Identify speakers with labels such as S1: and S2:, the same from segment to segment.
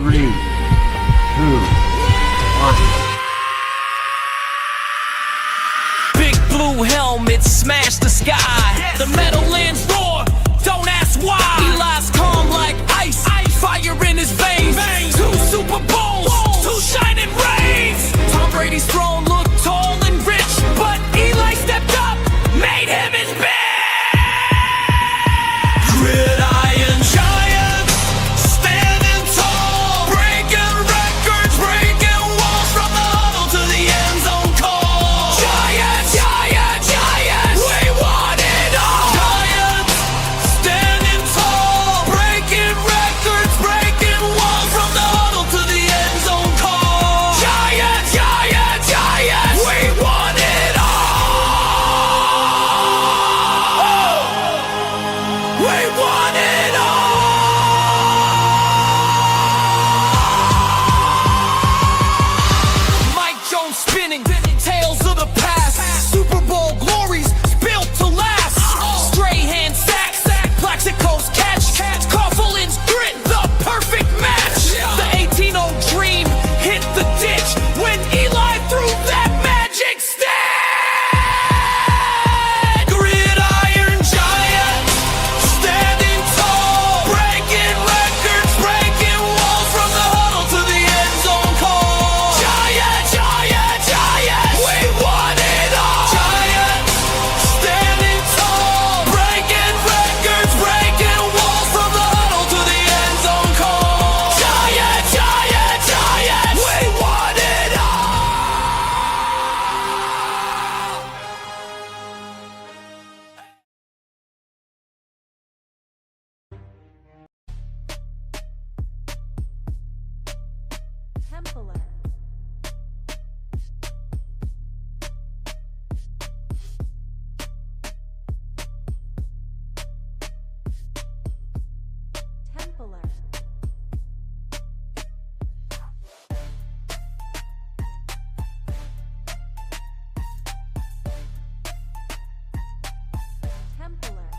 S1: 3, 2, 1.
S2: Big blue helmet smash the sky. The Meadowlands roar, don't ask why. Eli's calm like ice, fire in his veins. 2 Super Bowls, 2 shining rays. Tom Brady's throne looked tall and rich, but Eli stepped up, made him his bitch. Gridiron giants, standing tall, breaking records, breaking walls from the huddle to the end zone call. Giants, giants, giants, we want it all. Giants, standing tall, breaking records, breaking walls from the huddle to the end zone call. Giants, giants, giants, we want it all. We want it all. Mike Jones spinning, tales of the past. Super Bowl glories built to last. Strahan sacks, Plaxico's catch. Coughlin's grit, the perfect match. The 18-0 dream hit the ditch when Eli threw that magic stick. Gridiron giants, standing tall, breaking records, breaking walls from the huddle to the end zone call. Giants, giants, giants, we want it all. Giants, standing tall, breaking records, breaking walls from the huddle to the end zone call. Giants, giants, giants, we want it all.
S3: Templar. Templar. Templar. Templar.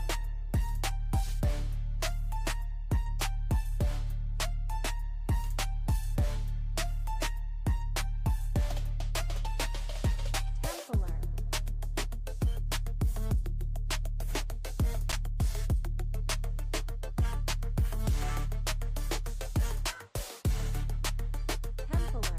S3: Templar.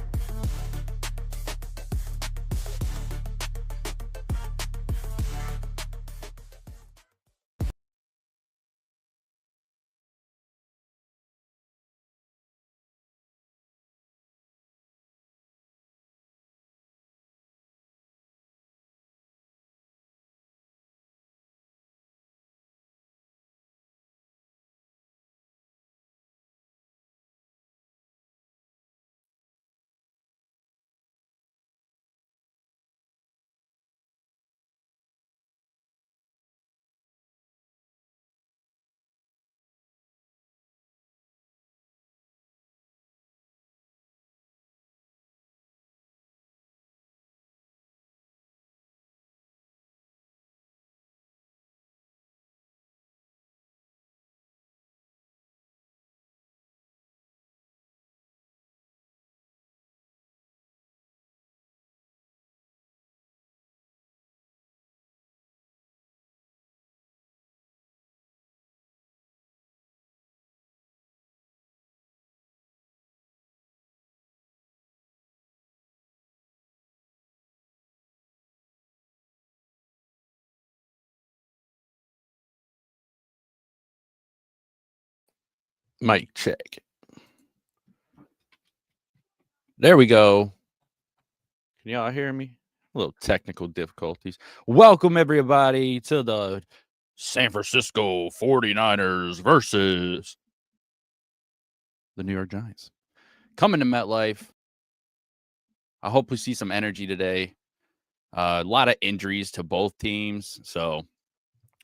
S4: Mic check. There we go. Can y'all hear me? A little technical difficulties. Welcome, everybody, to the San Francisco 49ers versus the New York Giants. Coming to MetLife. I hope we see some energy today. A lot of injuries to both teams, so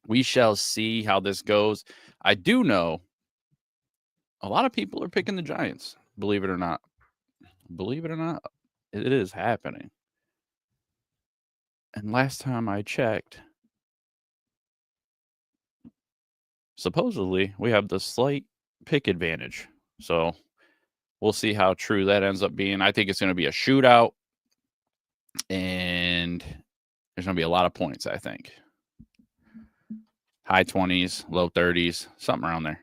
S4: we shall see how this goes. I do know a lot of people are picking the Giants, believe it or not. Believe it or not, it is happening. And last time I checked, supposedly we have the slight pick advantage. So We'll see how true that ends up being. I think it's going to be a shootout, and there's going to be a lot of points, I think. High 20s, low 30s, something around there.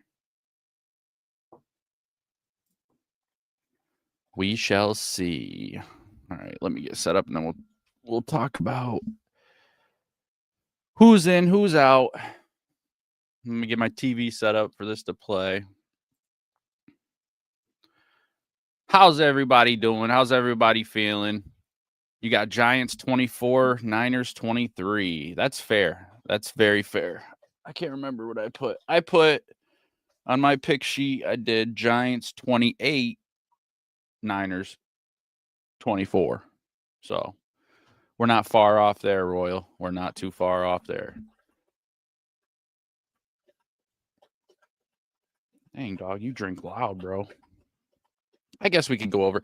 S4: We shall see. All right, let me get set up, and then we'll talk about who's in, who's out. Let me get my TV set up for this to play. How's everybody doing? How's everybody feeling? You got Giants 24, Niners 23. That's fair. That's very fair. I can't remember what I put. I put on my pick sheet, I did Giants 28, Niners 24. So we're not far off there, Royal. We're not too far off there. Dang, dog, you drink loud, bro. I guess we can go over.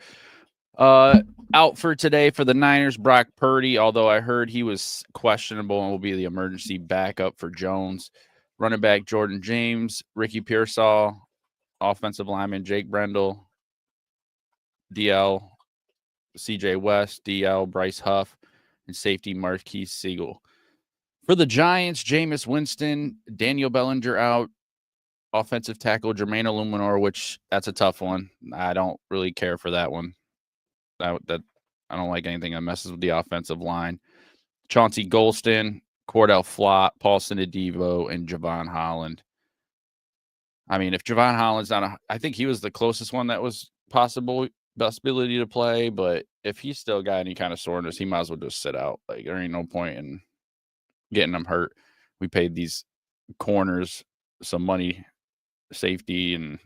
S4: Out for today for the Niners, Brock Purdy, although I heard he was questionable and will be the emergency backup for Jones. Running back Jordan James, Ricky Pearsall, offensive lineman Jake Brendel, DL, CJ West, DL, Bryce Huff, and safety Marquise Siegel. For the Giants, Jameis Winston, Daniel Bellinger out, offensive tackle Jermaine Illuminor, which that's a tough one. I don't really care for that one. That I don't like anything that messes with the offensive line. Chauncey Golston, Cordell Flott, Paulson Adebo, and Javon Holland. I mean, if Javon Holland's not I think he was the closest one that was possibility to play, but if he's still got any kind of soreness, he might as well just sit out. Like, there ain't no point in getting him hurt. We paid these corners some money, safety, and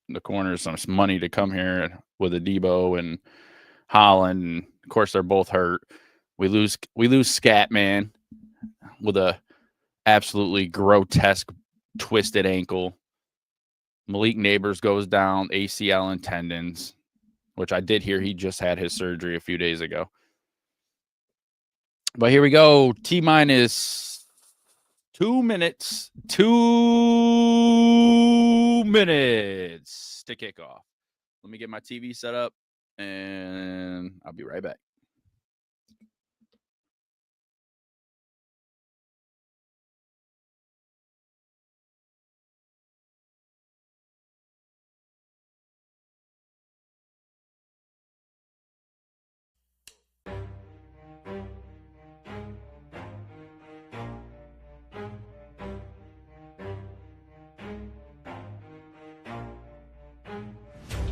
S4: the corners some money to come here with Adebo and Holland, and of course they're both hurt. We lose Scatman with a absolutely grotesque twisted ankle. Malik Neighbors goes down, ACL and tendons, which I did hear he just had his surgery a few days ago. But here we go. T-minus 2 minutes. 2 minutes to kick off. Let me get my TV set up, and I'll be right back.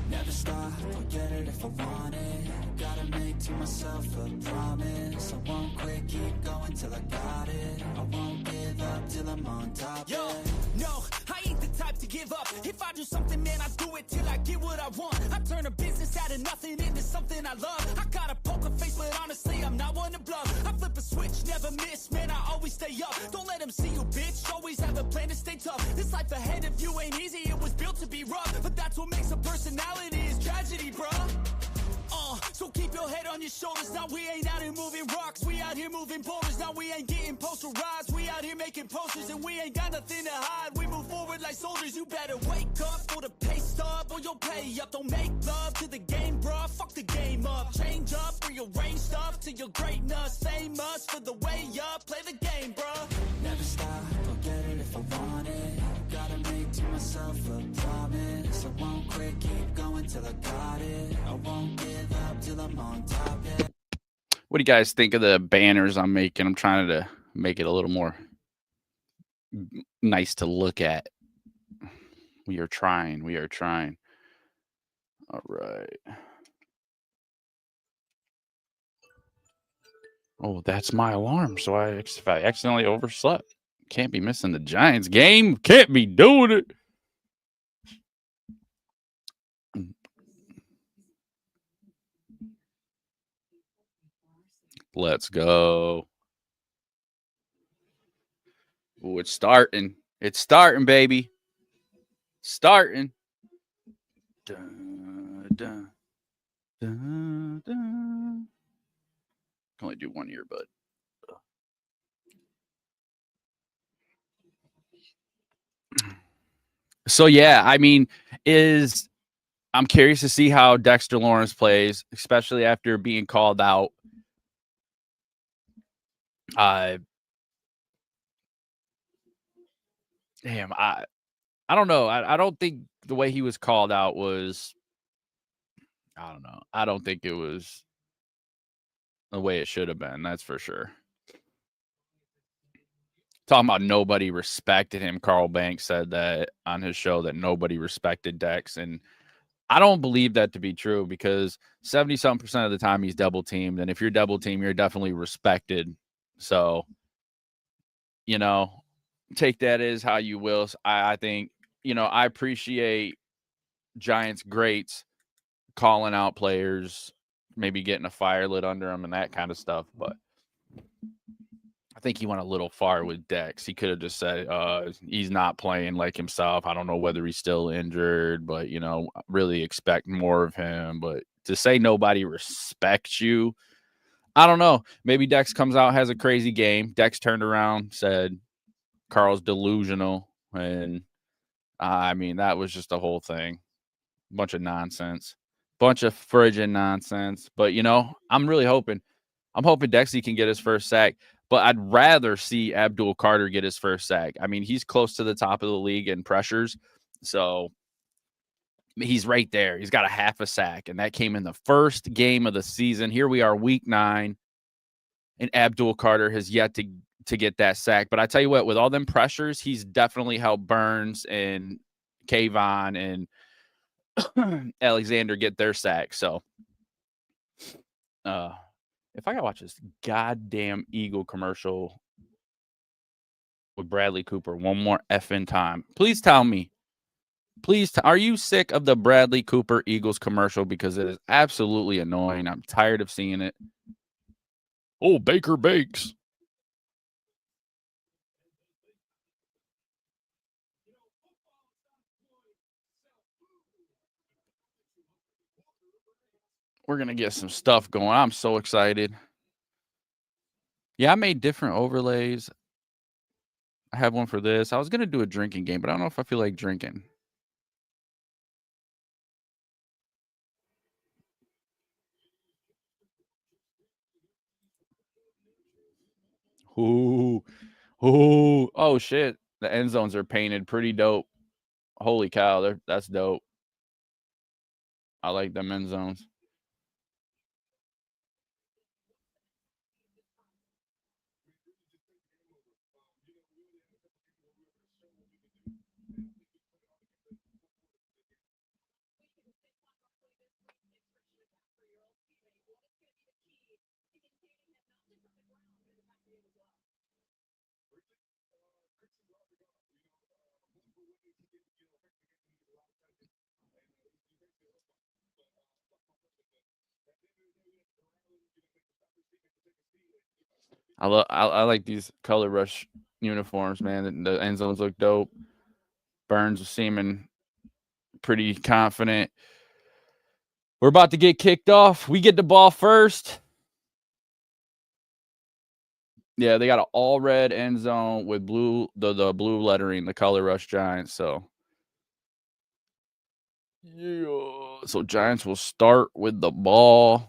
S2: Never stop, I'll get it if I want it. Gotta make to myself a promise. I won't quit, keep going till I got it. I won't give up till I'm on top. Yo, no, I ain't the type to give up. If I do something, man, I do it till I get what I want. I turn a business out of nothing into something I love. I got a poker face, but honestly, I'm not one to bluff. I flip a switch, never miss, man, I always stay up. Don't let them see you, bitch, always have a plan to stay tough. This life ahead of you ain't easy, it was built to be rough. But that's what makes a personality, is tragedy, bruh. So keep your head on your shoulders. Now we ain't out here moving rocks, we out here moving boulders. Now we ain't getting posterized, we out here making posters. And we ain't got nothing to hide, we move forward like soldiers. You better wake up for the pay stub, or you'll pay up. Don't make love to the game, bruh, fuck the game up. Change up, rearrange stuff to your greatness. Famous for the way up, play the game, bruh. Never stop, I'll get it if I want it. Gotta make to myself a promise. I won't quit, keep going till I got it. I won't give up till I'm on top, yeah.
S4: What do you guys think of the banners I'm making? I'm trying to make it a little more nice to look at. We are trying. All right. Oh, that's my alarm. So if I accidentally overslept, can't be missing the Giants game. Can't be doing it. Let's go. Oh, it's starting. It's starting, baby. Starting. Dun, dun, dun, dun. Can only do one earbud. So yeah, I mean, is I'm curious to see how Dexter Lawrence plays, especially after being called out. Damn, I don't know. I don't think the way he was called out was. I don't know. I don't think it was the way it should have been. That's for sure. Talking about nobody respected him. Carl Banks said that on his show that nobody respected Dex, and I don't believe that to be true because 70-something% of the time he's double teamed, and if you're double teamed, you're definitely respected. So, take that as how you will. I think I appreciate Giants greats calling out players, maybe getting a fire lit under them and that kind of stuff, but I think he went a little far with Dex. He could have just said he's not playing like himself. I don't know whether he's still injured, but really expect more of him. But to say nobody respects you, I don't know. Maybe Dex comes out, has a crazy game. Dex turned around, said Carl's delusional, and I mean that was just a whole thing, bunch of nonsense, bunch of frigid nonsense. But I'm really hoping. I'm hoping Dexy can get his first sack, but I'd rather see Abdul Carter get his first sack. I mean, he's close to the top of the league in pressures, so he's right there. He's got a half a sack, and that came in the first game of the season. Here we are, week 9, and Abdul Carter has yet to get that sack. But I tell you what, with all them pressures, he's definitely helped Burns and Kayvon and Alexander get their sack. So, if I gotta watch this goddamn Eagle commercial with Bradley Cooper one more effing time, please tell me. Please, are you sick of the Bradley Cooper Eagles commercial? Because it is absolutely annoying. I'm tired of seeing it. Oh, Baker bakes. We're going to get some stuff going. I'm so excited. Yeah, I made different overlays. I have one for this. I was going to do a drinking game, but I don't know if I feel like drinking. Ooh. Ooh. Oh, shit. The end zones are painted pretty dope. Holy cow. That's dope. I like them end zones. I like these color rush uniforms, man. The end zones look dope. Burns was seeming pretty confident. We're about to get kicked off. We get the ball first. Yeah, they got an all red end zone with blue the blue lettering, the color rush Giants. So yeah. So Giants will start with the ball.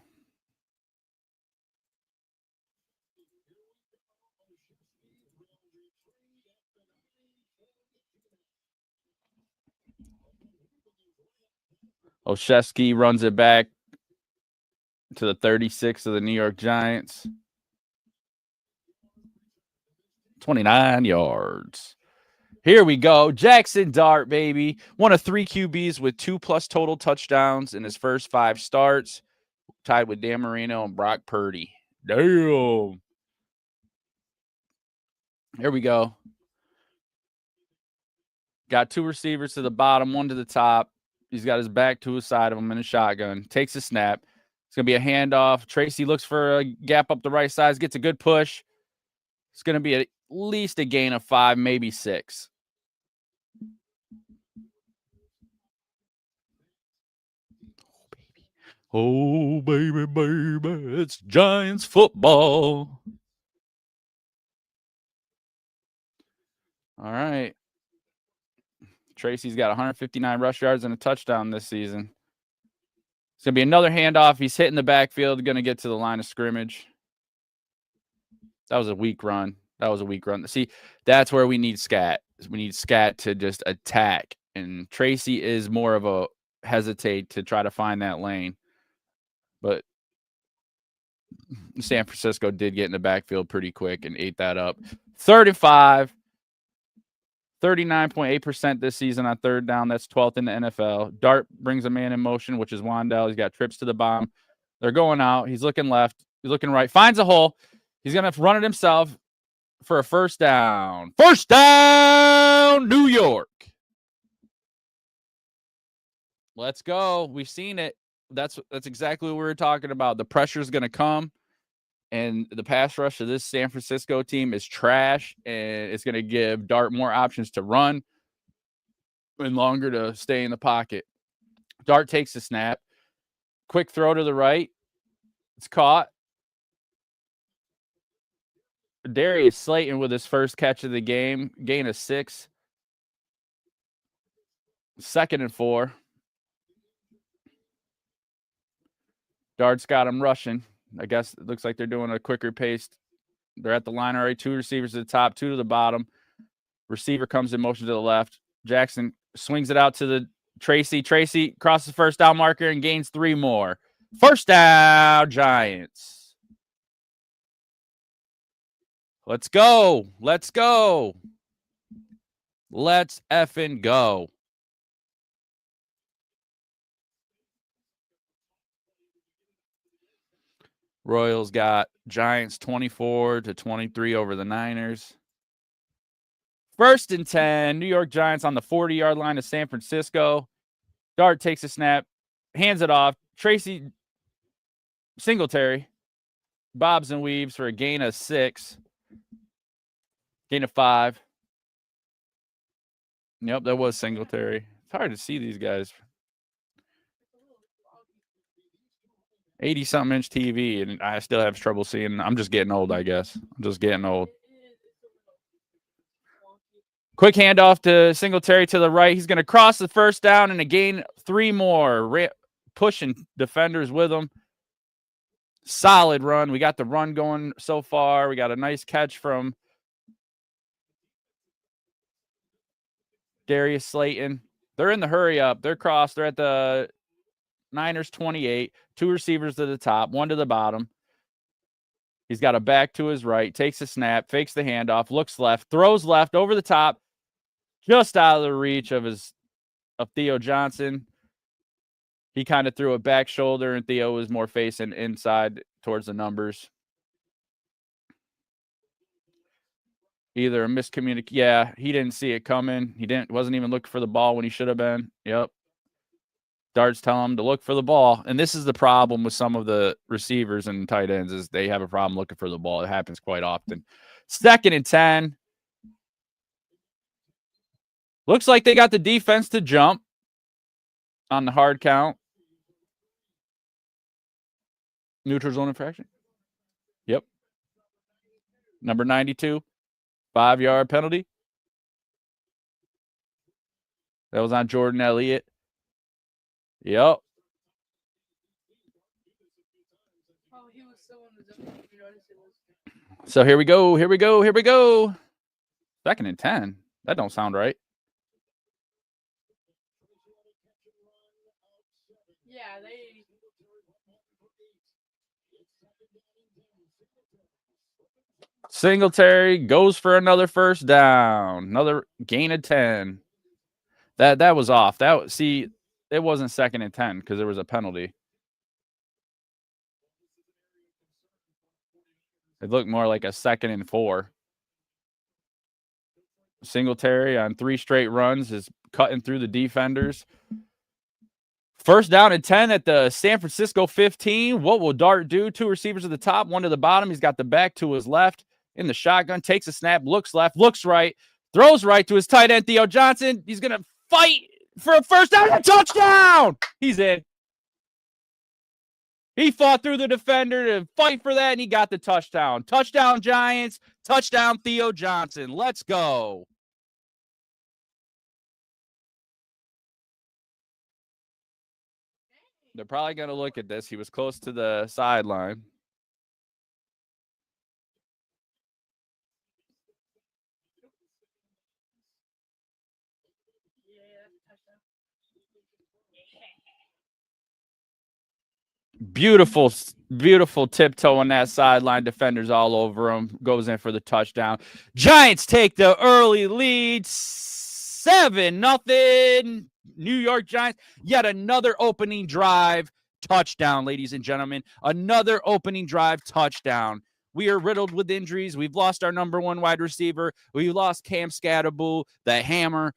S4: Oshesky runs it back to the 36 of the New York Giants. 29 yards. Here we go. Jackson Dart, baby. One of 3 QBs with 2+ total touchdowns in his first 5 starts. Tied with Dan Marino and Brock Purdy. Damn. Here we go. Got 2 receivers to the bottom, 1 to the top. He's got his back to his side of him in a shotgun. Takes a snap. It's going to be a handoff. Tracy looks for a gap up the right side. Gets a good push. It's going to be at least a gain of 5, maybe 6. Oh, baby, baby. It's Giants football. All right. Tracy's got 159 rush yards and a touchdown this season. It's going to be another handoff. He's hitting the backfield, going to get to the line of scrimmage. That was a weak run. See, that's where we need Scat. We need Scat to just attack. And Tracy is more of a hesitate to try to find that lane. But San Francisco did get in the backfield pretty quick and ate that up. 39.8% this season on third down. That's 12th in the NFL. Dart brings a man in motion, which is Wandell. He's got trips to the bomb. They're going out. He's looking left. He's looking right. Finds a hole. He's going to run it himself for a first down. First down, New York. Let's go. We've seen it. That's exactly what we were talking about. The pressure is going to come, and the pass rush of this San Francisco team is trash, and it's going to give Dart more options to run and longer to stay in the pocket. Dart takes the snap. Quick throw to the right. It's caught. Darius Slayton with his first catch of the game. Gain of 6. 2nd and 4. Dart's got him rushing. I guess it looks like they're doing a quicker pace. They're at the line already. 2 receivers at the top, 2 to the bottom. Receiver comes in motion to the left. Jackson swings it out to the Tracy. Tracy crosses the first down marker and gains 3 more. First down, Giants. Let's go. Let's go. Let's effing go. Royals got Giants 24-23 over the Niners. 1st and 10. New York Giants on the 40-yard line of San Francisco. Dart takes a snap, hands it off. Tracy Singletary bobs and weaves for a gain of 6. Gain of 5. Yep, that was Singletary. It's hard to see these guys. 80-something inch TV, and I still have trouble seeing. I'm just getting old, I guess. I'm just getting old. Quick handoff to Singletary to the right. He's going to cross the first down and gain 3 more. Pushing defenders with him. Solid run. We got the run going so far. We got a nice catch from Darius Slayton. They're in the hurry up. They're crossed. They're at the Niners 28. 2 receivers to the top, 1 to the bottom. He's got a back to his right, takes a snap, fakes the handoff, looks left, throws left over the top, just out of the reach of Theo Johnson. He kind of threw a back shoulder, and Theo was more facing inside towards the numbers. Either a miscommunication. Yeah, he didn't see it coming. Wasn't even looking for the ball when he should have been. Yep. Darts tell him to look for the ball. And this is the problem with some of the receivers and tight ends is they have a problem looking for the ball. It happens quite often. 2nd and 10. Looks like they got the defense to jump on the hard count. Neutral zone infraction. Yep. Number 92. 5-yard penalty. That was on Jordan Elliott. Yep. So here we go. 2nd and 10. That don't sound right.
S1: Yeah,
S4: Singletary goes for another first down. Another gain of 10. That was off. It wasn't 2nd and 10 because there was a penalty. It looked more like a 2nd and 4. Singletary on 3 straight runs is cutting through the defenders. First down and 10 at the San Francisco 15. What will Dart do? 2 receivers at the top, 1 to the bottom. He's got the back to his left in the shotgun. Takes a snap, looks left, looks right, throws right to his tight end, Theo Johnson. He's going to fight for a first down and a touchdown. He's in. He fought through the defender to fight for that, and he got the touchdown. Touchdown, Giants. Touchdown, Theo Johnson. Let's go. They're probably going to look at this. He was close to the sideline. Beautiful, beautiful tiptoe on that sideline. Defenders all over him. Goes in for the touchdown. Giants take the early lead. 7-0. New York Giants. Yet another opening drive touchdown, ladies and gentlemen. Another opening drive touchdown. We are riddled with injuries. We've lost our number one wide receiver. We lost Cam Scatterbull, the hammer.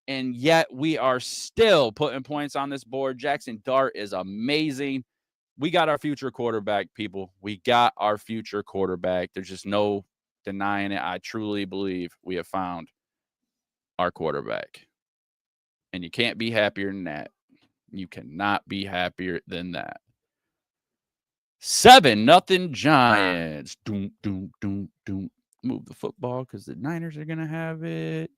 S4: And yet we are still putting points on this board. Jackson Dart is amazing. We got our future quarterback, people. We got our future quarterback. There's just no denying it. I truly believe we have found our quarterback. And you can't be happier than that. You cannot be happier than that. 7-0 Giants. Doom, doom, doom, doom. Move the football because the Niners are going to have it.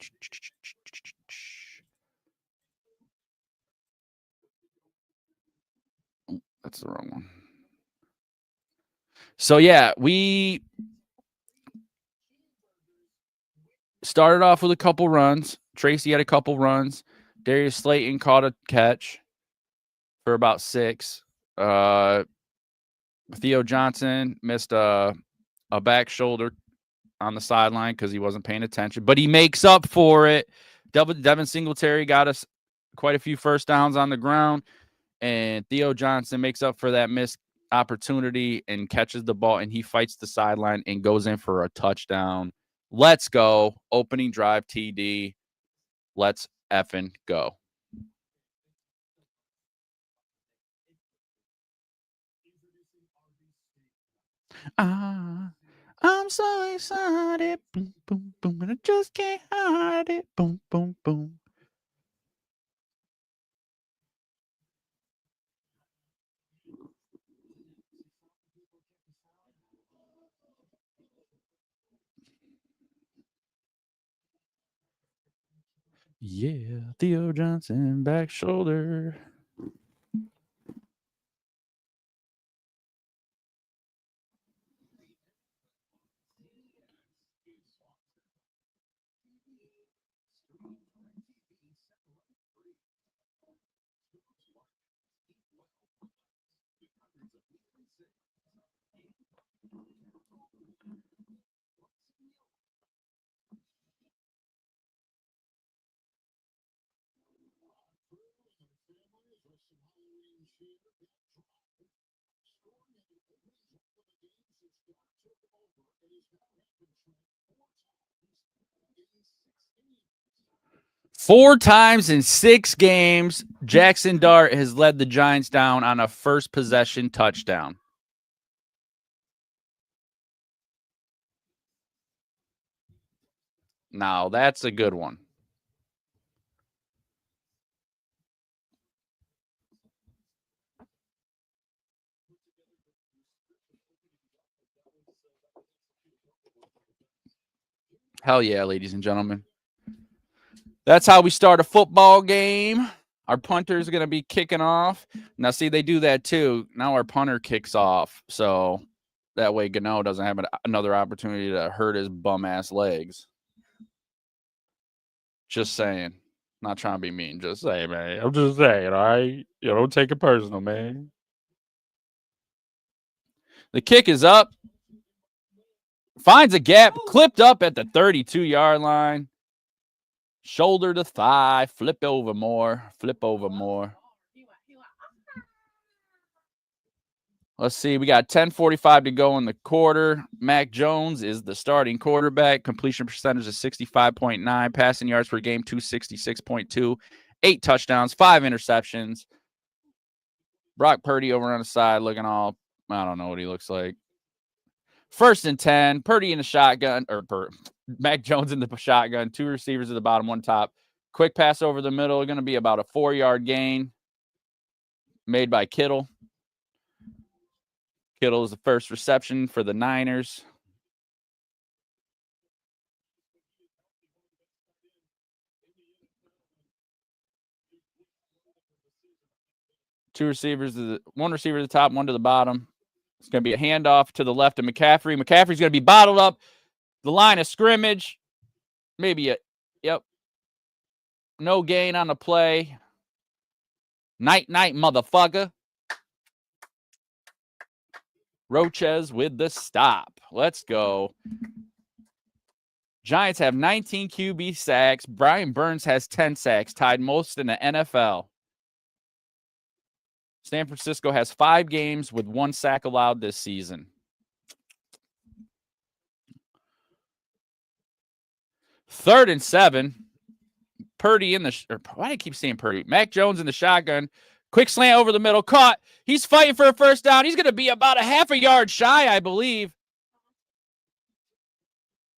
S4: Oh, that's the wrong one. So, yeah, we started off with a couple runs. Tracy had a couple runs. Darius Slayton caught a catch for about 6. Theo Johnson missed a back shoulder on the sideline because he wasn't paying attention, but he makes up for it. Devin Singletary got us quite a few first downs on the ground, and Theo Johnson makes up for that missed opportunity and catches the ball, and he fights the sideline and goes in for a touchdown. Let's go. Opening drive TD. Let's effing go. I'm so excited. Boom, boom, boom. And I just can't hide it. Boom, boom, boom. Yeah, Theo Johnson, back shoulder. Four times in 6 games, Jackson Dart has led the Giants down on a first possession touchdown. Now, that's a good one. Hell yeah, ladies and gentlemen. That's how we start a football game. Our punter is going to be kicking off. Now, see, they do that too. Now our punter kicks off. So that way Gano doesn't have another opportunity to hurt his bum-ass legs. Just saying. Not trying to be mean. Just saying, man. I'm just saying, all right? You don't take it personal, man. The kick is up. Finds a gap. Clipped up at the 32-yard line. Shoulder to thigh. Flip over more. Flip over more. Let's see. We got 10:45 to go in the quarter. Mac Jones is the starting quarterback. Completion percentage is 65.9. Passing yards per game, 266.2. 8 touchdowns, 5 interceptions. Brock Purdy over on the side looking all, I don't know what he looks like. 1st and 10. Purdy in the shotgun, or Mac Jones in the shotgun. 2 receivers at the bottom, 1 top. Quick pass over the middle. Going to be about a 4-yard gain made by Kittle. Kittle is the first reception for the Niners. One receiver to the top, one to the bottom. It's going to be a handoff to the left of McCaffrey. McCaffrey's going to be bottled up. The line of scrimmage. Maybe a, yep. No gain on the play. Night, motherfucker. Roches with the stop. Let's go. Giants have 19 QB sacks. Brian Burns has 10 sacks, tied most in the NFL. San Francisco has 5 games with 1 sack allowed this season. Third and 7. Purdy in the why do I keep saying Purdy? Mac Jones in the shotgun. Quick slant over the middle. Caught. He's fighting for a first down. He's going to be about a half a yard shy, I believe.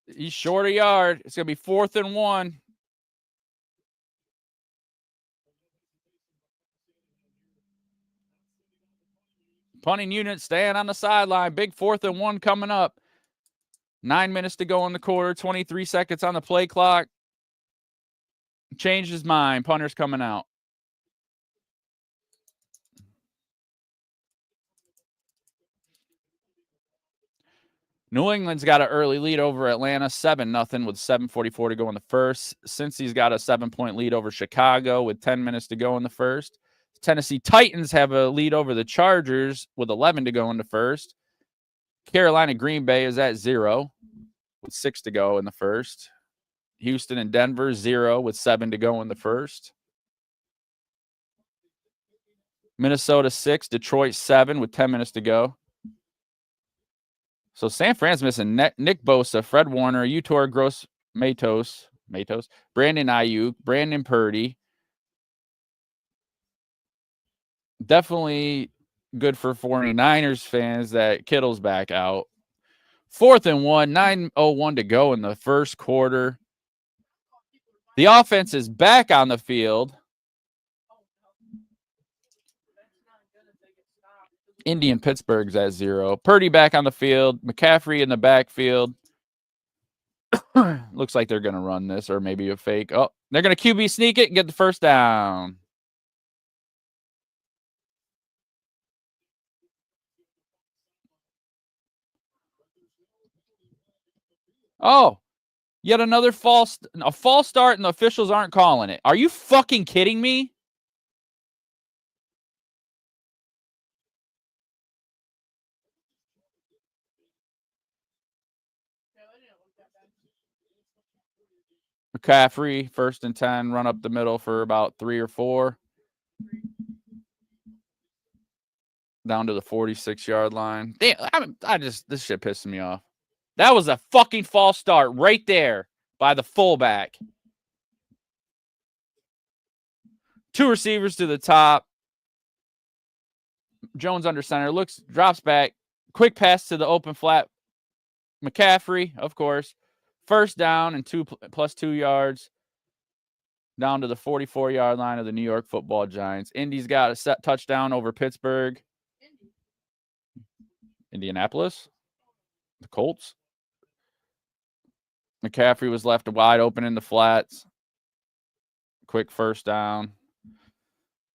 S4: He's short a yard. It's going to be 4th and 1. Punting unit staying on the sideline. Big 4th and 1 coming up. 9 minutes to go in the quarter. 23 seconds on the play clock. Changed his mind. Punter's coming out. New England's got an early lead over Atlanta, 7-0 with 7:44 to go in the first. Cincy's got a 7-point lead over Chicago with 10 minutes to go in the first. Tennessee Titans have a lead over the Chargers with 11 to go in the first. Carolina Green Bay is at 0 with 6 to go in the first. Houston and Denver 0 with 7 to go in the first. Minnesota 6, Detroit 7 with 10 minutes to go. So San Fran's missing Nick Bosa, Fred Warner, Utor Gross Matos, Brandon Ayuk, Brandon Purdy. Definitely good for 49ers fans that Kittle's back out. 4th and 1, 9:01 to go in the first quarter. The offense is back on the field. Indy and Pittsburgh's at 0. Purdy back on the field. McCaffrey in the backfield. Looks like they're going to run this or maybe a fake. Oh, they're going to QB sneak it and get the first down. Oh, yet another false start and the officials aren't calling it. Are you fucking kidding me? McCaffrey, 1st and 10, run up the middle for about 3 or 4. Down to the 46-yard line. Damn, this shit pissing me off. That was a fucking false start right there by the fullback. 2 receivers to the top. Jones under center. Drops back. Quick pass to the open flat. McCaffrey, of course. First down and 2+2 yards. Down to the 44-yard line of the New York Football Giants. Indy's got a set touchdown over Pittsburgh. Indianapolis. The Colts. McCaffrey was left wide open in the flats. Quick first down.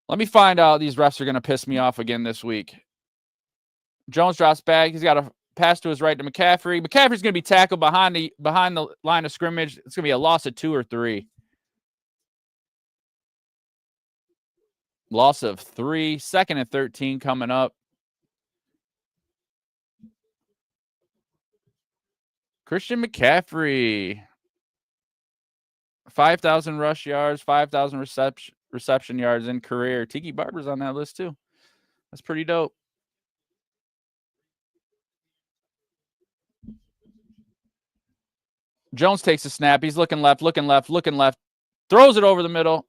S4: Let me find out. These refs are going to piss me off again this week. Jones drops back. He's got a pass to his right to McCaffrey. McCaffrey's going to be tackled behind the line of scrimmage. It's going to be a loss of 2 or 3. Loss of 3. 2nd and 13 coming up. Christian McCaffrey. 5,000 rush yards, 5,000 reception yards in career. Tiki Barber's on that list too. That's pretty dope. Jones takes a snap. He's looking left. Throws it over the middle.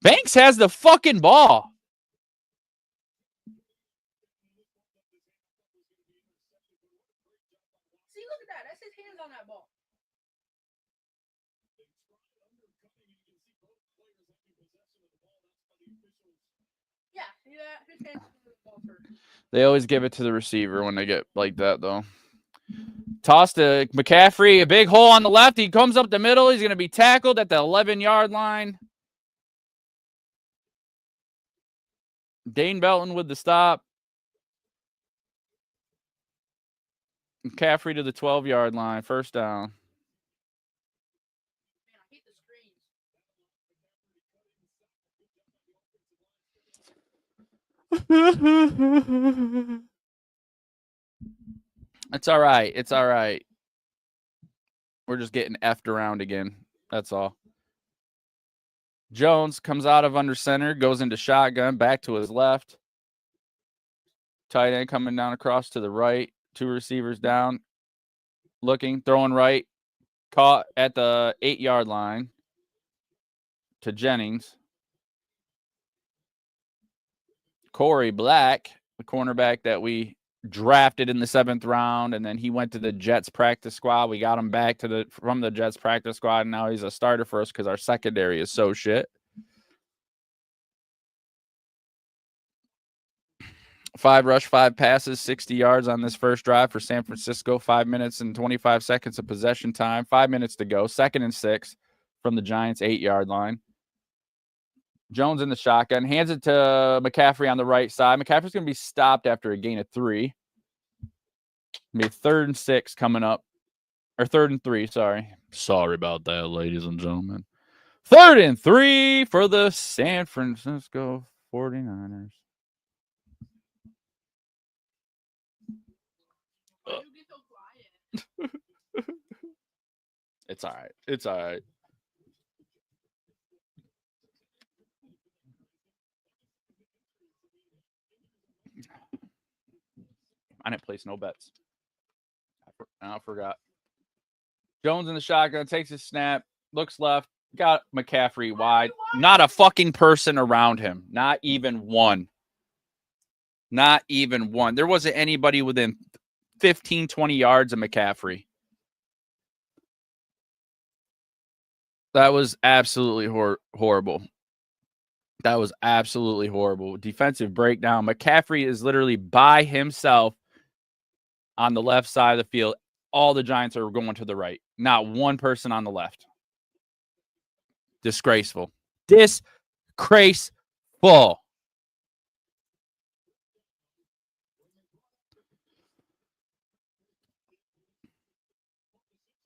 S4: Banks has the fucking ball.
S1: See, look at that. That's his hands on that ball. Yeah, see that? His hands.
S4: They always give it to the receiver when they get like that, though. Toss to McCaffrey, a big hole on the left. He comes up the middle. He's going to be tackled at the 11-yard line. Dane Belton with the stop. McCaffrey to the 12-yard line. First down. It's all right. It's all right. We're just getting effed around again. That's all. Jones comes out of under center, goes into shotgun, back to his left. Tight end coming down across to the right. Two receivers down. Looking, throwing right. Caught at the 8-yard line to Jennings. Corey Black, the cornerback that we drafted in the 7th round, and then he went to the Jets practice squad. We got him back from the Jets practice squad, and now he's a starter for us because our secondary is so shit. 5 rush, 5 passes, 60 yards on this first drive for San Francisco. 5 minutes and 25 seconds of possession time. 5 minutes to go. 2nd and 6 from the Giants' 8-yard line. Jones in the shotgun. Hands it to McCaffrey on the right side. McCaffrey's going to be stopped after a gain of 3. Maybe 3rd and 6 coming up. Or 3rd and 3, sorry. Sorry about that, ladies and gentlemen. 3rd and 3 for the San Francisco 49ers. It's all right. It's all right. I didn't place no bets. I forgot. Jones in the shotgun, takes his snap, looks left, got McCaffrey wide. Not a fucking person around him. Not even one. Not even one. There wasn't anybody within 15, 20 yards of McCaffrey. That was absolutely horrible. That was absolutely horrible. Defensive breakdown. McCaffrey is literally by himself on the left side of the field. All the Giants are going to the right. Not one person on the left. Disgraceful. Disgraceful.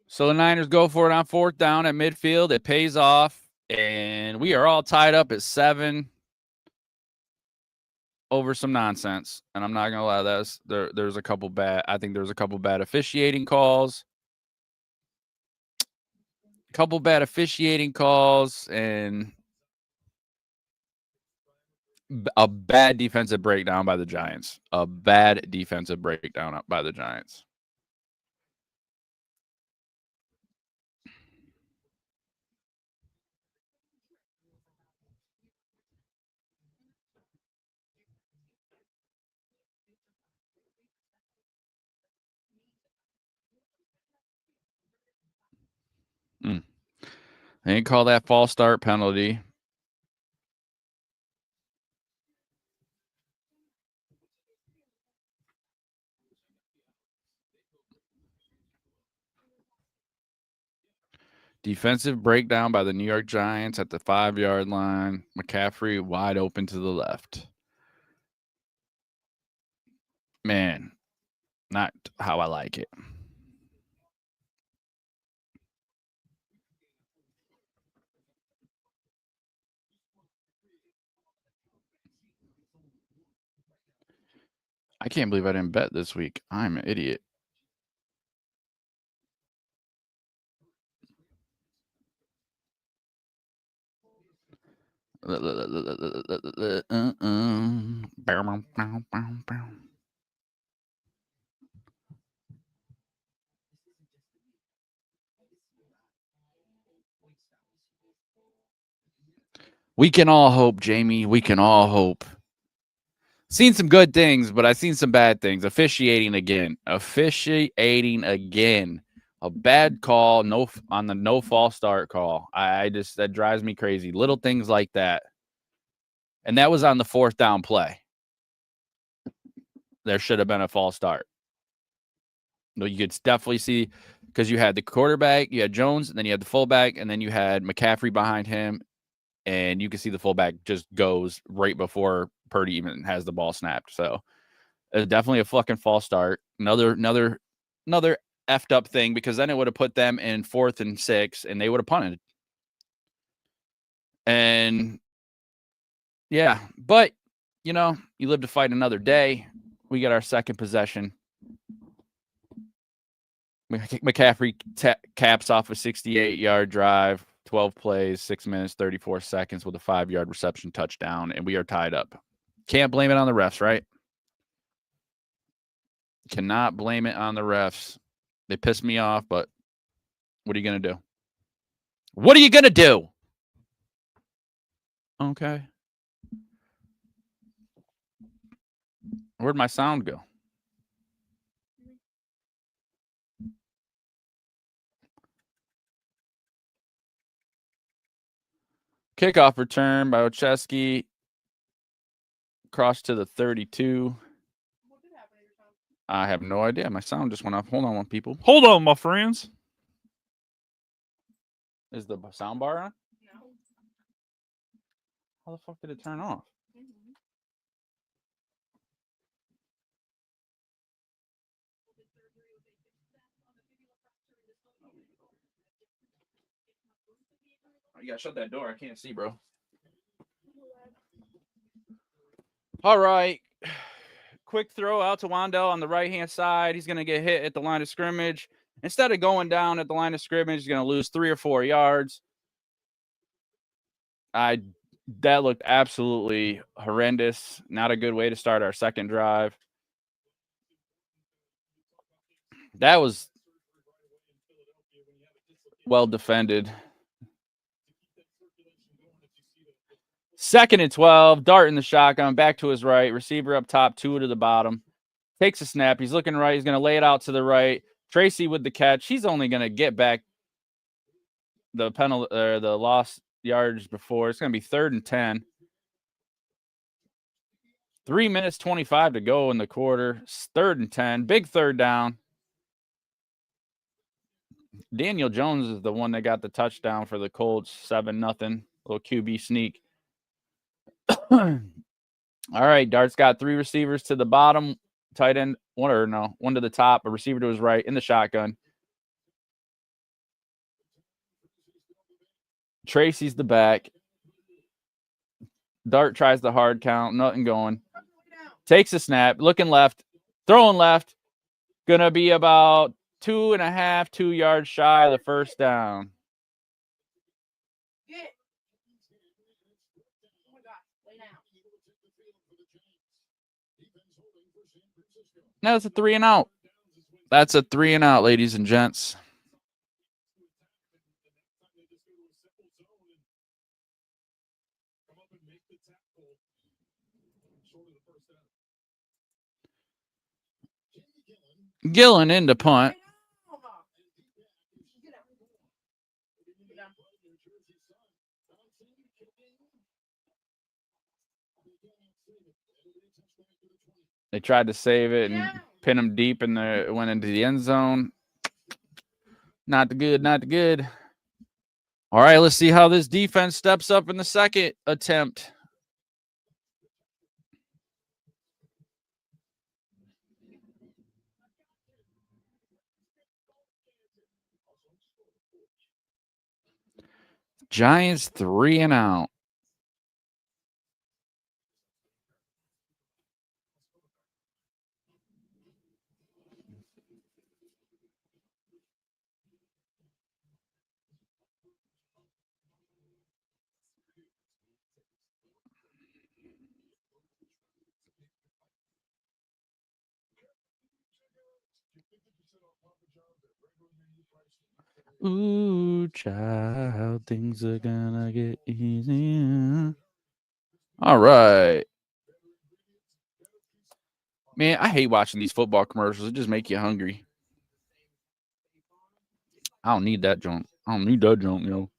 S4: So the Niners go for it on 4th down at midfield. It pays off. And we are all tied up at 7 over some nonsense. And I'm not going to lie, there's a couple bad. I think there's a couple bad officiating calls. And a bad defensive breakdown by the Giants. They didn't call that false start penalty. Defensive breakdown by the New York Giants at the 5-yard line. McCaffrey wide open to the left. Man, not how I like it. I can't believe I didn't bet this week. I'm an idiot. We can all hope, Jamie. We can all hope. Seen some good things, but I've seen some bad things. Officiating again. A bad call, on the no false start call. That drives me crazy. Little things like that. And that was on the 4th down play. there should have been a false start. No, you could definitely see because you had the quarterback, you had Jones, and then you had the fullback, and then you had McCaffrey behind him, and you can see the fullback just goes right before Purdy even has the ball snapped. So it's definitely a fucking false start. Another effed up thing because then it would have put them in 4th and 6, and they would have punted. And yeah, but you know, you live to fight another day. We got our second possession. McCaffrey caps off a 68-yard drive, 12 plays, 6 minutes, 34 seconds with a 5-yard reception touchdown, and we are tied up. Can't blame it on the refs, right? Cannot blame it on the refs. They pissed me off, but what are you going to do? What are you going to do? Okay. Where'd my sound go? Kickoff return by Ocheski. Cross to the 32. I have no idea. My sound just went off. Hold on, people. Hold on, my friends. Is the sound bar on?
S1: No.
S4: How the fuck did it turn off? Oh, you gotta shut that door. I can't see, bro. All right. Quick throw out to Wandell on the right-hand side. He's going to get hit at the line of scrimmage. Instead of going down at the line of scrimmage, he's going to lose 3 or 4 yards. That looked absolutely horrendous. Not a good way to start our second drive. That was well defended. 2nd and 12. Dart in the shotgun. Back to his right. Receiver up top. 2 to the bottom. Takes a snap. He's looking right. He's going to lay it out to the right. Tracy with the catch. He's only going to get back the penalty or the lost yards before. It's going to be 3rd and 10. 3 minutes 25 to go in the quarter. 3rd and 10. Big 3rd down. Daniel Jones is the one that got the touchdown for the Colts. 7-0. Little QB sneak. All right. Dart's got 3 receivers to the bottom. Tight end. One to the top. A receiver to his right in the shotgun. Tracy's the back. Dart tries the hard count. Nothing going. Takes a snap. Looking left. Throwing left. Gonna be about 2.5, 2 yards shy of the first down. No, it's a 3 and out. That's a 3 and out, ladies and gents. Gillen into punt. They tried to save it and pin him deep in the went into the end zone. Not the good, not the good. All right, let's see how this defense steps up in the second attempt. Giants 3 and out. Ooh, child, things are gonna get easier. All right. Man, I hate watching these football commercials. It just make you hungry. I don't need that junk. I don't need that junk, yo.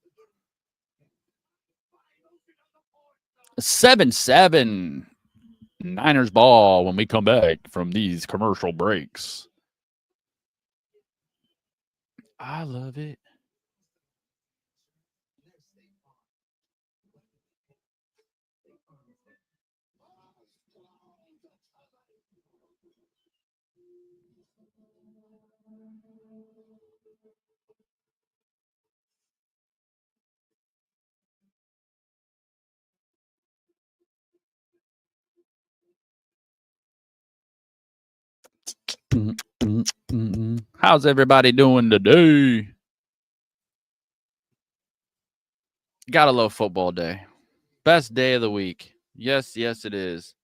S4: 7-7. Niners ball when we come back from these commercial breaks. I love it. How's everybody doing today? Gotta love football day. Best day of the week. Yes, it is.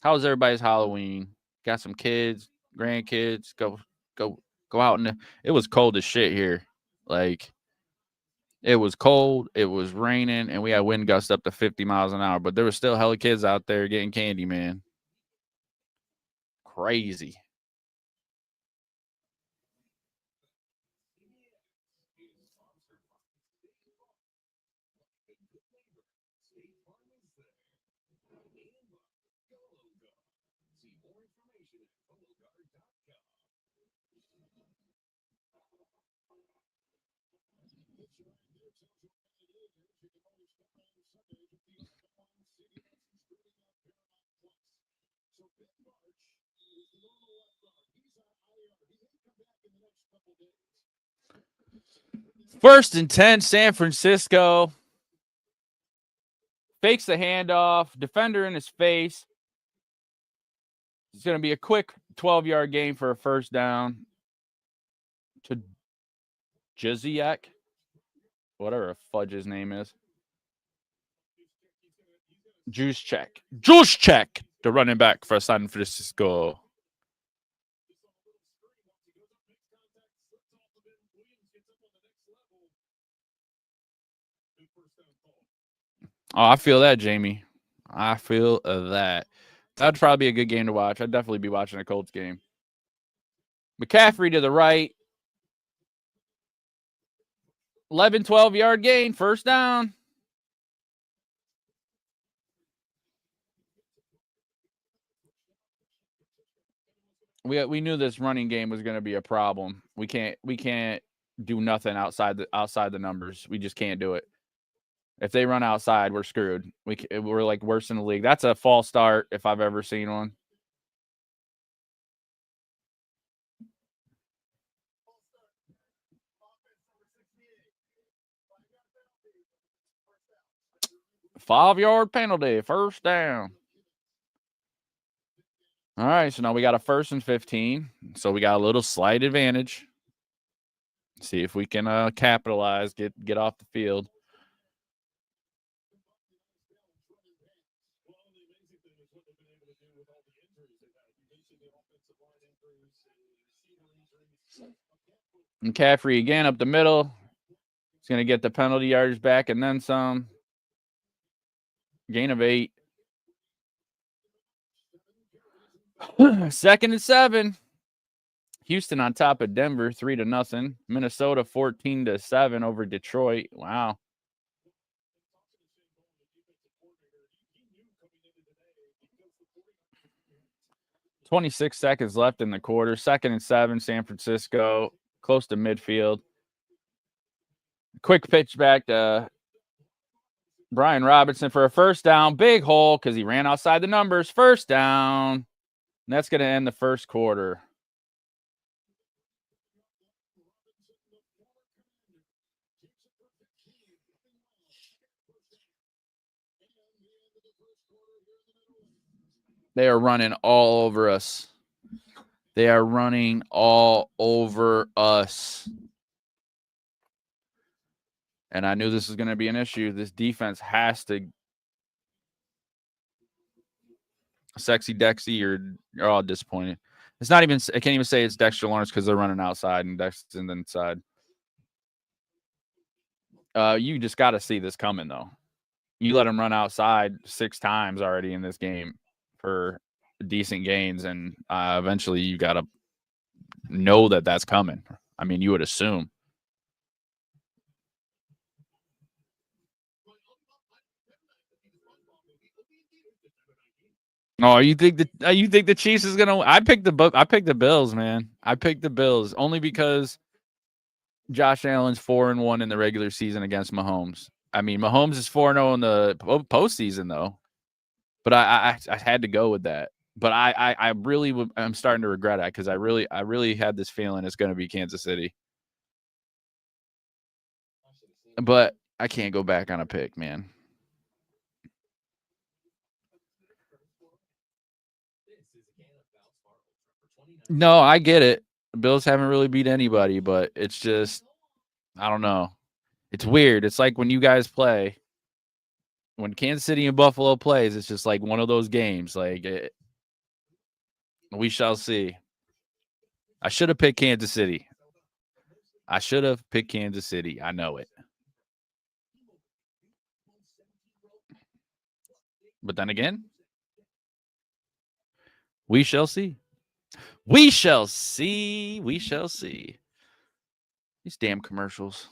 S4: How's everybody's Halloween? Got some kids, grandkids. Go out in the. It was cold as shit here. Like it was cold, it was raining, and we had wind gusts up to 50 miles an hour. But there were still hella kids out there getting candy, man. Crazy. First and 10, San Francisco. Fakes the handoff. Defender in his face. It's going to be a quick 12-yard gain for a first down to Jiziak. Whatever fudge his name is. Juice check, the running back for San Francisco. Oh, I feel that, Jamie. I feel that. That'd probably be a good game to watch. I'd definitely be watching a Colts game. McCaffrey to the right. 11, 12-yard gain, first down. We knew this running game was going to be a problem. We can't do nothing outside the numbers. We just can't do it. If they run outside, we're screwed. We're like worse in the league. That's a false start if I've ever seen one. Five-yard penalty, first down. All right, so now we got a 1st and 15. So we got a little slight advantage. See if we can capitalize, get off the field. McCaffrey again up the middle. He's going to get the penalty yards back and then some. Gain of 8. 2nd and 7. Houston on top of Denver, 3-0. Minnesota 14-7 over Detroit. Wow. $26 seconds left in the quarter. 2nd and 7, San Francisco, close to midfield. Quick pitch back to Brian Robinson for a first down. Big hole because he ran outside the numbers. First down. And that's going to end the first quarter. They are running all over us. They are running all over us. And I knew this was going to be an issue. This defense has to. Sexy Dexy, you're all disappointed. It's not even. I can't even say it's Dexter Lawrence because they're running outside and Dexter's in the inside. You just got to see this coming, though. You let him run outside 6 times already in this game for decent gains, and eventually you got to know that that's coming. I mean, you would assume. Oh, you think the Chiefs is gonna? I picked the Bills, man. I picked the Bills only because Josh Allen's 4-1 in the regular season against Mahomes. I mean, Mahomes is 4-0 in the postseason though. But I had to go with that. But I really I'm starting to regret it because I really had this feeling it's going to be Kansas City. But I can't go back on a pick, man. No, I get it. The Bills haven't really beat anybody, but it's just I don't know. It's weird. It's like when you guys play, when Kansas City and Buffalo plays, it's just like one of those games. Like we shall see. I should have picked Kansas City. I should have picked Kansas City. I know it. But then again, we shall see. We shall see. We shall see. These damn commercials.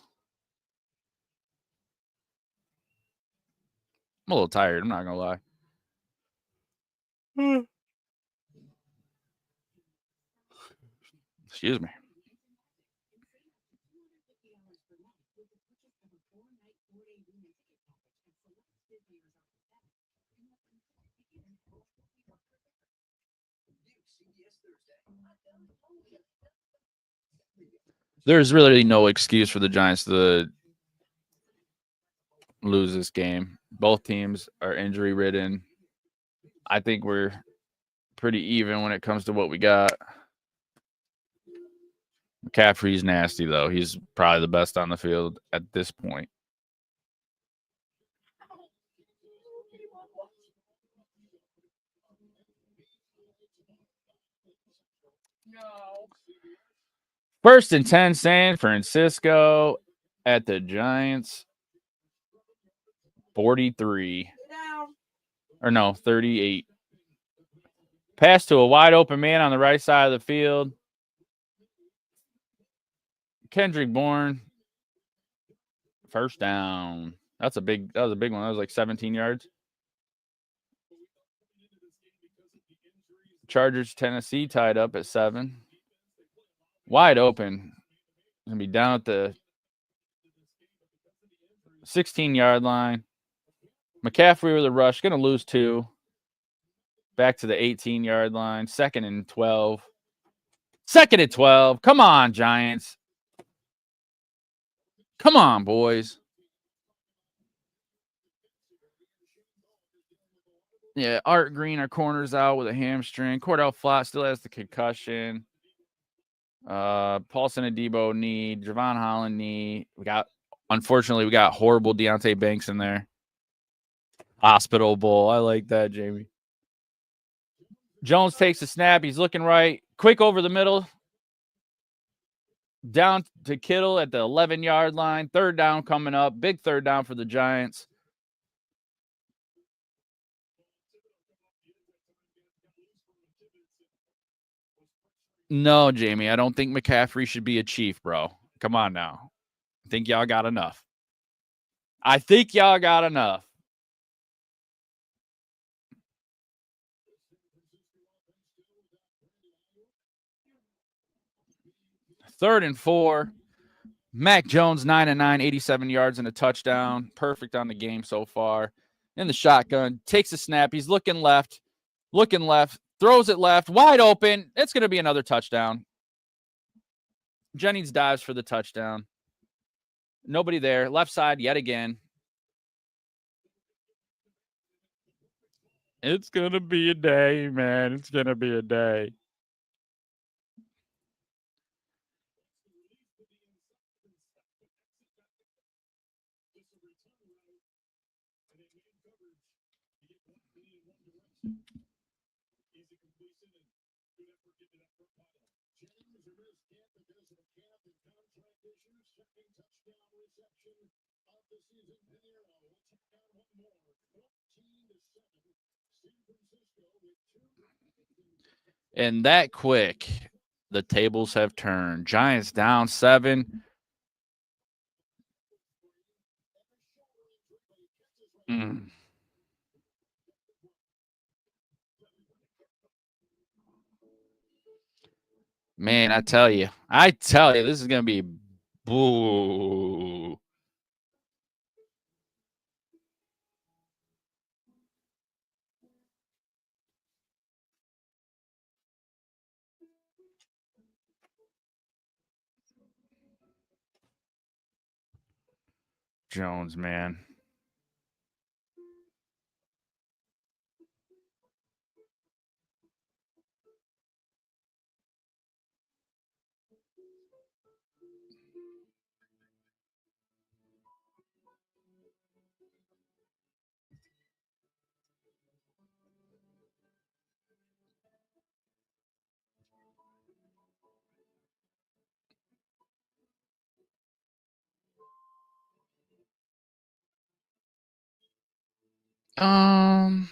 S4: I'm a little tired. I'm not going to lie. Excuse me. There's really no excuse for the Giants to lose this game. Both teams are injury ridden. I think we're pretty even when it comes to what we got. McCaffrey's nasty, though. He's probably the best on the field at this point.
S1: No.
S4: 1st and 10, San Francisco at the Giants. 43.
S1: Down.
S4: Or no, 38. Pass to a wide open man on the right side of the field. Kendrick Bourne. 1st down. That was a big one. That was like 17 yards. Chargers, Tennessee tied up at 7. Wide open. Gonna be down at the 16-yard line. McCaffrey with a rush. Gonna lose 2. Back to the 18-yard line. 2nd and 12. 2nd and 12. Come on, Giants. Come on, boys. Yeah, Art Green, our corner's out with a hamstring. Cordell Flott still has the concussion. Paulson Adebo knee. Javon Holland knee. Unfortunately, we got horrible Deontay Banks in there. Hospital Bowl. I like that, Jamie. Jones takes a snap. He's looking right. Quick over the middle. Down to Kittle at the 11-yard line. 3rd down coming up. Big 3rd down for the Giants. No, Jamie, I don't think McCaffrey should be a Chief, bro. Come on now. I think y'all got enough. 3rd and 4. Mac Jones, 9-9, 87 yards and a touchdown. Perfect on the game so far. In the shotgun, takes a snap. He's looking left, throws it left, wide open. It's going to be another touchdown. Jennings dives for the touchdown. Nobody there. Left side yet again. It's going to be a day, man. It's going to be a day. And that quick, the tables have turned. Giants down 7. Man, I tell you, this is gonna be boo. Jones, man. Um,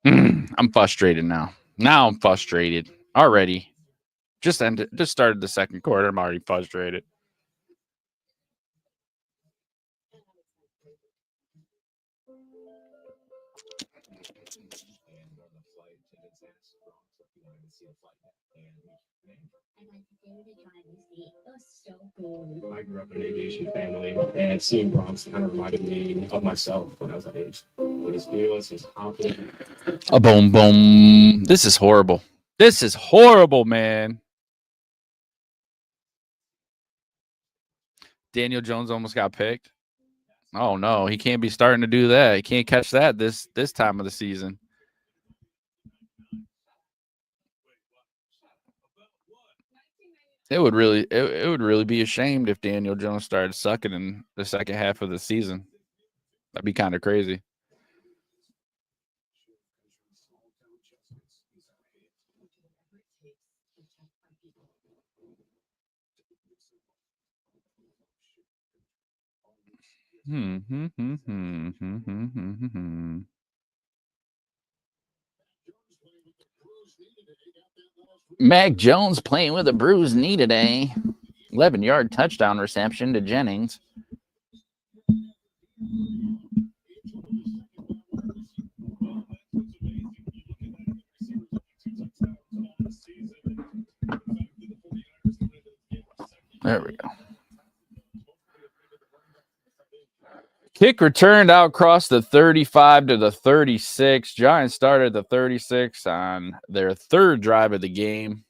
S4: I'm frustrated now. Now I'm frustrated already. Just started the second quarter. I'm already frustrated.
S5: I grew up in an aviation family, and seeing Bronx kind of reminded me of myself when I was that age. He was fearless, he was confident.
S4: A boom, boom. This is horrible. This is horrible, man. Daniel Jones almost got picked. Oh no, he can't be starting to do that. He can't catch that this time of the season. It would really be ashamed if Daniel Jones started sucking in the second half of the season. That'd be kind of crazy. Mac Jones playing with a bruised knee today. 11-yard touchdown reception to Jennings. There we go. Kick returned out across the 35 to the 36. Giants started the 36 on their third drive of the game.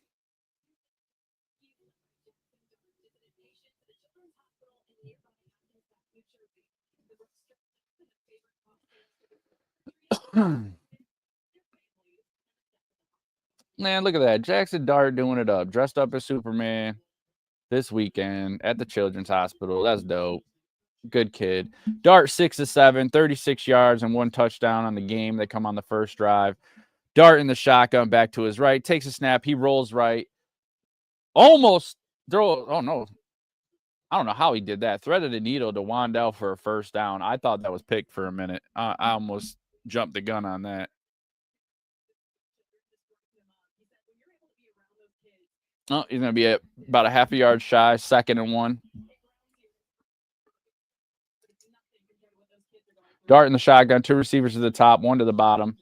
S4: Man, look at that. Jackson Dart doing it up, dressed up as Superman this weekend at the Children's Hospital. That's dope. Good kid. Dart 6 of 7, 36 yards and 1 touchdown on the game. They come on the first drive. Dart in the shotgun back to his right, takes a snap. He rolls right. Almost throw. Oh, no. I don't know how he did that. Threaded a needle to Wandell for a first down. I thought that was picked for a minute. I almost jumped the gun on that. Oh, he's going to be at about a half a yard shy, 2nd and 1. Dart in the shotgun, 2 receivers to the top, 1 to the bottom.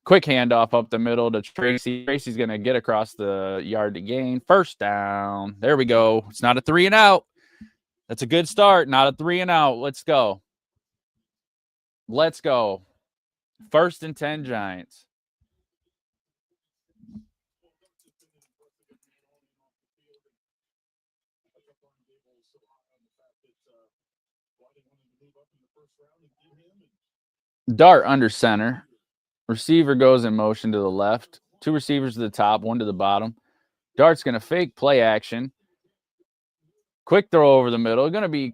S4: Quick handoff up the middle to Tracy. Tracy's going to get across the yard to gain. First down. There we go. It's not a 3 and out. That's a good start. Not a 3 and out. Let's go. Let's go. 1st and 10 Giants. Dart under center. Receiver goes in motion to the left. 2 receivers to the top, 1 to the bottom. Dart's going to fake play action. Quick throw over the middle. Going to be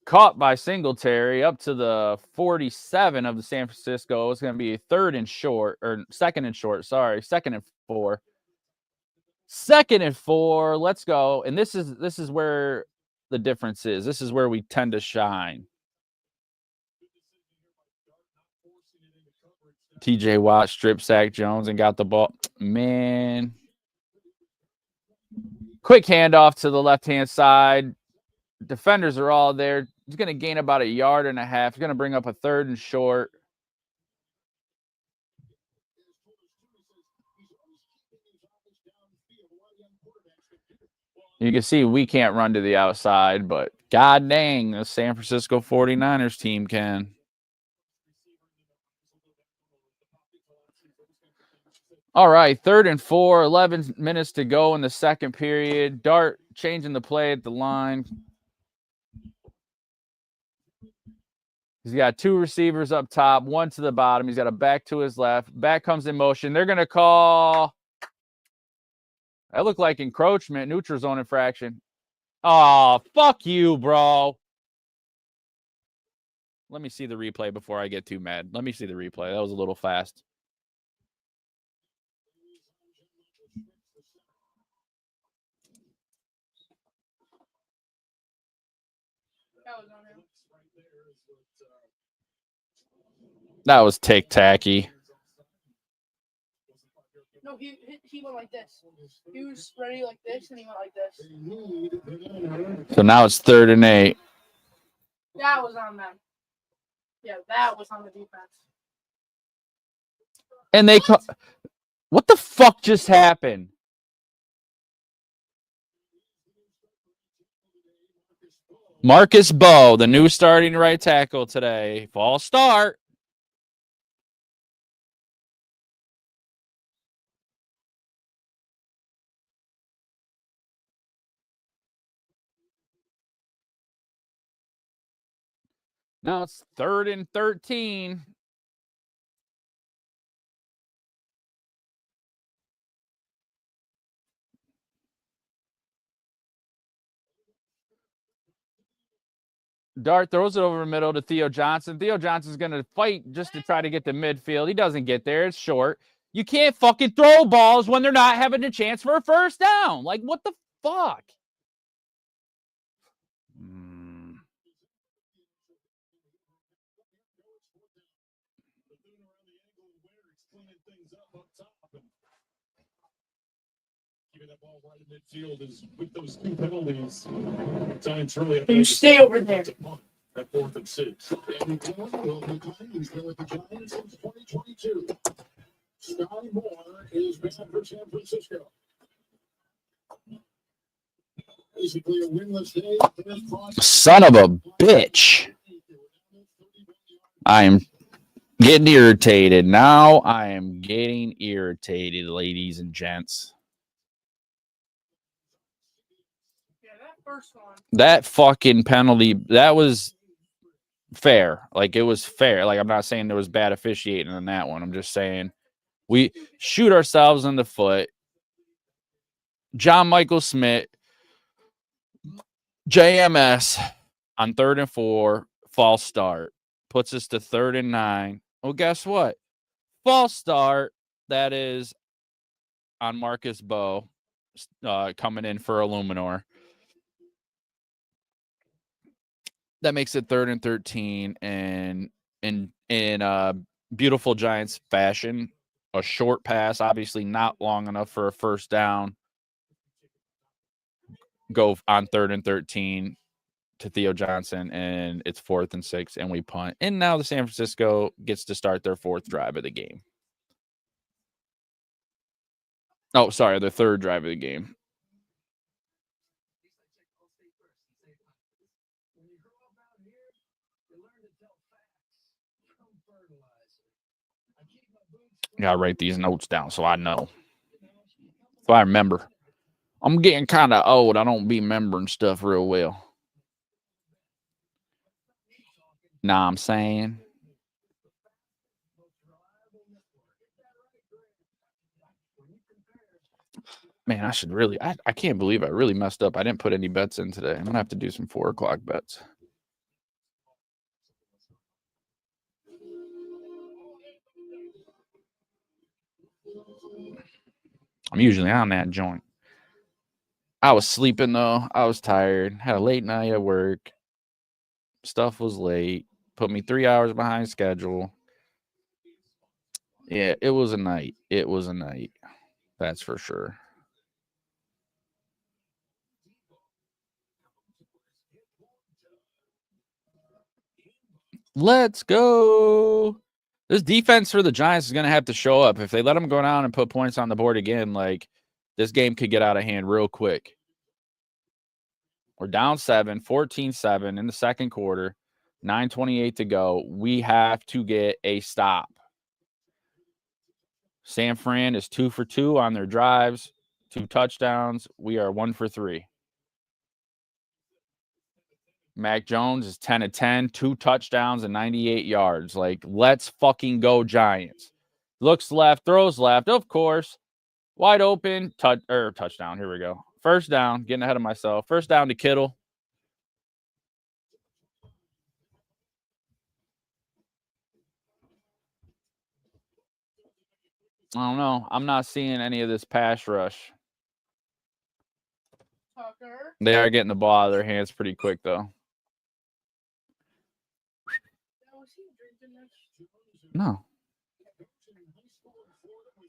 S4: caught by Singletary up to the 47 of the San Francisco. It's going to be 2nd and short, or 2nd and short. Sorry, 2nd and 4. 2nd and 4. Let's go. And this is where the difference is. This is where we tend to shine. TJ Watt strip sack Jones and got the ball. Man. Quick handoff to the left-hand side. Defenders are all there. He's going to gain about a yard and a half. He's going to bring up a 3rd and short. You can see we can't run to the outside, but god dang, the San Francisco 49ers team can. All right, 3rd and 4, 11 minutes to go in the second period. Dart changing the play at the line. He's got 2 receivers up top, 1 to the bottom. He's got a back to his left. Back comes in motion. They're going to call. That looked like encroachment, neutral zone infraction. Oh, fuck you, bro. Let me see the replay before I get too mad. Let me see the replay. That was a little fast.
S1: That was on him.
S4: That was tick-tacky.
S1: No, he went like this. He was ready like this, and he went like this.
S4: So now it's 3rd and 8.
S1: That was on them. Yeah, that was on the defense.
S4: And they what the fuck just happened? Marcus Bowe, the new starting right tackle today. False start. Now it's 3rd and 13. Dart throws it over the middle to Theo Johnson. Theo Johnson's going to fight just to try to get to midfield. He doesn't get there. It's short. You can't fucking throw balls when they're not having a chance for a first down. Like, what the fuck?
S1: You stay over there.
S6: At 4th and 6. And he's been with the Giants since 2022. Sky Moore is back for San Francisco. Basically a winless day.
S4: Son of a bitch. I am getting irritated. Now I am getting irritated, ladies and gents.
S1: Yeah, that first one.
S4: That fucking penalty, that was fair. Like, it was fair. Like, I'm not saying there was bad officiating on that one. I'm just saying we shoot ourselves in the foot. John Michael Smith, JMS on 3rd and 4, false start. Puts us to 3rd and 9. Well, guess what? False start. That is on Marcus Bowe coming in for Illuminor. That makes it 3rd and 13, and in beautiful Giants fashion, a short pass, obviously not long enough for a first down. Go on 3rd and 13 to Theo Johnson, and it's 4th and 6, and we punt. And now the San Francisco gets to start their 4th drive of the game. Oh, sorry, their 3rd drive of the game. Gotta write these notes down so I know. So I remember. I'm getting kind of old. I don't be remembering stuff real well. Nah, I'm saying. Man, I should really. I can't believe I really messed up. I didn't put any bets in today. I'm gonna have to do some 4 o'clock bets. I'm usually on that joint. I was sleeping, though. I was tired. Had a late night at work. Stuff was late. Put me 3 hours behind schedule. Yeah, it was a night. It was a night. That's for sure. Let's go. This defense for the Giants is going to have to show up. If they let them go down and put points on the board again, like, this game could get out of hand real quick. We're down 7, 14-7 in the second quarter. 9:28 to go. We have to get a stop. San Fran is 2 for 2 on their drives, 2 touchdowns. We are 1 for 3. Mac Jones is 10 of 10, 2 touchdowns and 98 yards. Like, let's fucking go, Giants. Looks left, throws left, of course. Wide open, touchdown. Here we go. First down, getting ahead of myself. First down to Kittle. I don't know. I'm not seeing any of this pass rush.
S1: Tucker.
S4: They are getting the ball out of their hands pretty quick, though. No.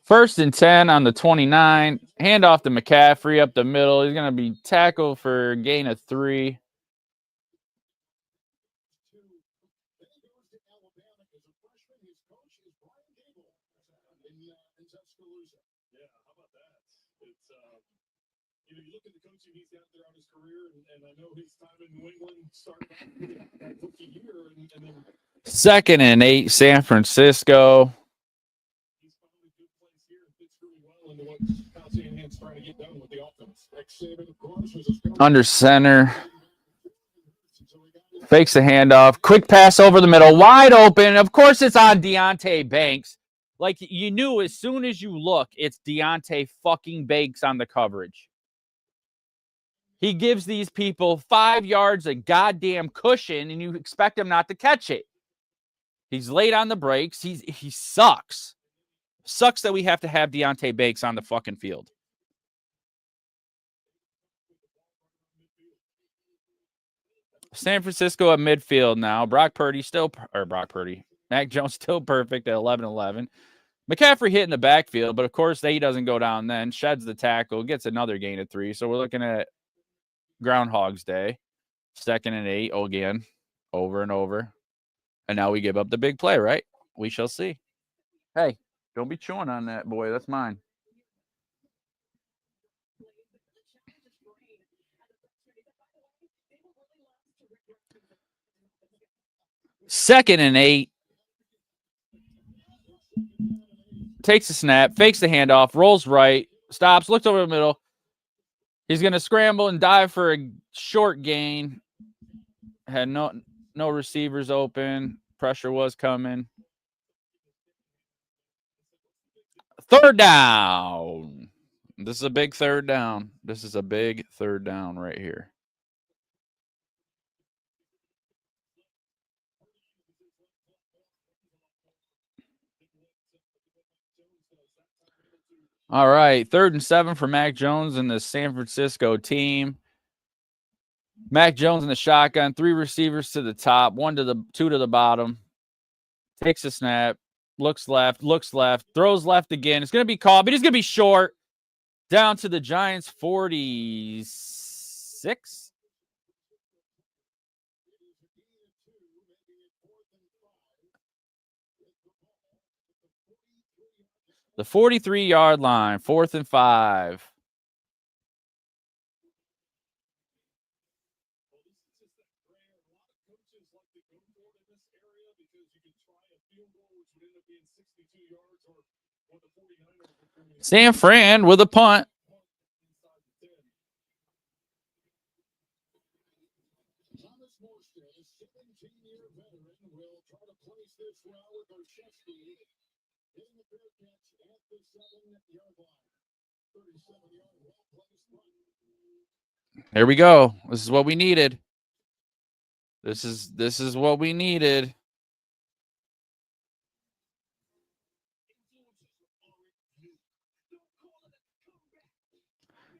S4: First and 10 on the 29. Handoff to McCaffrey up the middle. He's going to be tackled for a gain of 3.
S6: Yeah, how about that? It's you look at the coaching he's got there on his career, and I know his time in New England started that rookie year, and then
S4: 2nd and 8, San Francisco.
S6: he's found a good place here and fits really well into what Kyle Shanahan's trying to get done with the offense. Ex-Saban, of course, was a scout.
S4: Under center. Fakes the handoff. Quick pass over the middle. Wide open. Of course, it's on Deontay Banks. Like, you knew as soon as you look, it's Deontay fucking Banks on the coverage. He gives these people 5 yards of goddamn cushion, and you expect him not to catch it. He's late on the brakes. He sucks. Sucks that we have to have Deontay Banks on the fucking field. San Francisco at midfield now. Mac Jones still perfect at 11-11. McCaffrey hit in the backfield, but of course he doesn't go down then. Sheds the tackle, gets another gain of 3. So we're looking at Groundhog's Day. 2nd and 8 again, over and over. And now we give up the big play, right? We shall see. Hey, don't be chewing on that, boy. That's mine. Second and 8. Takes the snap, fakes the handoff, rolls right, stops, looks over the middle. He's going to scramble and dive for a short gain. Had no receivers open. Pressure was coming. 3rd down. This is a big 3rd down. This is a big 3rd down right here. All right, 3rd and 7 for Mac Jones and the San Francisco team. Mac Jones in the shotgun, 3 receivers to the top, 2 to the bottom. Takes a snap, looks left, throws left again. It's going to be caught, but he's going to be short. Down to the Giants 46. The 43-yard line, 4th and 5. San Fran with a punt. Here we go. This is what we needed. This is what we needed.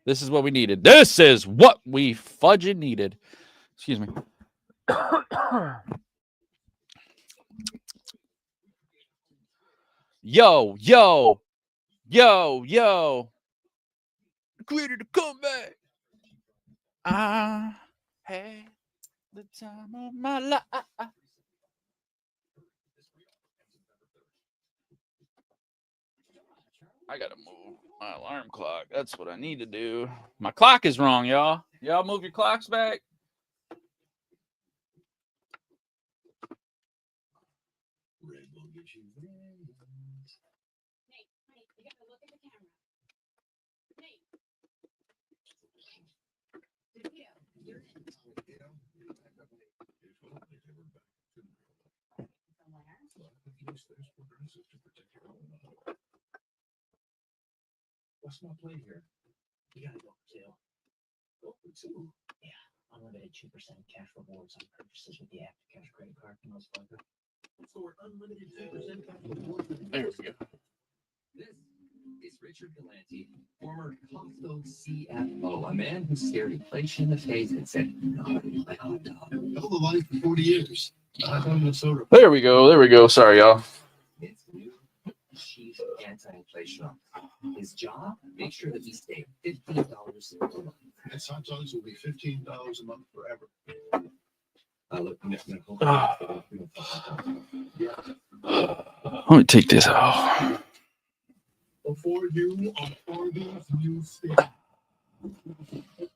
S4: This is what we needed. This is what we fudging needed. Excuse me. Yo. Created a comeback. I had the time of my life. I gotta move my alarm clock. That's what I need to do. My clock is wrong, y'all. Y'all move your clocks back.
S6: Red will get you red. What's my play here? You gotta go for two. Go for two. Yeah, unlimited 2% cash rewards on purchases with the Aftercash credit card from Wells Fargo. For unlimited 2% cash rewards.
S4: There we go.
S7: This is Richard Galante, former Costco CFO, a man who stared inflation in the face and said, "No, my hot dog."
S6: Held the line for 40 years. I'm on Minnesota.
S4: There we go. There we go. Sorry, y'all.
S7: His new chief anti-inflation officer. His job, make sure that we stay $15 a month.
S6: His hot dogs will be $15 a month forever.
S7: Look,
S4: Let me take this off.
S6: Before you are Fargo's new state.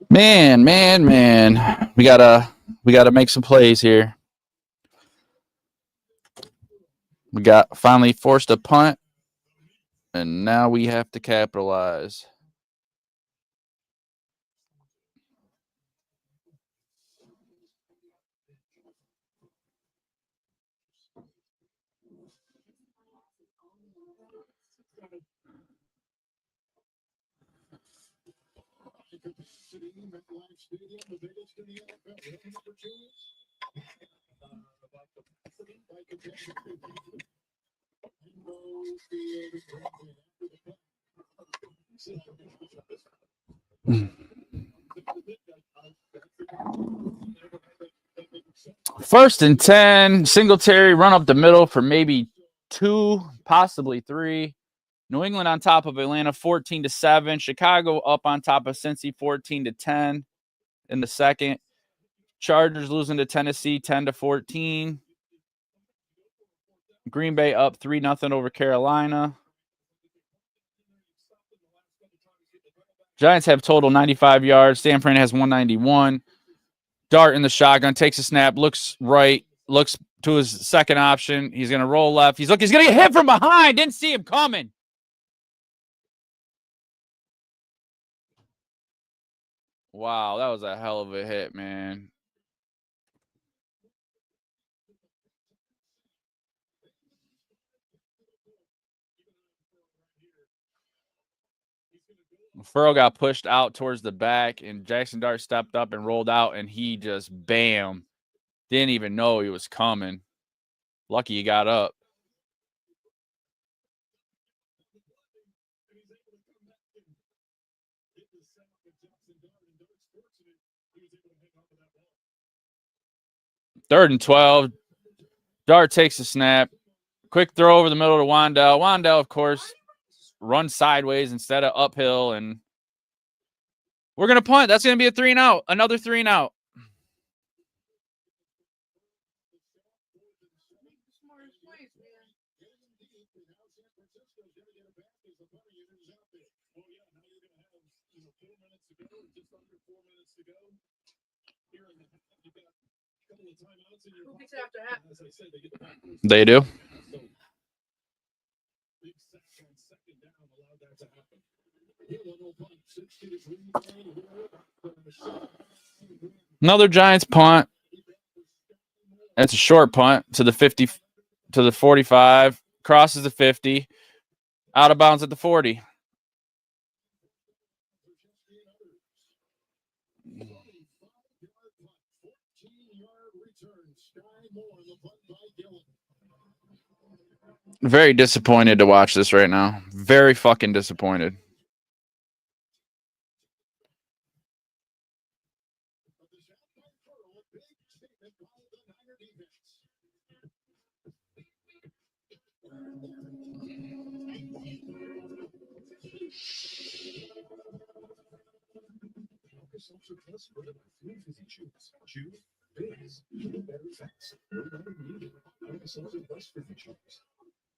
S4: Man. We gotta make some plays here. We got finally forced a punt, and now we have to capitalize. First and 10, Singletary run up the middle for maybe 2, possibly 3. New England on top of Atlanta 14-7. Chicago up on top of Cincy 14-10 in the second. Chargers losing to Tennessee 10-14. Green Bay up 3-0 over Carolina. Giants have total 95 yards. San Fran has 191. Dart in the shotgun, takes a snap, looks right, looks to his second option. He's going to roll left. He's going to get hit from behind. Didn't see him coming. Wow, that was a hell of a hit, man. Furrow got pushed out towards the back, and Jackson Dart stepped up and rolled out, and he just, bam, didn't even know he was coming. Lucky he got up. Third and 12. Dart takes a snap. Quick throw over the middle to Wandell. Wandell, of course, runs sideways instead of uphill, and we're going to punt. That's going to be a 3-and-out. Another 3-and-out. They do. Another Giants punt. That's a short punt to the 50, to the 45. Crosses the 50. Out of bounds at the 40. Very disappointed to watch this right now. Very fucking disappointed.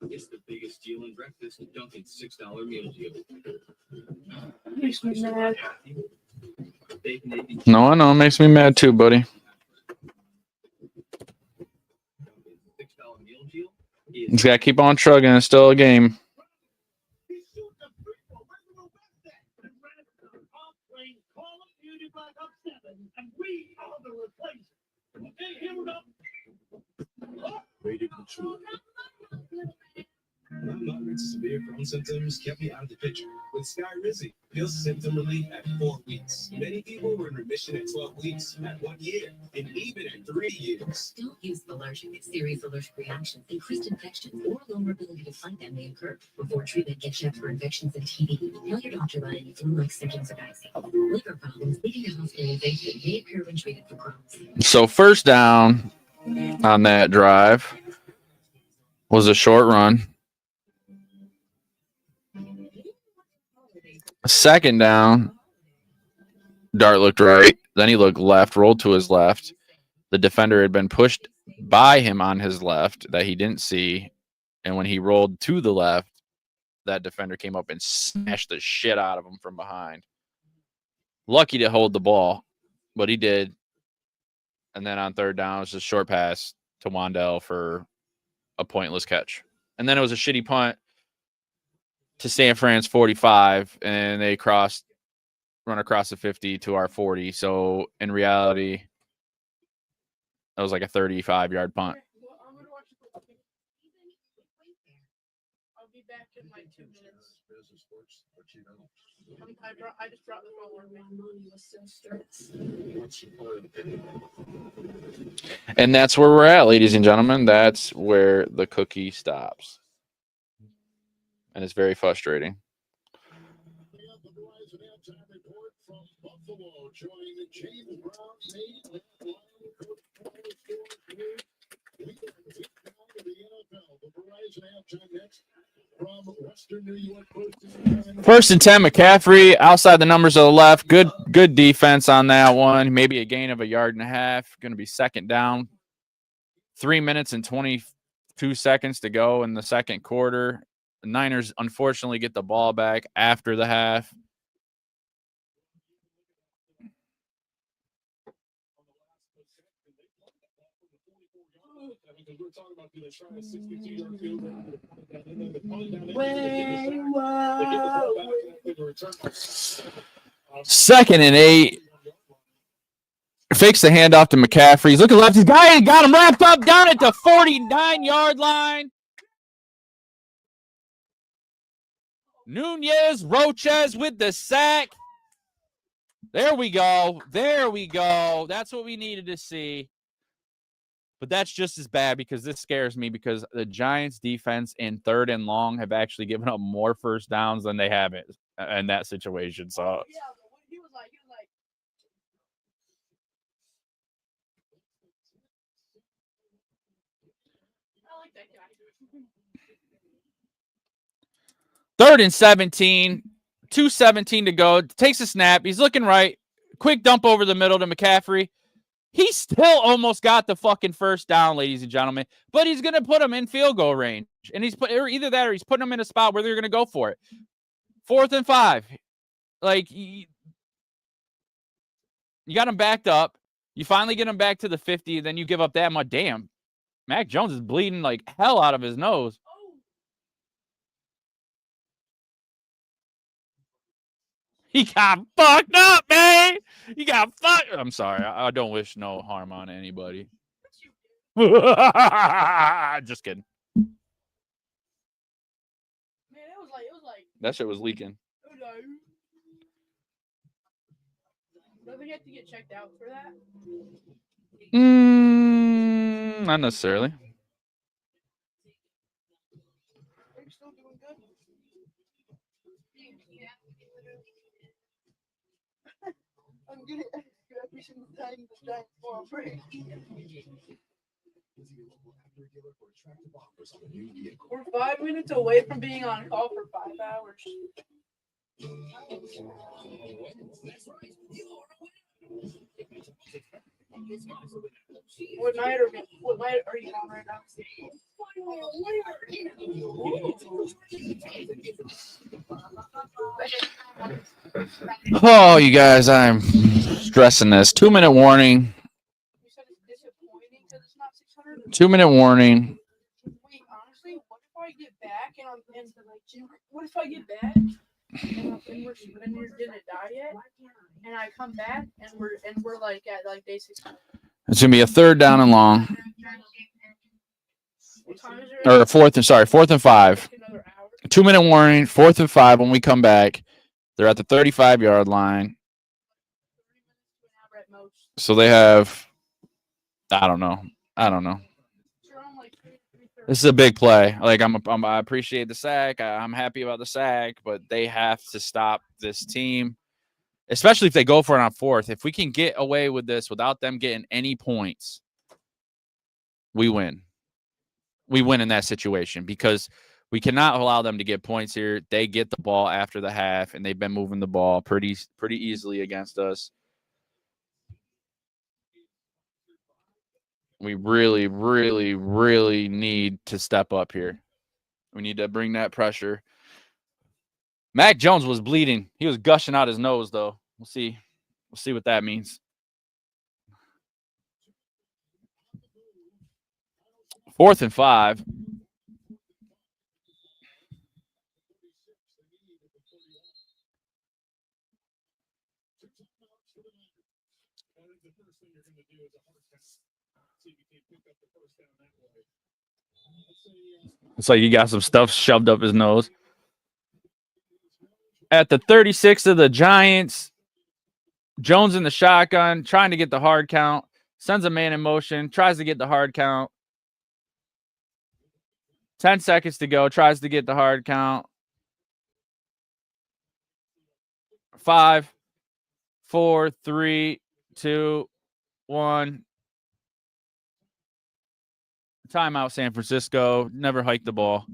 S5: It's the biggest deal in breakfast. Dunkin's $6 meal deal.
S1: Makes me mad.
S5: Bacon, egg, and
S4: No, I know. It makes me mad too, buddy.
S5: $6 meal deal
S4: He's got to keep on trugging. It's still a game.
S5: rated mature. My moderate to severe Crohn's symptoms kept me out of the picture. With Skyrizi, feels symptom relief at 4 weeks. Many people were in remission at 12 weeks, at 1 year, and even at 3 years.
S8: Don't use Valergic. Serious allergic reactions, increased infections, or lower ability to fight them may occur. Before treatment, get checked for infections and TB. Tell your doctor about any flu-like symptoms arising. Liver problems leading to hospitalization may occur when treated for Crohn's.
S4: So first down on that drive was a short run. Second down, Dart looked right. Then he looked left, rolled to his left. The defender had been pushed by him on his left that he didn't see. And when he rolled to the left, that defender came up and smashed the shit out of him from behind. Lucky to hold the ball, but he did. And then on third down, it was a short pass to Wandell for a pointless catch. And then it was a shitty punt to San Fran's 45, and they run across the 50 to our 40. So in reality, that was like a 35-yard punt.
S1: Well, I'm gonna watch it. I'll be back in like 2 minutes. I just brought the phone with me.
S4: And that's where we're at, ladies and gentlemen. That's where the cookie stops. And it's very frustrating. First and 10, McCaffrey outside the numbers of the left. Good defense on that one. Maybe a gain of 1.5 yards. Going to be second down. 3 minutes and 22 seconds to go in the second quarter. The Niners unfortunately get the ball back after the half. Second and 8. Fakes the handoff to McCaffrey. He's looking left. He's got him wrapped up down at the 49-yard line. Nunez Roches with the sack. There we go. There we go. That's what we needed to see. But that's just as bad because this scares me because the Giants defense in third and long have actually given up more first downs than they have in that situation. So
S1: Yeah, he was like, I like that guy.
S4: third and 17, 2:17 to go. Takes a snap. He's looking right. Quick dump over the middle to McCaffrey. He still almost got the fucking first down, ladies and gentlemen. But he's going to put him in field goal range. And either that or he's putting them in a spot where they're going to go for it. 4th and 5. Like, you got him backed up. You finally get him back to the 50. Then you give up that much. Damn. Mac Jones is bleeding like hell out of his nose. He got fucked up, man. He got fucked. I'm sorry. I don't wish no harm on anybody. Just kidding.
S1: Man, it was like.
S4: That shit was leaking.
S1: Does he have to get checked out for that?
S4: Not necessarily.
S1: Are you still doing good? I'm getting every single time the Giants fall free. We're 5 minutes away from being on call for 5 hours. What night are you on right now?
S4: Oh, you guys, I'm stressing this. 2-minute warning.
S1: You said it's disappointing because it's not 600.
S4: 2-minute warning.
S1: Wait, honestly, what if I get back and what if I get back and we didn't die yet, and I come back and we're like at like day 600.
S4: It's gonna be a 3rd down and long,
S1: What time is it?
S4: or 4th and 5.
S1: Like another hour.
S4: 2-minute warning. 4th and 5 when we come back. They're at the 35-yard line.
S1: 30 minutes to an hour at most.
S4: So they have, I don't know.
S1: You're on like 3:30.
S4: This is a big play. Like I appreciate the sack. I'm happy about the sack, but they have to stop this team, especially if they go for it on 4th. If we can get away with this without them getting any points, we win. We win in that situation because we cannot allow them to get points here. They get the ball after the half, and they've been moving the ball pretty easily against us. We really, really, really need to step up here. We need to bring that pressure. Mac Jones was bleeding. He was gushing out his nose, though. We'll see. We'll see what that means. 4th and 5. It's like he got some stuff shoved up his nose. At the 36 of the Giants, Jones in the shotgun, trying to get the hard count. Sends a man in motion, tries to get the hard count. 10 seconds to go, tries to get the hard count. 5, 4, 3, 2, 1. Timeout, San Francisco. Never hiked the ball.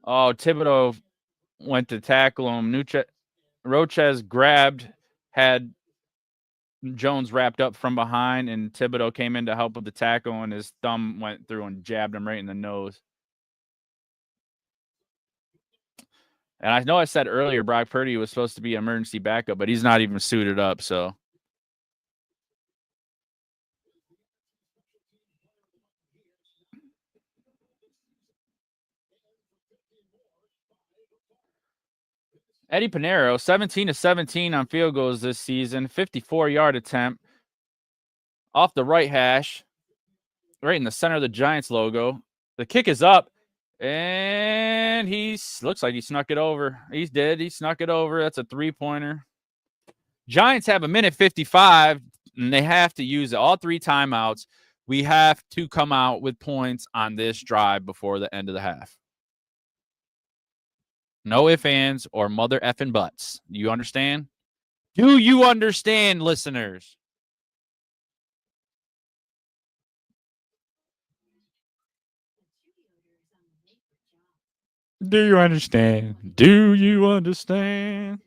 S4: Oh, Thibodeau went to tackle him. Roches had Jones wrapped up from behind, and Thibodeau came in to help with the tackle, and his thumb went through and jabbed him right in the nose. And I know I said earlier Brock Purdy was supposed to be emergency backup, but he's not even suited up, so. Eddie Pinheiro, 17 of 17 on field goals this season, 54-yard attempt off the right hash, right in the center of the Giants logo. The kick is up, and looks like he snuck it over. He did. He snuck it over. That's a 3-pointer. Giants have 1:55, and they have to use it. All 3 timeouts. We have to come out with points on this drive before the end of the half. No ifs, ands, or mother effing butts. You understand? Do you understand, listeners? Do you understand? Do you understand?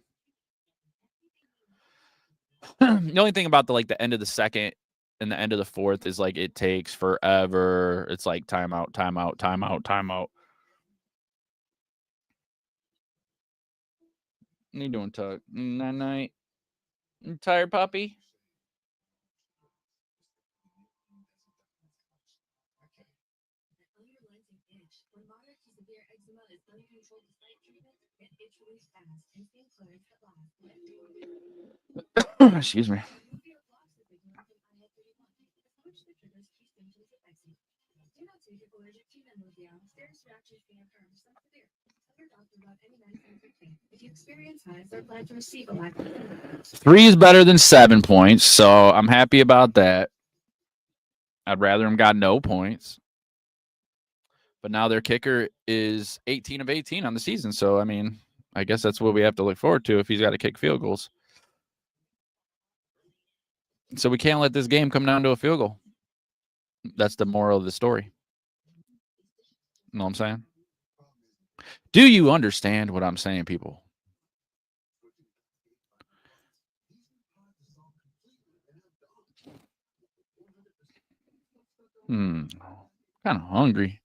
S4: The only thing about the end of the second and the end of the fourth is it takes forever. It's like timeout, timeout, timeout, timeout. What are you doing, Tuck? Night night. You tired, puppy? Excuse me. Three is better than 7 points, so I'm happy about that. I'd rather him got no points. But now their kicker is 18 of 18 on the season. So, I mean, I guess that's what we have to look forward to if he's got to kick field goals. So we can't let this game come down to a field goal. That's the moral of the story. You know what I'm saying? Do you understand what I'm saying, people? Kind of hungry.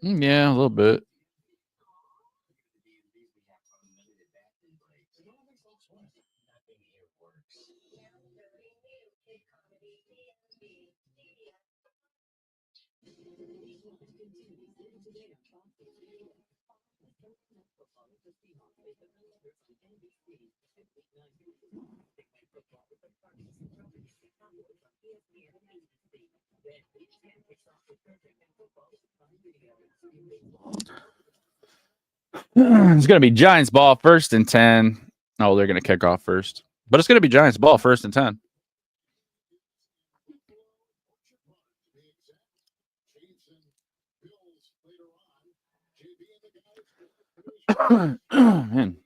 S4: Yeah, a little bit. It's going to be Giants ball first and 10. Oh, they're going to kick off first. But it's going to be Giants ball first and 10. Man.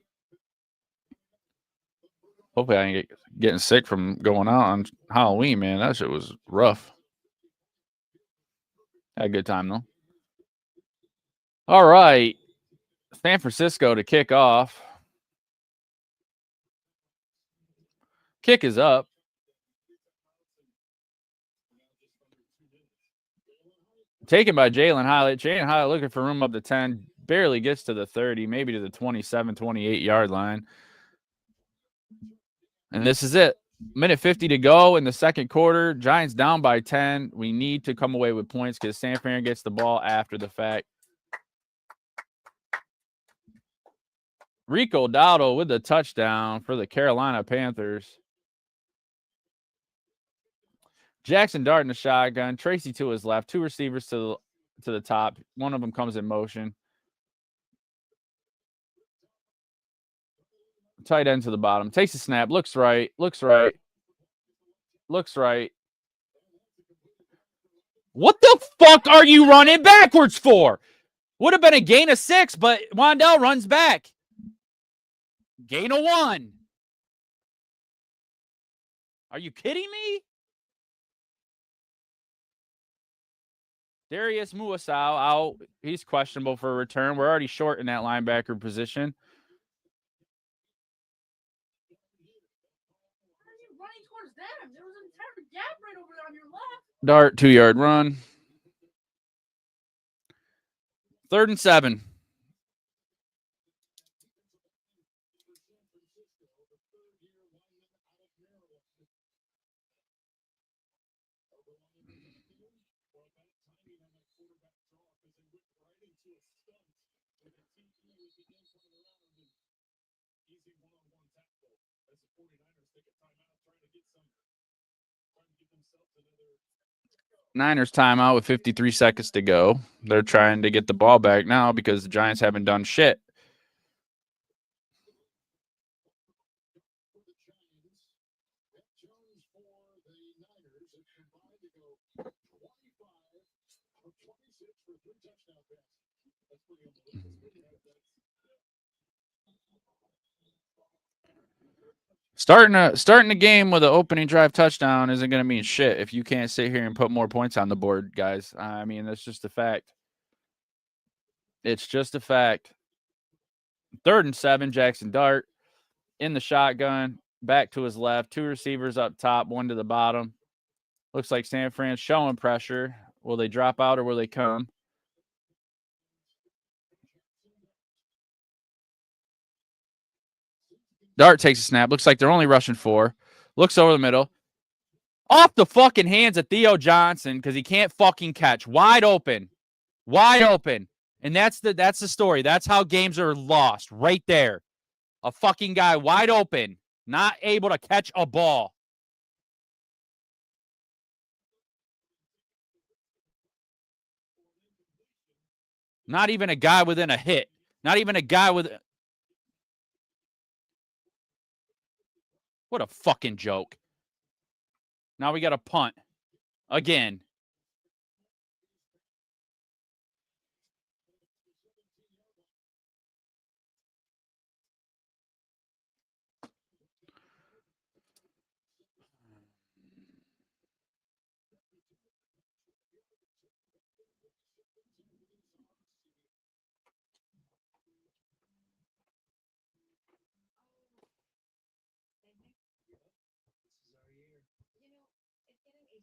S4: Hopefully I ain't getting sick from going out on Halloween, man. That shit was rough. Had a good time, though. All right. San Francisco to kick off. Kick is up. Taken by Jalen Hyatt. Jalen Hyatt looking for room up to 10. Barely gets to the 30, maybe to the 27, 28-yard line. And this is it. Minute 50 to go in the second quarter. Giants down by 10. We need to come away with points because San Fran gets the ball after the fact. Rico Dowdle with the touchdown for the Carolina Panthers. Jackson Dart in the shotgun. Tracy to his left. Two receivers to the top. One of them comes in motion. Tight end to the bottom. Takes a snap. Looks right. Looks right. Looks right. What the fuck are you running backwards for? Would have been a gain of 6, but Wandell runs back. Gain of 1. Are you kidding me? Darius Muasau out. He's questionable for a return. We're already short in that linebacker position.
S1: Running towards them. There was an entire gap right over there on your left.
S4: Dart, 2-yard run. 3rd and 7. Niners timeout with 53 seconds to go. They're trying to get the ball back now because the Giants haven't done shit. Starting the game with an opening drive touchdown isn't going to mean shit if you can't sit here and put more points on the board, guys. I mean, that's just a fact. It's just a fact. 3rd and 7, Jackson Dart in the shotgun, back to his left. Two receivers up top, one to the bottom. Looks like San Fran's showing pressure. Will they drop out or will they come? Dart takes a snap. Looks like they're only rushing 4. Looks over the middle. Off the fucking hands of Theo Johnson because he can't fucking catch. Wide open. Wide open. And that's the story. That's how games are lost. Right there. A fucking guy wide open. Not able to catch a ball. Not even a guy within a hit. Not even a guy with... What a fucking joke. Now we got a punt. Again.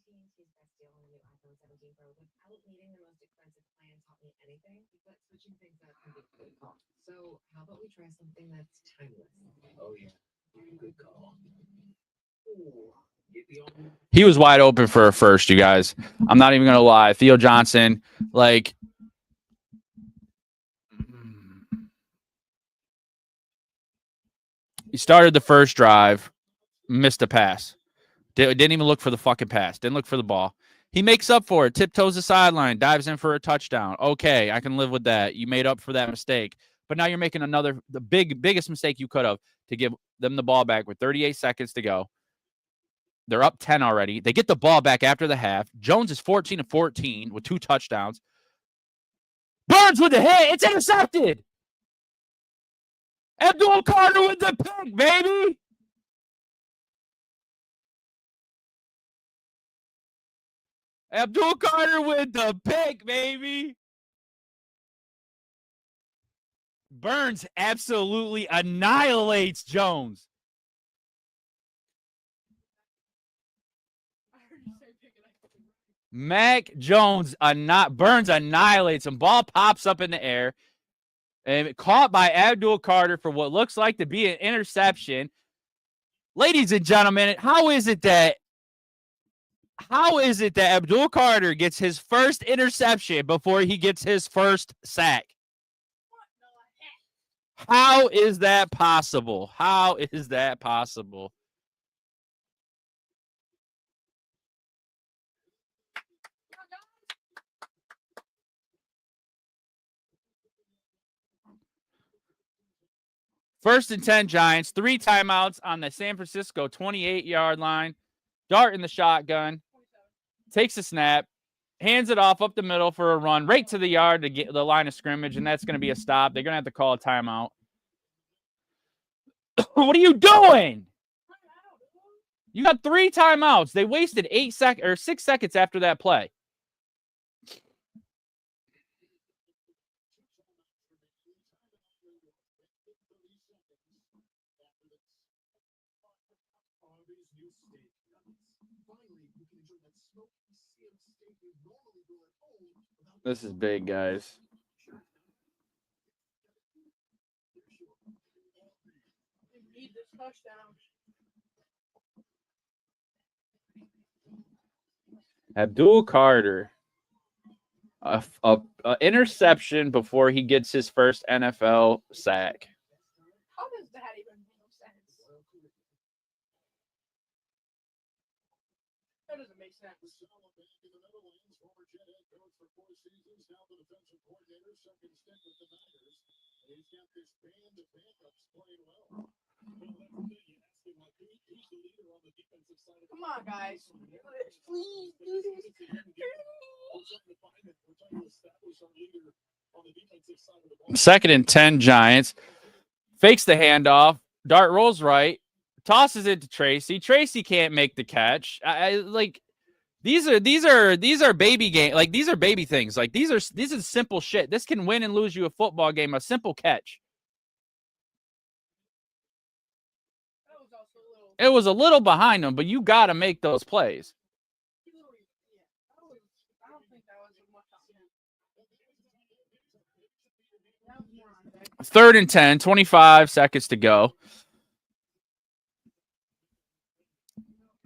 S8: AT&T's best deal on the new iPhone 17 Pro without needing the most expensive plan taught me anything, but switching things up can be a good call. So how about we try something that's timeless?
S6: Oh yeah, good call. Ooh, get the on.
S4: He was wide open for a first, you guys. I'm not even gonna lie. Theo Johnson, like, he started the first drive, missed a pass. Didn't even look for the fucking pass. Didn't look for the ball. He makes up for it. Tiptoes the sideline. Dives in for a touchdown. Okay, I can live with that. You made up for that mistake. But now you're making the biggest mistake you could have to give them the ball back with 38 seconds to go. They're up 10 already. They get the ball back after the half. Jones is 14-14 with 2 touchdowns. Burns with the hit. It's intercepted. Abdul Carter with the pick, baby. Abdul Carter with the pick, baby. Burns absolutely annihilates Jones. Mac Jones, Burns annihilates him. Ball pops up in the air. And caught by Abdul Carter for what looks like to be an interception. Ladies and gentlemen, how is it that Abdul Carter gets his first interception before he gets his first sack? How is that possible? How is that possible? First and 10 Giants, 3 timeouts on the San Francisco 28-yard line. Dart in the shotgun, takes a snap, hands it off up the middle for a run right to the yard to get the line of scrimmage, and that's going to be a stop. They're going to have to call a timeout. What are you doing? You got 3 timeouts. They wasted 6 seconds after that play. This is big, guys.
S1: Need this touchdown.
S4: Abdul Carter, a interception before he gets his first NFL sack.
S1: How does that even make sense? That doesn't make sense. Come on, guys. Please do this.
S4: Second and 10 Giants. Fakes the handoff. Dart rolls right. Tosses it to Tracy. Tracy can't make the catch. These are baby game. Like, these are baby things. Like, these is simple shit. This can win and lose you a football game. A simple catch. It was a little behind them, but you got to make those plays.
S1: I don't think that was much on him.
S4: Third and 10, 25 seconds to go.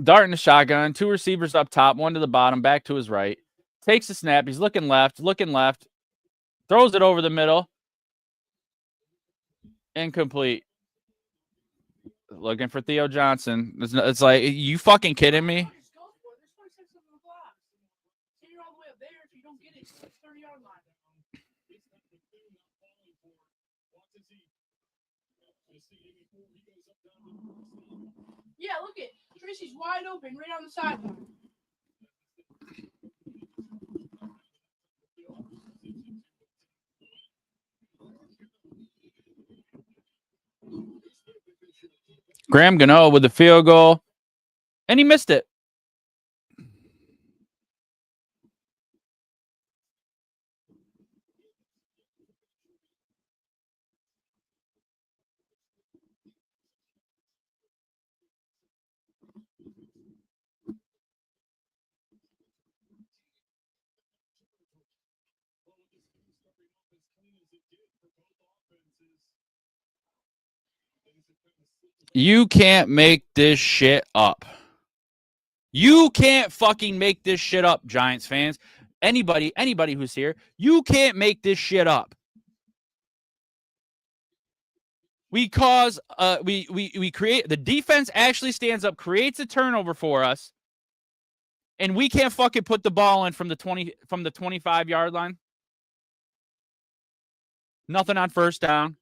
S4: Dart in the shotgun, 2 receivers up top, 1 to the bottom, back to his right. Takes the snap. He's looking left. Throws it over the middle. Incomplete. Looking for Theo Johnson. It's like, you fucking kidding me?
S1: Yeah, look at Tracy's wide open right on the sideline.
S4: Graham Gano with the field goal, and he missed it. You can't make this shit up. You can't fucking make this shit up, Giants fans. Anybody who's here, you can't make this shit up. We create, the defense actually stands up, creates a turnover for us, and we can't fucking put the ball in from the 25-yard line. Nothing on first down.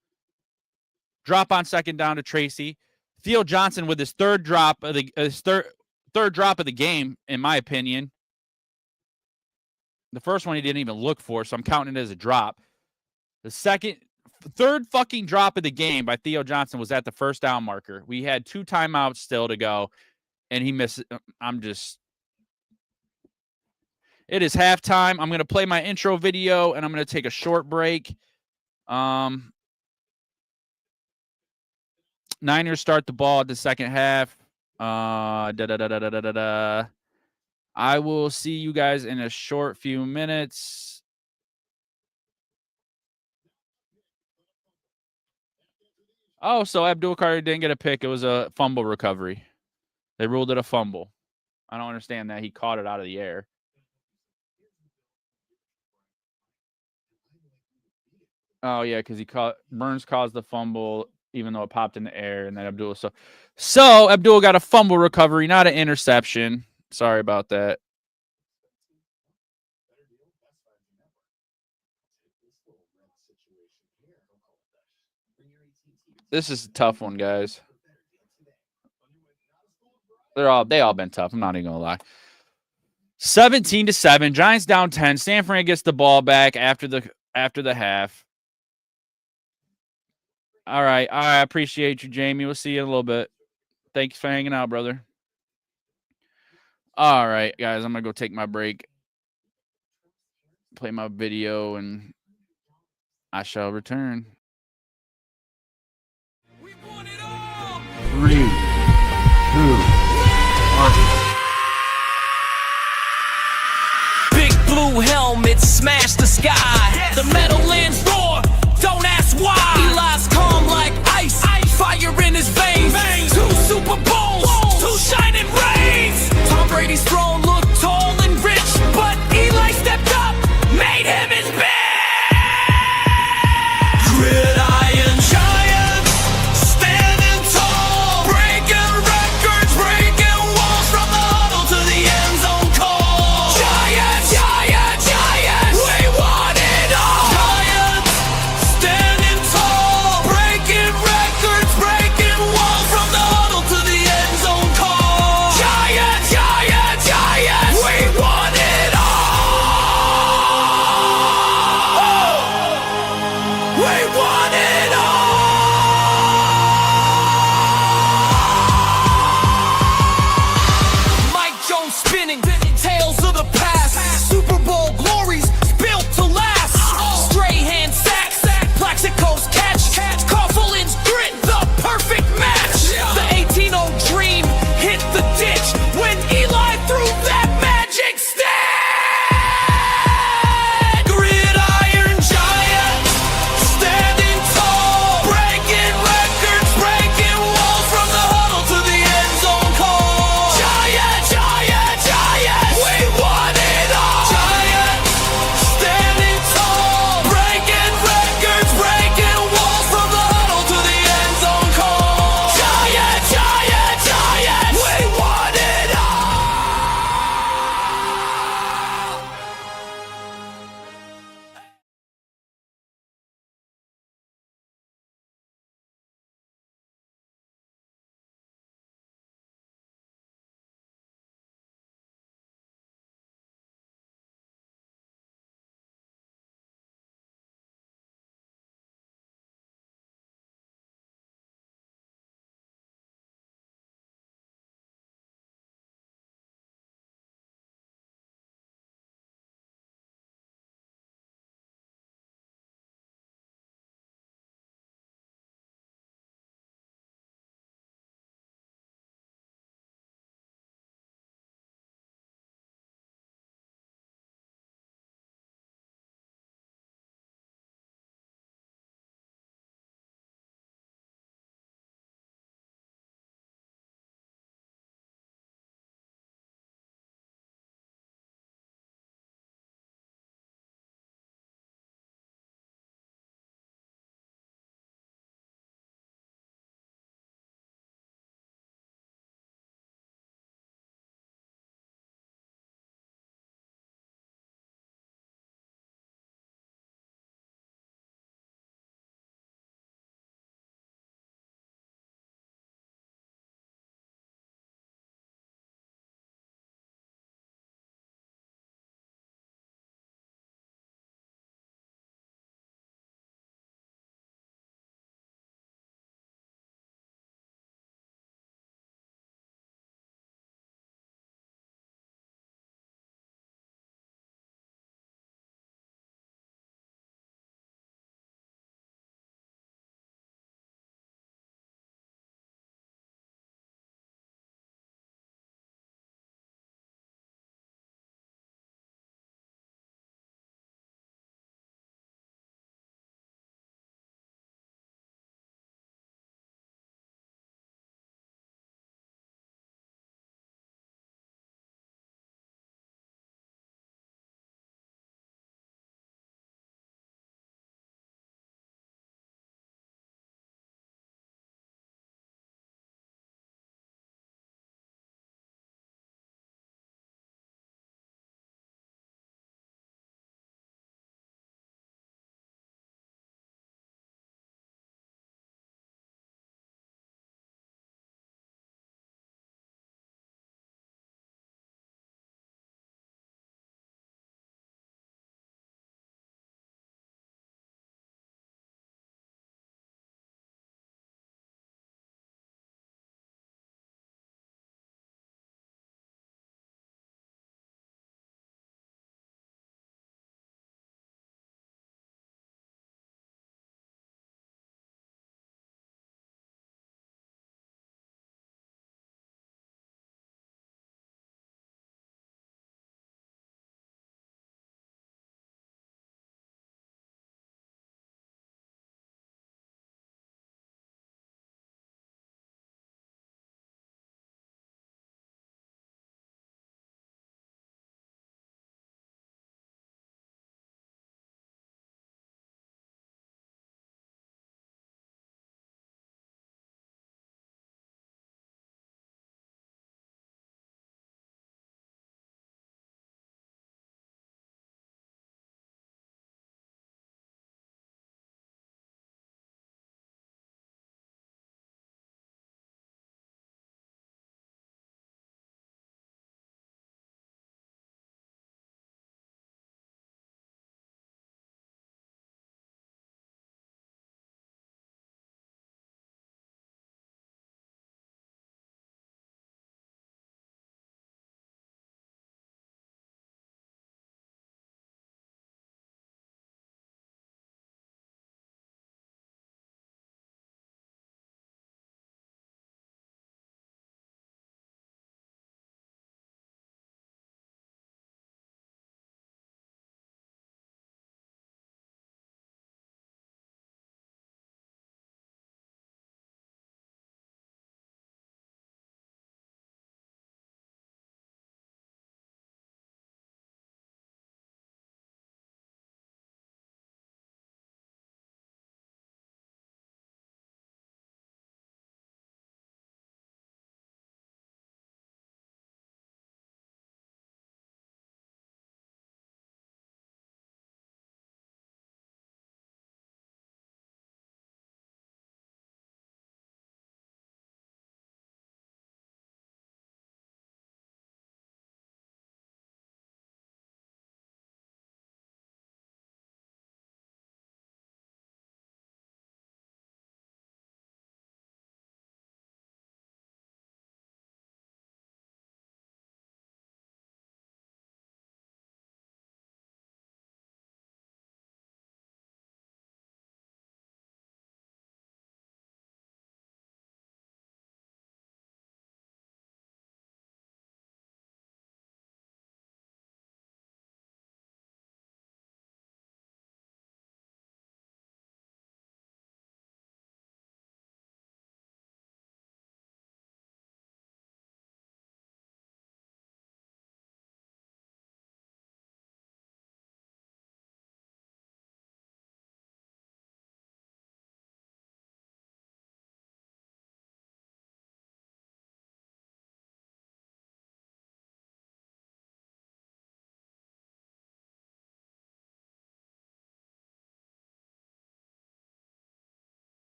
S4: Drop on second down to Tracy. Theo Johnson with his third drop of the game, in my opinion. The first one he didn't even look for, so I'm counting it as a drop. The third fucking drop of the game by Theo Johnson was at the first down marker. We had 2 timeouts still to go, and he missed it. It is halftime. I'm going to play my intro video, and I'm going to take a short break. Niners start the ball at the second half. I will see you guys in a short few minutes. Oh, so Abdul Carter didn't get a pick. It was a fumble recovery. They ruled it a fumble. I don't understand that. He caught it out of the air. Oh, yeah, because Burns caused the fumble, even though it popped in the air, and then Abdul. So Abdul got a fumble recovery, not an interception. Sorry about that. This is a tough one, guys. They all been tough. I'm not even gonna lie. 17-7. Giants down 10. San Fran gets the ball back after the half. All right. I appreciate you, Jamie. We'll see you in a little bit. Thanks for hanging out, brother. All right, guys. I'm gonna go take my break, play my video, and I shall return. 3, 2, 1.
S2: Big blue helmet smash the sky. The Meadowlands roar, don't ask why. Eli's calm like ice, fire in his veins. 2 Super Bowls, 2 shining rings. Tom Brady's throne looked tall and rich, but Eli stepped up, made him his bitch. Gridiron Giants, standing tall, breaking records, breaking walls from the huddle to the end zone call. Giants, Giants, Giants, we want it all. Giants,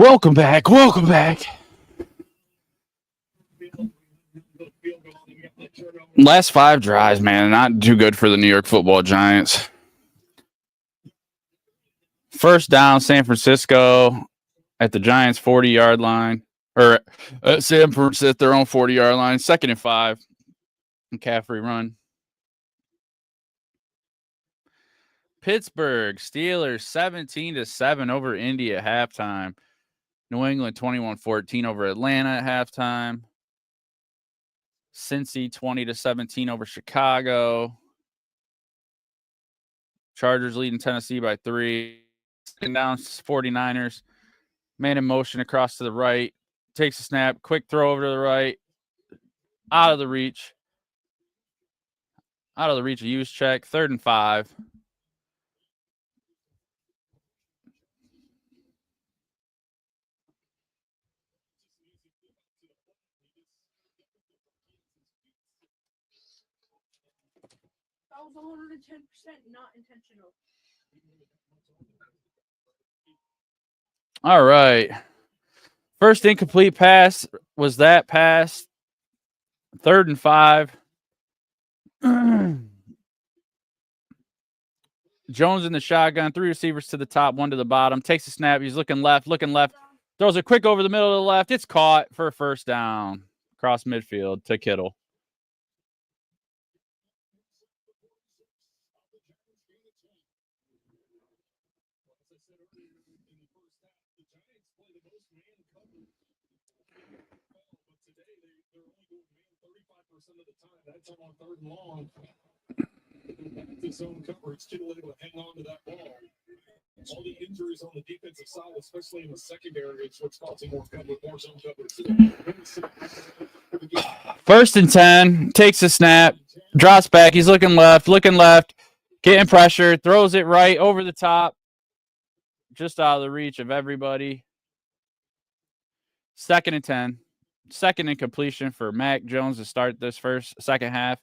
S4: Welcome back. Welcome back. Last 5 drives, man, not too good for the New York Football Giants. First down, San Francisco at the Giants' 40-yard line. Or San Francisco at their own 40-yard line. 2nd and 5. McCaffrey run. Pittsburgh Steelers 17-7 over Indy at halftime. New England 21-14 over Atlanta at halftime. Cincy 20-17 over Chicago. Chargers leading Tennessee by 3. And down 49ers. Man in motion across to the right. Takes a snap. Quick throw over to the right. Out of the reach. Out of the reach of use check. 3rd and 5.
S1: That was 110% not intentional.
S4: All right. First incomplete pass was that pass. 3rd and 5. Jones in the shotgun. 3 receivers to the top, 1 to the bottom. Takes a snap. He's looking left. Throws it quick over the middle of the left. It's caught for a first down. Across midfield to Kittle.
S5: That's on 3rd and long. The zone coverage, Kittle able to hang on to that ball. All the injuries on the defensive side, especially in the secondary, it's what's causing more zone coverage.
S4: 1st and 10. Takes a snap. Drops back. He's looking left. Getting pressure. Throws it right over the top. Just out of the reach of everybody. 2nd and 10. 2nd in completion for Mac Jones to start this second half.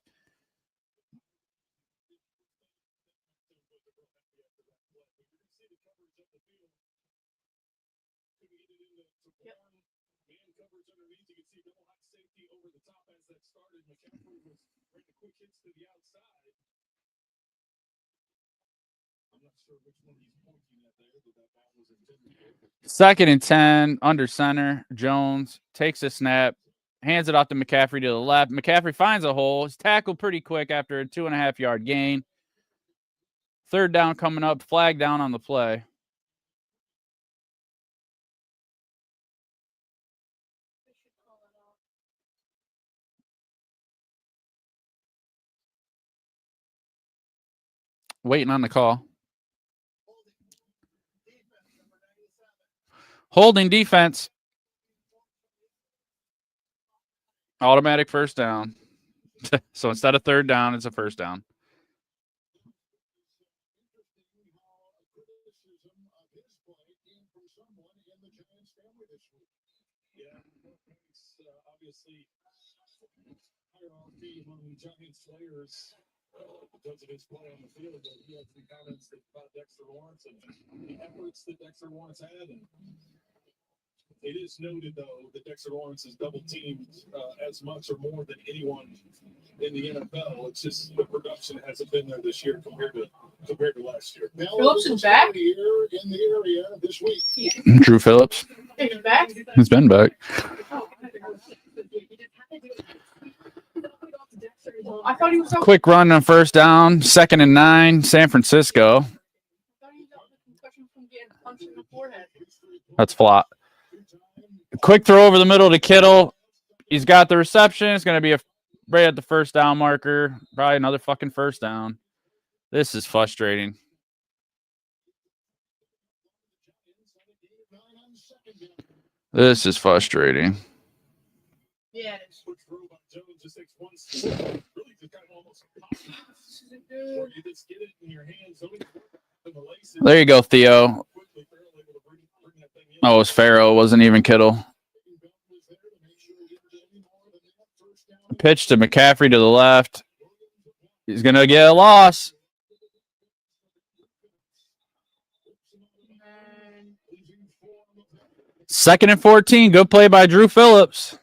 S4: Second and 10, under center. Jones takes a snap, hands it off to McCaffrey to the left. McCaffrey finds a hole. He's tackled pretty quick after a 2.5-yard gain. 3rd down coming up. Flag down on the play. Waiting on the call. Holding defense. Automatic first down. So instead of 3rd down, it's a first down.
S5: Obviously, hierarchy among the Giants players because of his play on the field, but he had some comments about Dexter Lawrence and the efforts that Dexter Lawrence had. And it is noted, though, that Dexter Lawrence is double teamed as much or more than anyone in the NFL. It's just the production hasn't been there this year compared to last year.
S1: Phillips is back
S5: here in the area this week.
S4: Drew Phillips.
S1: He's back.
S4: He's been back.
S1: I thought he was out.
S4: Quick run on first down. 2nd and 9. San Francisco.
S1: I thought he was out with a concussion from getting punched in the forehead.
S4: That's flop. Quick throw over the middle to Kittle. He's got the reception. It's going to be right at the first down marker. Probably another fucking first down. This is frustrating. This is frustrating.
S1: Yeah, it is.
S4: There you go, Theo. Oh, it was Farrell. It wasn't even Kittle. Pitch to McCaffrey to the left. He's going to get a loss.
S1: And
S4: Second and 14. Good play by Drew Phillips.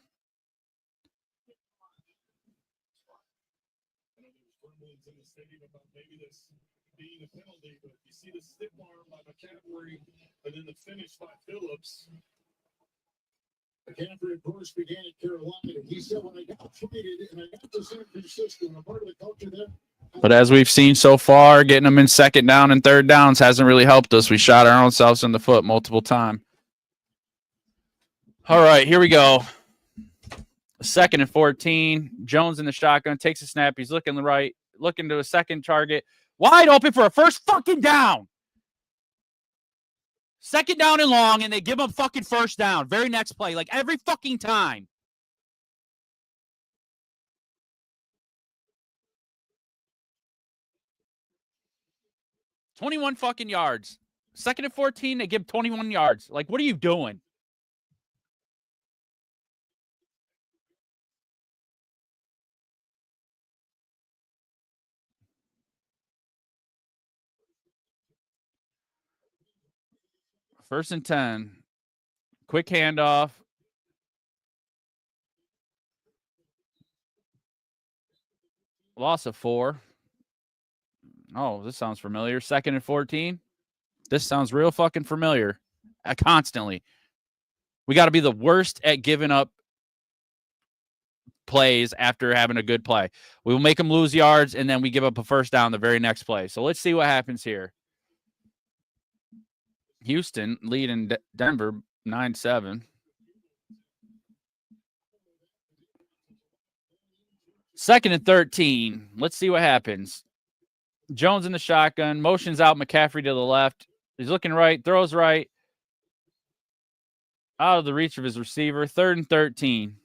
S5: Gremlins in the stadium about maybe this being a penalty, but you see the stiff arm by McCaffrey and then the finish by Phillips. McCaffrey at first began at Carolina. He said, when I got traded and I got to San Francisco, and I'm part of the culture there.
S4: But as we've seen so far, getting them in second down and third downs hasn't really helped us. We shot our own selves in the foot multiple times. All right, here we go. Second and 14. Jones in the shotgun, takes a snap. He's looking right, looking to a second target. Wide open for a first fucking down. Second down and long, and they give him fucking first down. Very next play, like every fucking time. $21 fucking yards. Second and 14, they give 21 yards. Like, what are you doing? First and 10. Quick handoff. Loss of 4. Oh, this sounds familiar. Second and 14. This sounds real fucking familiar. Constantly. We got to be the worst at giving up plays after having a good play. We will make them lose yards, and then we give up a first down the very next play. So let's see what happens here. Houston leading Denver 9-7. Second and 13. Let's see what happens. Jones in the shotgun. Motions out McCaffrey to the left. He's looking right. Throws right. Out of the reach of his receiver. Third and 13.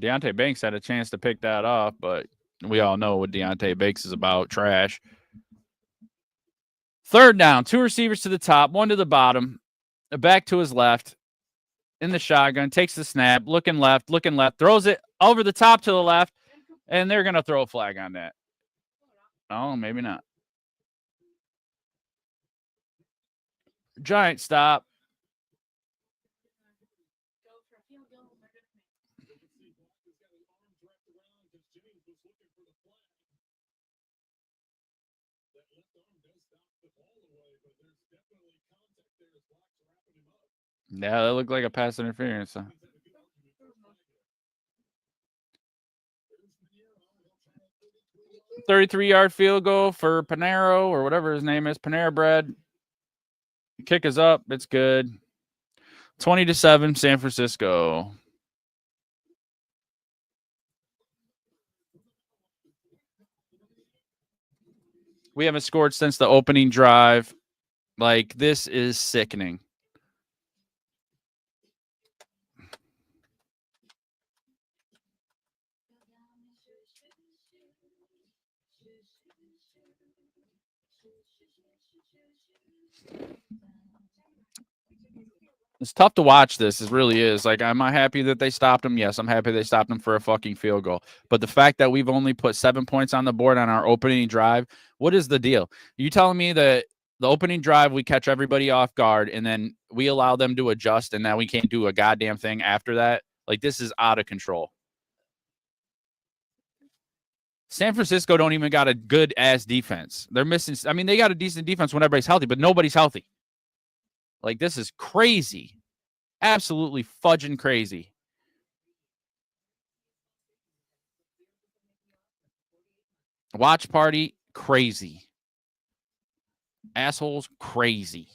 S4: Deontay Banks had a chance to pick that off, but we all know what Deontay Banks is about. Trash. Third down. 2 receivers to the top, 1 to the bottom. Back to his left. In the shotgun. Takes the snap. Looking left. Throws it over the top to the left. And they're going to throw a flag on that. Oh, maybe not. Giant stop. Yeah, that looked like a pass interference. Huh? 33-yard field goal for Panero or whatever his name is. Panera Bread. Kick is up. It's good. 20-7, San Francisco. We haven't scored since the opening drive. Like, this is sickening. It's tough to watch this. It really is. Like, am I happy that they stopped him? Yes, I'm happy they stopped him for a fucking field goal. But the fact that we've only put 7 points on the board on our opening drive, what is the deal? You telling me that the opening drive, we catch everybody off guard, and then we allow them to adjust, and now we can't do a goddamn thing after that? Like, this is out of control. San Francisco don't even got a good-ass defense. They're missing – I mean, they got a decent defense when everybody's healthy, but nobody's healthy. Like, this is crazy. Absolutely fudging crazy. Watch party, crazy. Assholes, crazy.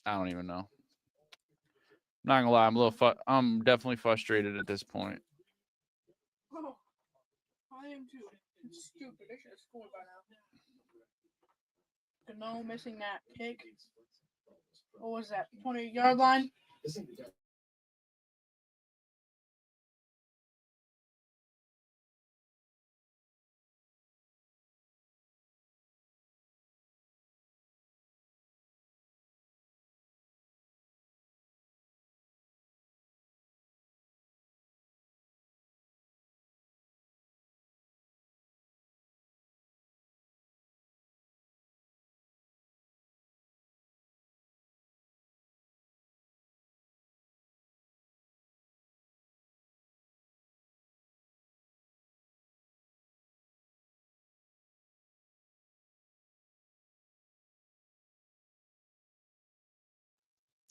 S4: I don't even know. I'm not gonna lie, I'm definitely frustrated at this point.
S1: Oh, I am too. It's stupid. They should have scored by now. Cano missing that kick. What was that? 20-yard line?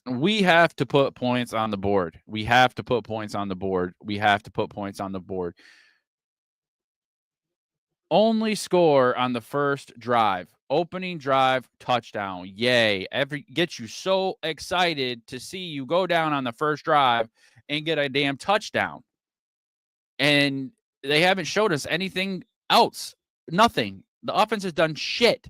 S4: We have to put points on the board. We have to put points on the board. We have to put points on the board. Only score on the first drive. Opening drive, touchdown. Yay. Gets you so excited to see you go down on the first drive and get a damn touchdown. And they haven't showed us anything else. Nothing. The offense has done shit.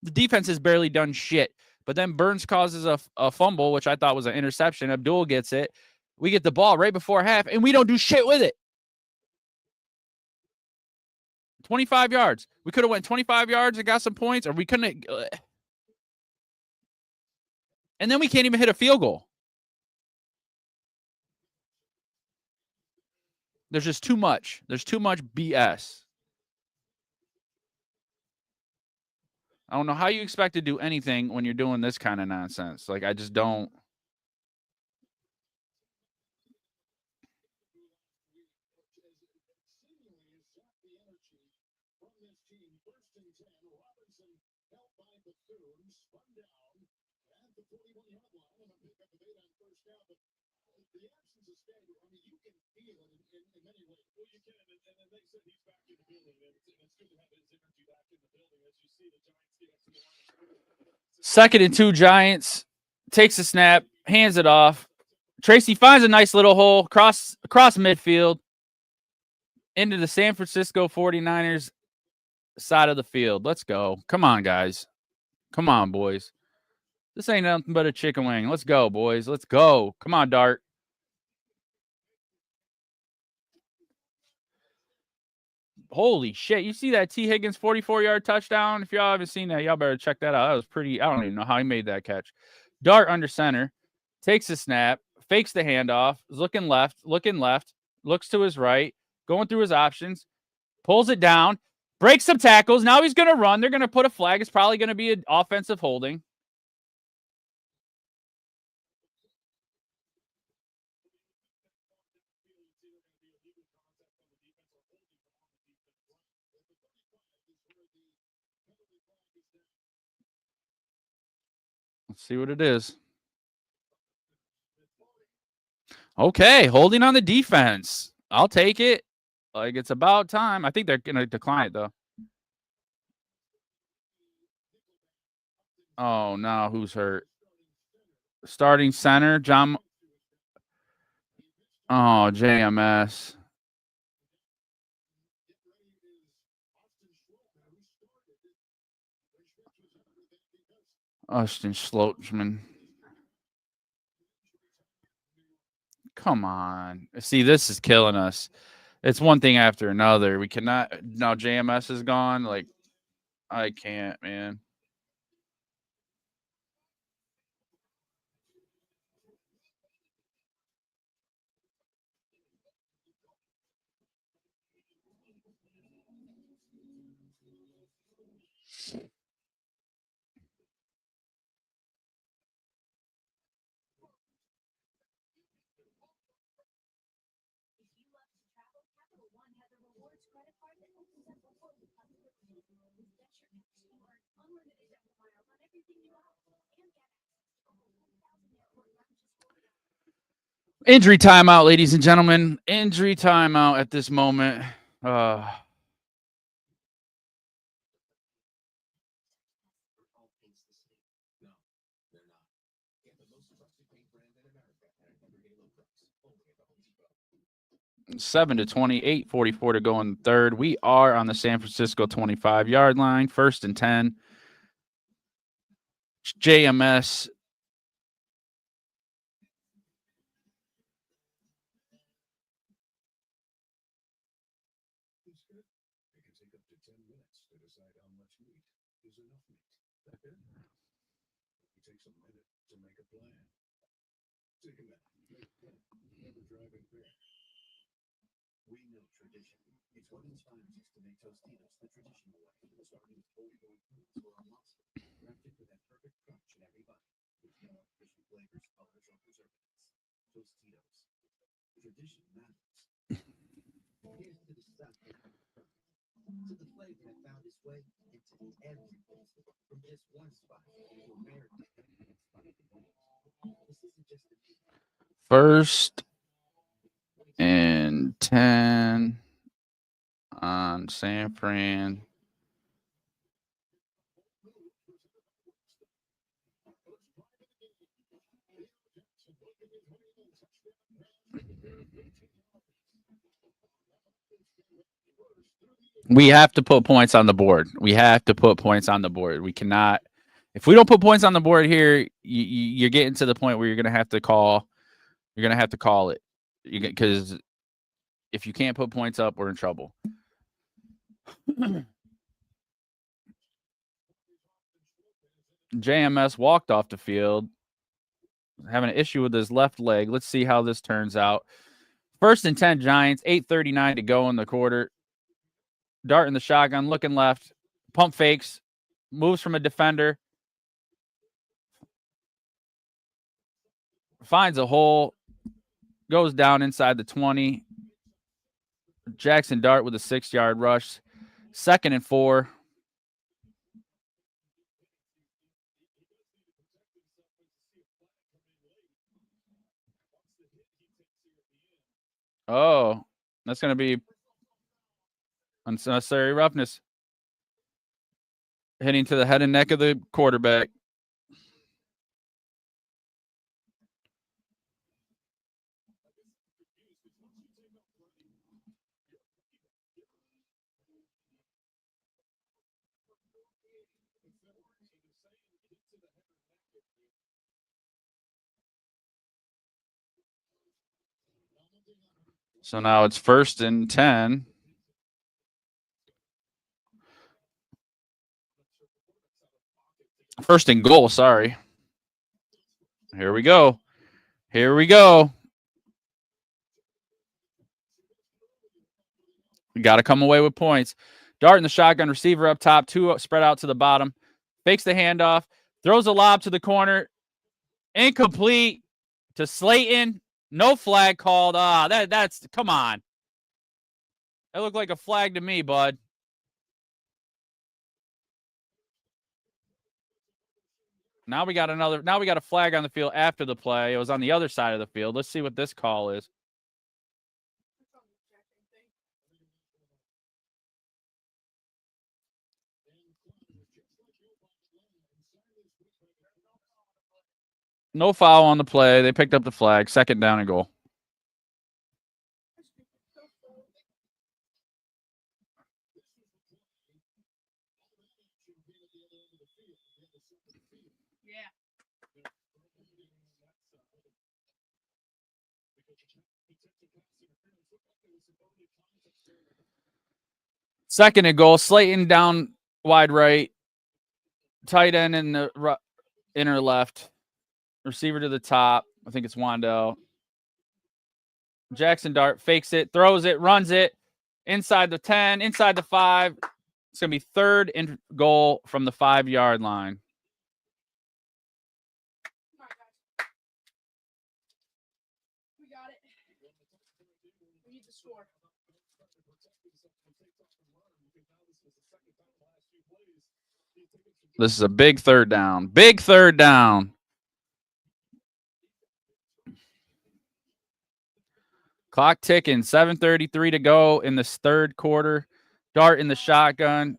S4: The defense has barely done shit. But then Burns causes a fumble, which I thought was an interception. Abdul gets it. We get the ball right before half, and we don't do shit with it. 25 yards. We could have went 25 yards and got some points, or we couldn't. And then we can't even hit a field goal. There's just too much. There's too much BS. I don't know how you expect to do anything when you're doing this kind of nonsense. Like, I just don't. Second and 2, Giants. Takes a snap, hands it off. Tracy finds a nice little hole across midfield into the San Francisco 49ers side of the field. Let's go. Come on, guys. Come on, boys. This ain't nothing but a chicken wing. Let's go, boys. Let's go. Come on, Dart. Holy shit. You see that T. Higgins 44-yard touchdown? If y'all haven't seen that, y'all better check that out. That was pretty. I don't even know how he made that catch. Dart under center. Takes a snap. Fakes the handoff. Is looking left. Looks to his right. Going through his options. Pulls it down. Breaks some tackles. Now he's going to run. They're going to put a flag. It's probably going to be an offensive holding. Let's see what it is. Okay, holding on the defense. I'll take it. Like, it's about time. I think they're going to decline it, though. Oh, no. Who's hurt? Starting center, John. Oh, JMS. Austin Schlotzman. Come on. See, this is killing us. It's one thing after another. We cannot. Now JMS is gone. Like, I can't, man. Injury timeout, ladies and gentlemen. Injury timeout at this moment. Seven to 28, 44 to go in the third. We are on the San Francisco 25-yard line. 1st and 10. JMS. First and 10 on San Fran. We have to put points on the board. We have to put points on the board. We cannot. If we don't put points on the board here, you're getting to the point where you're going to have to call. You're going to have to call it, because if you can't put points up, we're in trouble. JMS walked off the field, having an issue with his left leg. Let's see how this turns out. First and 10 Giants, 8:39 to go in the quarter. Dart in the shotgun, looking left, pump fakes, moves from a defender, finds a hole, goes down inside the 20. Jackson Dart with a 6-yard rush. 2nd and 4. Oh, that's going to be unnecessary roughness. Hitting to the head and neck of the quarterback. So now it's 1st and 10. First and goal, sorry. Here we go. Here we go. We got to come away with points. Dart in the shotgun, receiver up top, 2 spread out to the bottom. Fakes the handoff, throws a lob to the corner. Incomplete to Slayton. No flag called. That's come on. That looked like a flag to me, bud. Now we got a flag on the field after the play. It was on the other side of the field. Let's see what this call is. No foul on the play. They picked up the flag. 2nd down and goal. Second and goal. Slayton down wide right. Tight end in the inner left. Receiver to the top. I think it's Wandell. Jackson Dart fakes it, throws it, runs it. Inside the 10, inside the 5. It's going to be 3rd and goal from the 5-yard line.
S1: We got it. We need the score.
S4: This is a big 3rd down. Big 3rd down. Clock ticking. 7:33 to go in this 3rd quarter. Dart in the shotgun.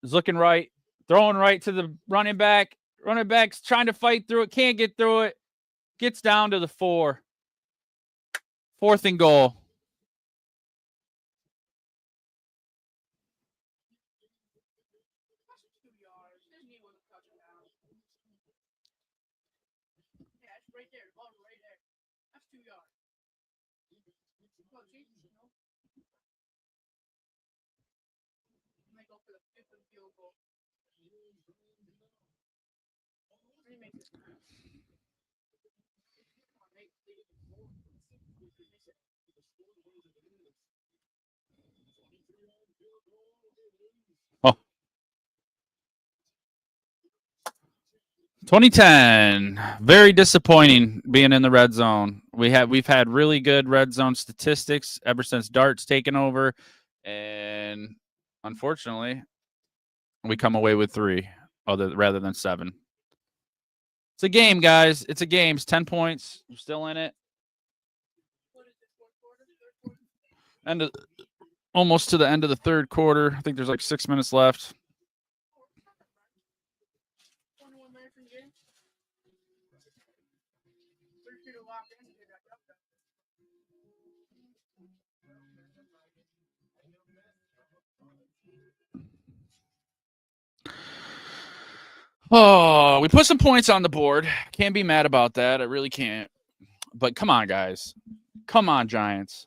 S4: Is looking right. Throwing right to the running back. Running back's trying to fight through it. Can't get through it. Gets down to the 4. 4th and goal.
S1: Right there, the ball right there. That's 2 yards. Well, Jesus, you know. And they go for the 5th and field goal. He makes it. Come on, make it.
S4: Oh. 2010. Very disappointing being in the red zone. We've had really good red zone statistics ever since Dart's taken over, and unfortunately, we come away with 3 rather than 7. It's a game, guys. It's a game. It's 10 points. You're still in it.
S1: What is it, fourth quarter, third quarter?
S4: End of, almost to the end of the third quarter. I think there's like 6 minutes left.
S1: 21 minutes in the game. They're here to lock in. They got dumped out.
S4: Oh, we put some points on the board. Can't be mad about that. I really can't. But come on, guys. Come on, Giants.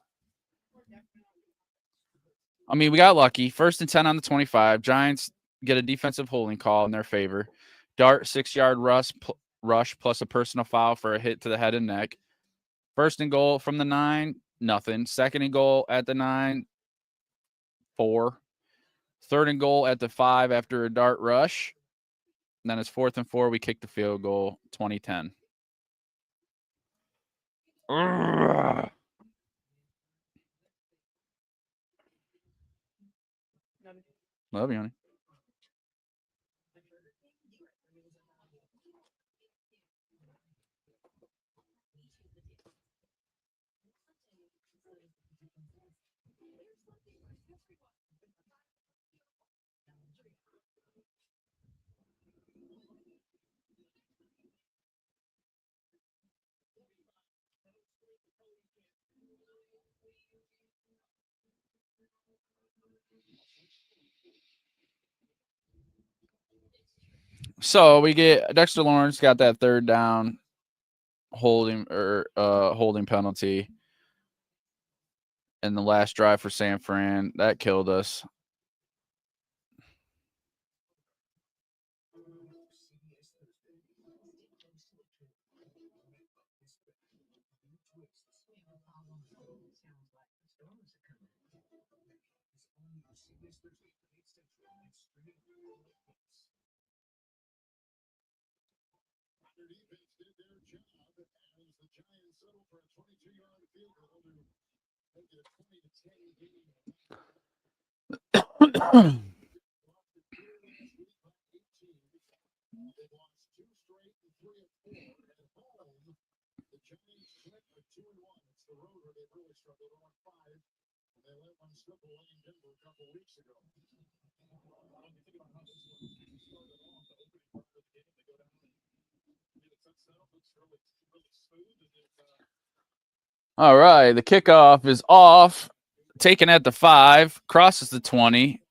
S4: I mean, we got lucky. 1st and 10 on the 25. Giants get a defensive holding call in their favor. Dart, 6-yard rush plus a personal foul for a hit to the head and neck. 1st and goal from the 9, nothing. 2nd and goal at the 9, 4. 3rd and goal at the 5 after a dart rush. And then it's 4th and 4. We kick the field goal, 2010. Love you, honey. So we get Dexter Lawrence got that 3rd down holding penalty in the last drive for San Fran. That killed us.
S5: Their defense did their job as the Giants settled for a 22-yard field goal to make it a 20-10 game. They've lost 2 straight and 3 of 4 at home. The Giants flip to 2-1. It's the road where they've really struggled. They're on 5. They let one slip away in Denver a couple weeks ago. When you think about how this one started off, the opening part of the game, they go down and get a touchdown. Looks really smooth. And
S4: All right, the kickoff is off. Taken at the 5, crosses the 20.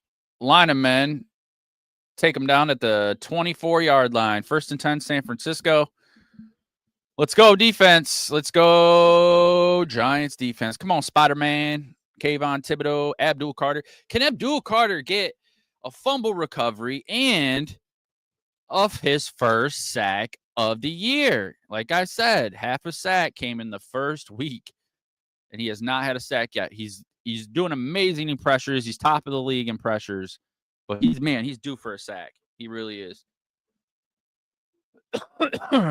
S4: Line of men take them down at the 24-yard line. 1st and 10, San Francisco. Let's go, defense. Let's go, Giants defense. Come on, Spider-Man, Kayvon Thibodeau, Abdul Carter. Can Abdul Carter get a fumble recovery and of his first sack of the year? Like I said, half a sack came in the first week, and he has not had a sack yet. He's doing amazing in pressures. He's top of the league in pressures, but he's due for a sack. He really is.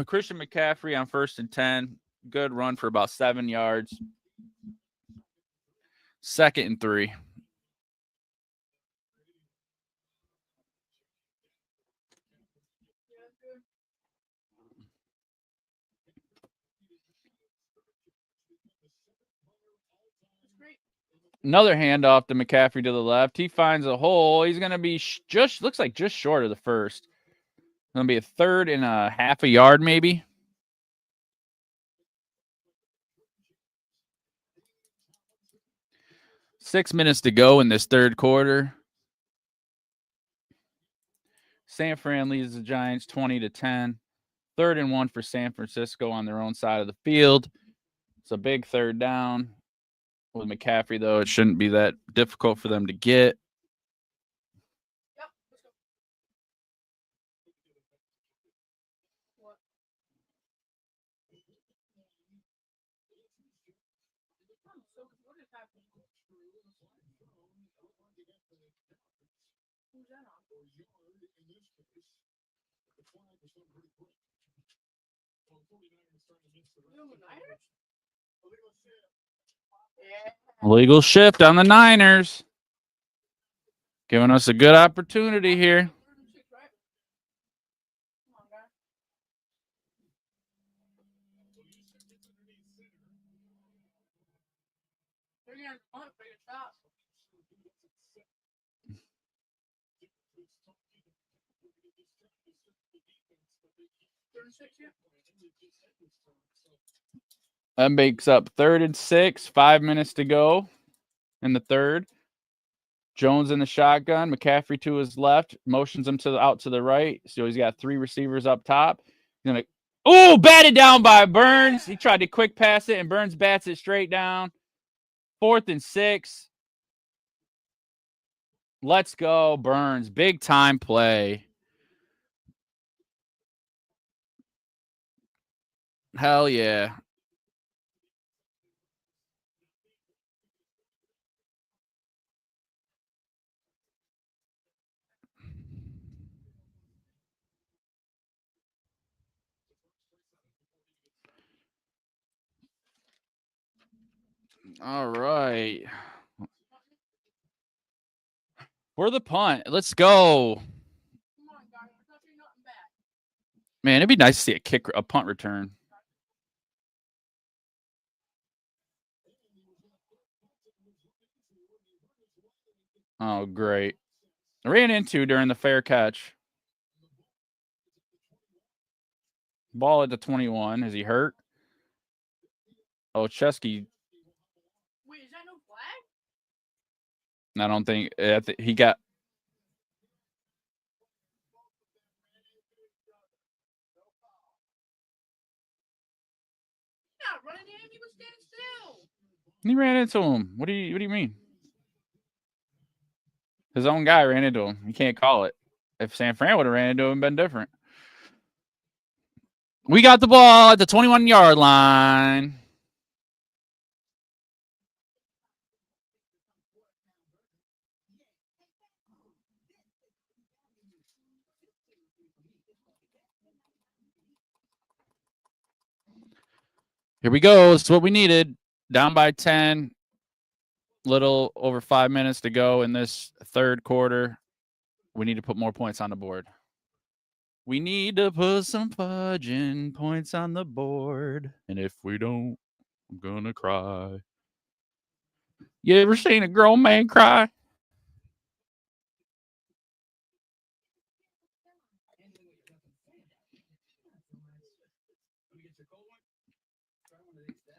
S4: Christian McCaffrey on 1st and 10. Good run for about 7 yards. 2nd and 3. Another handoff to McCaffrey to the left. He finds a hole. He's going to be looks like just short of the first. Going to be a 3rd and a half a yard maybe. Six minutes to go in this third quarter. San Fran leads the Giants 20-10. 3rd and 1 for San Francisco on their own side of the field. It's a big 3rd down. With McCaffrey, though, it shouldn't be that difficult for them to get.
S1: Yep, let's go. What? So what is happening? Who's that on? Niners? Yeah.
S4: Legal shift on the Niners. Giving us a good opportunity here. That makes up 3rd and 6. 5 minutes to go in the third. Jones in the shotgun. McCaffrey to his left. Motions him out to the right. So he's got 3 receivers up top. He's gonna. Oh, batted down by Burns. He tried to quick pass it, and Burns bats it straight down. 4th and 6. Let's go, Burns. Big time play. Hell yeah. All right. For the punt. Let's go. Man, it'd be nice to see a punt return. Oh, great. Ran into during the fair catch. Ball at the 21. Is he hurt? Oh, Chesky.
S1: Wait, is that no flag?
S4: I don't think he got.
S1: He's not running at him. He was standing still.
S4: He ran into him. What do you mean? His own guy ran into him. You can't call it. If San Fran would have ran into him, been different. We got the ball at the 21-yard line. Here we go. It's what we needed. Down by 10. Little over 5 minutes to go in this third quarter. We need to put more points on the board. We need to put some fudging points on the board. And if we don't, I'm going to cry. You ever seen a grown man cry?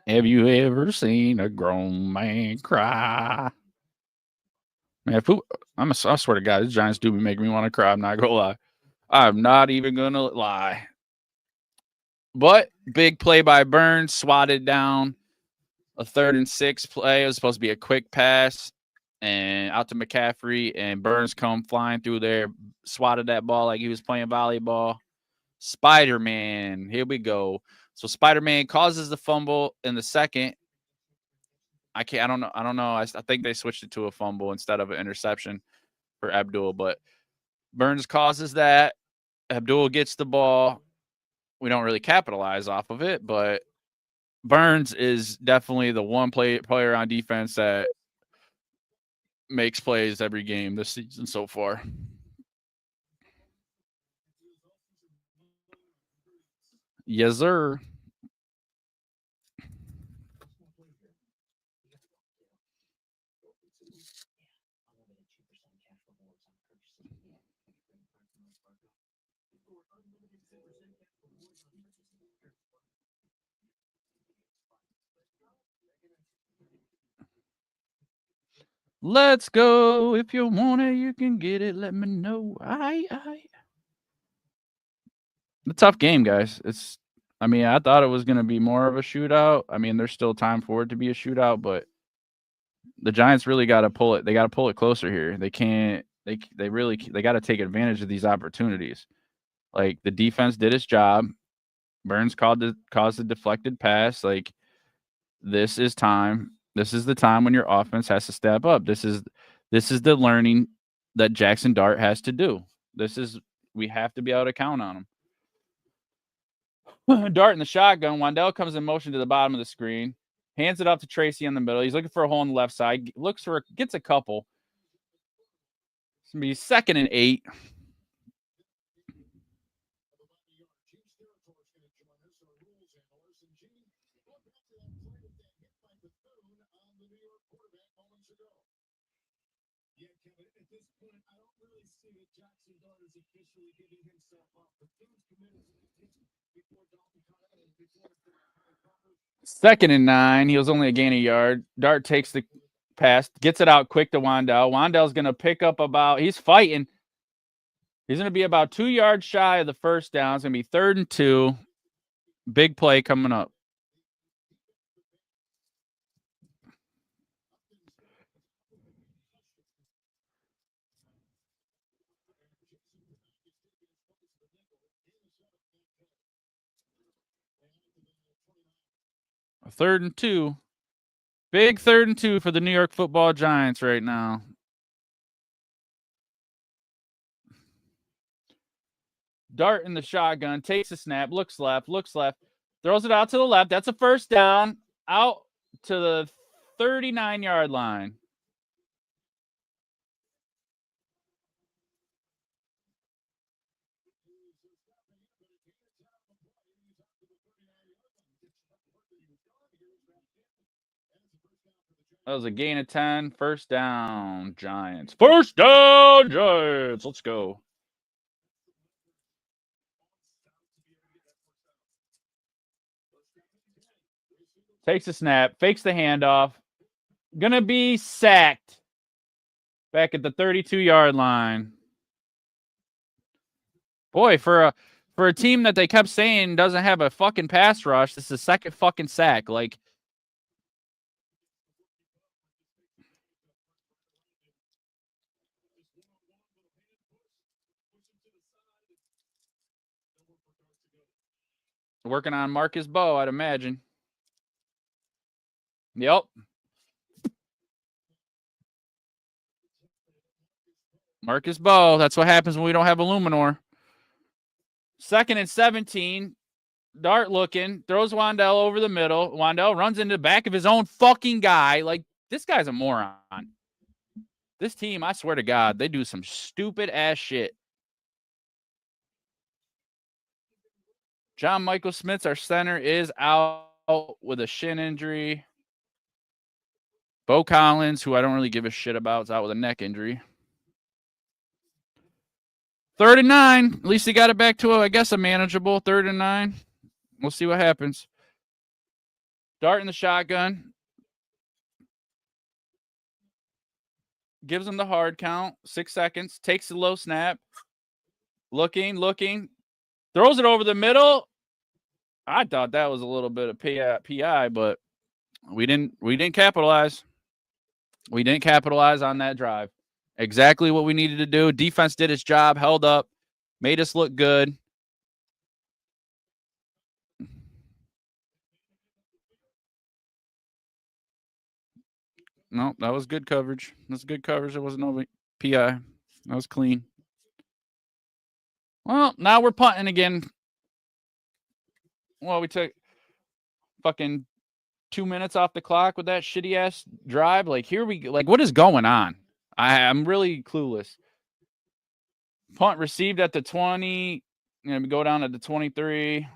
S4: Have you ever seen a grown man cry? Man, I swear to God, these Giants do be making me want to cry. I'm not going to lie. I'm not even going to lie. But big play by Burns, swatted down. A 3rd and 6 play. It was supposed to be a quick pass and out to McCaffrey, and Burns come flying through there, swatted that ball like he was playing volleyball. Spider-Man, here we go. So Spider-Man causes the fumble in the second. I don't know. I think they switched it to a fumble instead of an interception for Abdul, but Burns causes that. Abdul gets the ball. We don't really capitalize off of it, but Burns is definitely the one player on defense that makes plays every game this season so far. Yes, sir. Let's go. If you want it, you can get it. Let me know. The tough game, guys. I thought it was going to be more of a shootout. I mean, there's still time for it to be a shootout, but the Giants really got to pull it. They got to pull it closer here. They can't. They got to take advantage of these opportunities. Like, the defense did its job. Burns caused the deflected pass. Like, this is time. This is the time when your offense has to step up. This is the learning that Jackson Dart has to do. We have to be able to count on him. Dart in the shotgun. Wandell comes in motion to the bottom of the screen. Hands it off to Tracy in the middle. He's looking for a hole on the left side. Gets a couple. It's going to be 2nd and 8. Second and 9. He was only a gain a yard. Dart takes the pass, gets it out quick to Wandell. Wandell's going to pick up about, he's fighting. He's going to be about 2 yards shy of the first down. It's going to be 3rd and 2. Big play coming up. A 3rd and 2. Big 3rd and 2 for the New York Football Giants right now. Dart in the shotgun, takes a snap, looks left, throws it out to the left. That's a first down, out to the 39-yard line. That was a gain of 10. First down, Giants. First down, Giants. Let's go. Takes a snap, fakes the handoff. Gonna be sacked. Back at the 32-yard line. Boy, for a team that they kept saying doesn't have a fucking pass rush, this is the second fucking sack. Like, working on Marcus Bowe, I'd imagine. Yep. Marcus Bowe. That's what happens when we don't have a Luminor. 2nd and 17. Dart looking. Throws Wandell over the middle. Wandell runs into the back of his own fucking guy. Like, this guy's a moron. This team, I swear to God, they do some stupid ass shit. John Michael Smith, our center, is out with a shin injury. Bo Collins, who I don't really give a shit about, is out with a neck injury. 3rd and 9. At least he got it back to, I guess, a manageable 3rd and 9. We'll see what happens. Dart in the shotgun. Gives him the hard count. 6 seconds. Takes the low snap. Looking. Throws it over the middle. I thought that was a little bit of PI, but we didn't capitalize. We didn't capitalize on that drive. Exactly what we needed to do. Defense did its job, held up, made us look good. No, that was good coverage. That's good coverage. It wasn't no PI. That was clean. Well, now we're punting again. Well, we took fucking 2 minutes off the clock with that shitty ass drive. Like, here we go. Like, what is going on? I'm really clueless. Punt received at the 20. And we go down at the 23.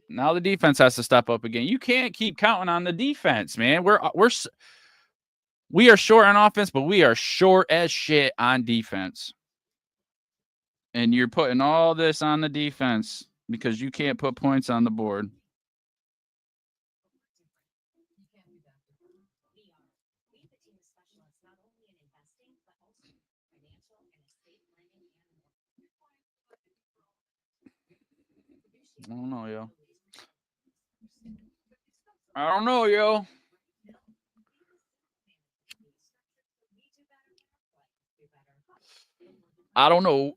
S4: Now the defense has to step up again. You can't keep counting on the defense, man. We are short on offense, but we are short as shit on defense. And you're putting all this on the defense because you can't put points on the board. I don't know, yo. I don't know, yo. I don't know.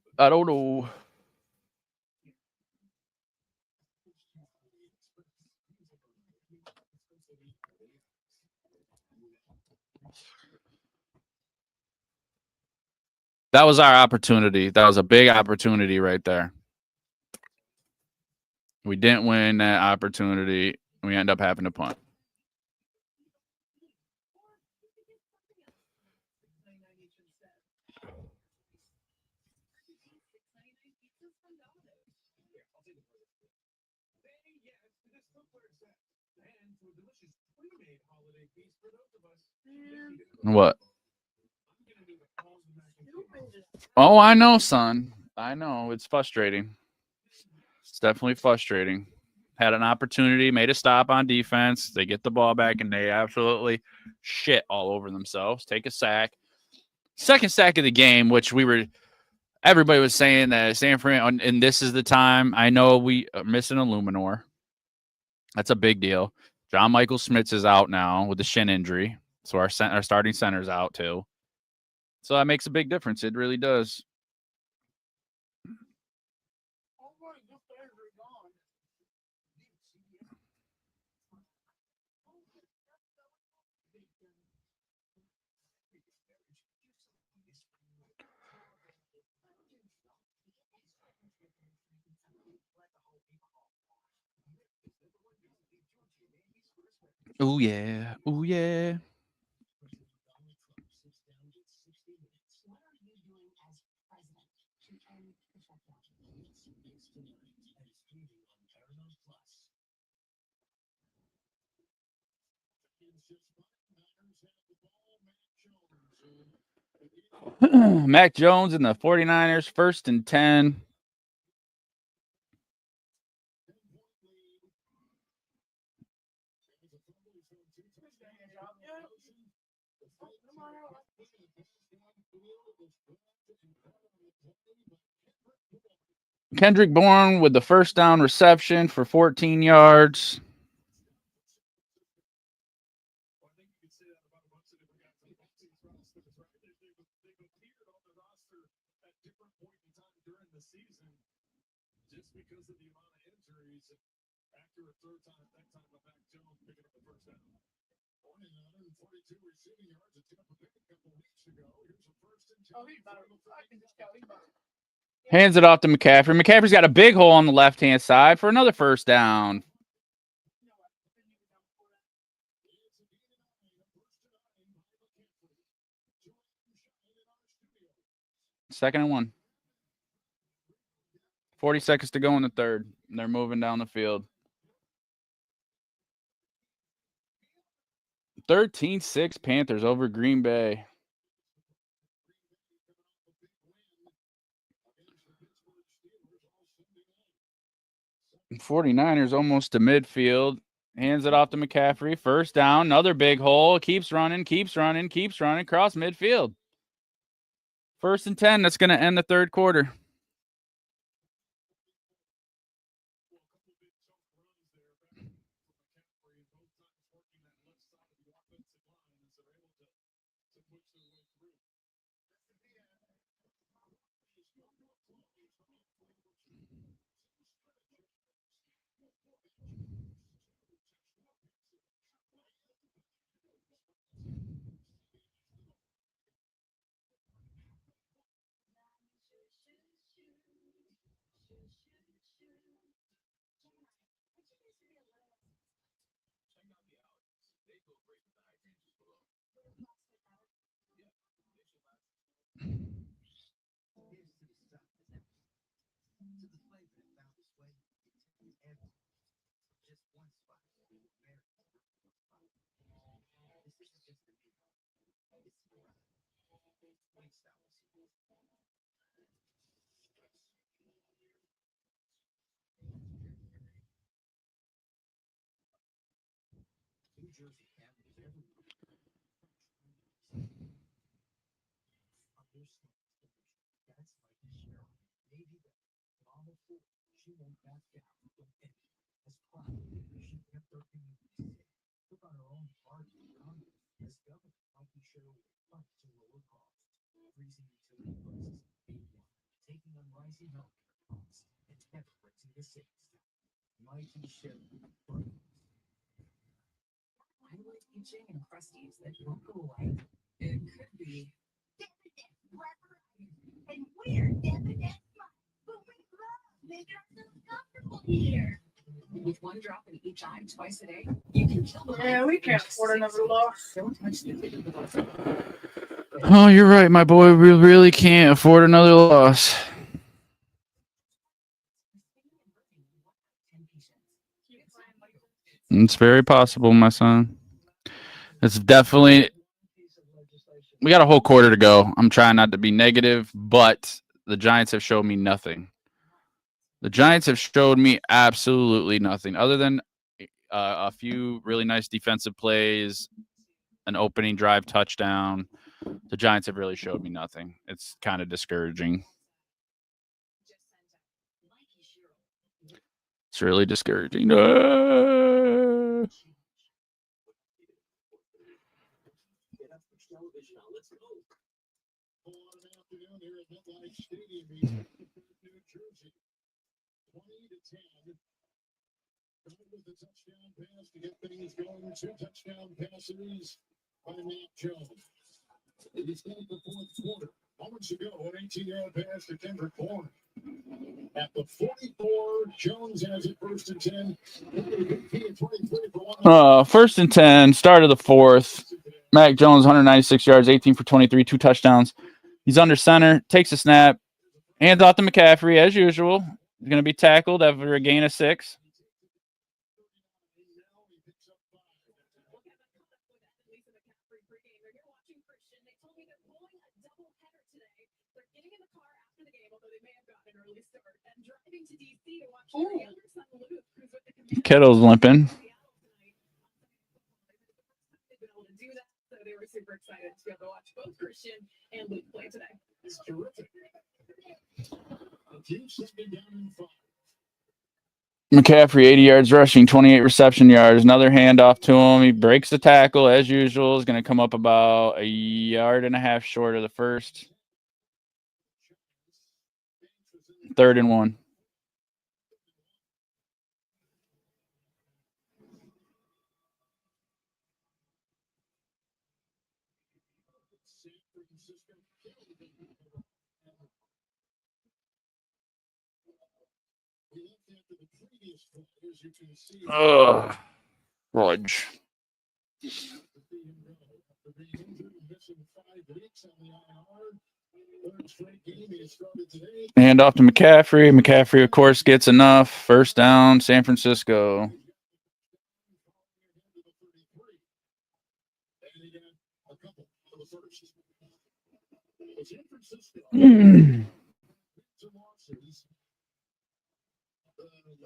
S4: That was our opportunity. That was a big opportunity right there. We didn't win that opportunity. We end up having to punt. What? Oh, I know, son. I know. It's frustrating. It's definitely frustrating. Had an opportunity, made a stop on defense. They get the ball back, and they absolutely shit all over themselves. Take a sack. Second sack of the game, which everybody was saying that San Fran, and this is the time. I know we are missing a Luminor. That's a big deal. John Michael Schmitz is out now with the shin injury. So our starting center's out too. So that makes a big difference. It really does. Oh yeah. Oh yeah. Mac Jones and the 49ers, 1st and 10. Kendrick Bourne with the first down reception for 14 yards.
S5: Just because of the amount of injuries, after a third time, that time of Mac Jones picking up the first down. 142 receiving yards at Tampa Bay a couple weeks ago. Here's a first and 10.
S4: Hands it off to McCaffrey. McCaffrey's got a big hole on the left-hand side for another first down. Second and 1. 40 seconds to go in the third. They're moving down the field. 13-6 Panthers over Green Bay. And 49ers almost to midfield. Hands it off to McCaffrey. First down. Another big hole. Keeps running. Cross midfield. 1st and 10. That's going to end the third quarter.
S8: And crusties that won't go away. It could be. And we're Definite, but we love making ourselves comfortable here. With one drop in each eye twice a day, you can kill the
S1: Yeah, we can't afford another loss.
S8: Don't touch the
S4: Oh, you're right, my boy. We really can't afford another loss. It's very possible, my son. It's definitely We got a whole quarter to go. I'm trying not to be negative, but the Giants have showed me nothing. The Giants have showed me absolutely nothing other than a few really nice defensive plays, an opening drive touchdown. The Giants have really showed me nothing. It's kind of discouraging. It's really discouraging.
S5: Afternoon here at MetLife Stadium, New Jersey, 20-10. With the touchdown pass to get things going. 2 touchdown passes by Matt Jones. It is still the fourth quarter. Moments ago, an 18-yard pass to Kendrick Bourne. At the 44, Jones has it first and 10.
S4: 1st and 10, start of the fourth. Mac Jones, 196 yards, 18 for 23, 2 touchdowns. He's under center, takes a snap, hands off to McCaffrey as usual. He's going to be tackled after a gain of 6. Kittle's limping.
S1: They were super excited to be able to watch both Christian and Luke play today.
S5: It's terrific. Just been down in 5.
S4: McCaffrey, 80 yards rushing, 28 reception yards. Another handoff to him. He breaks the tackle as usual. Is going to come up about a yard and a half short of the first. 3rd and 1. Ugh. Fudge. Hand off to McCaffrey. McCaffrey, of course, gets enough. 1st down, San Francisco.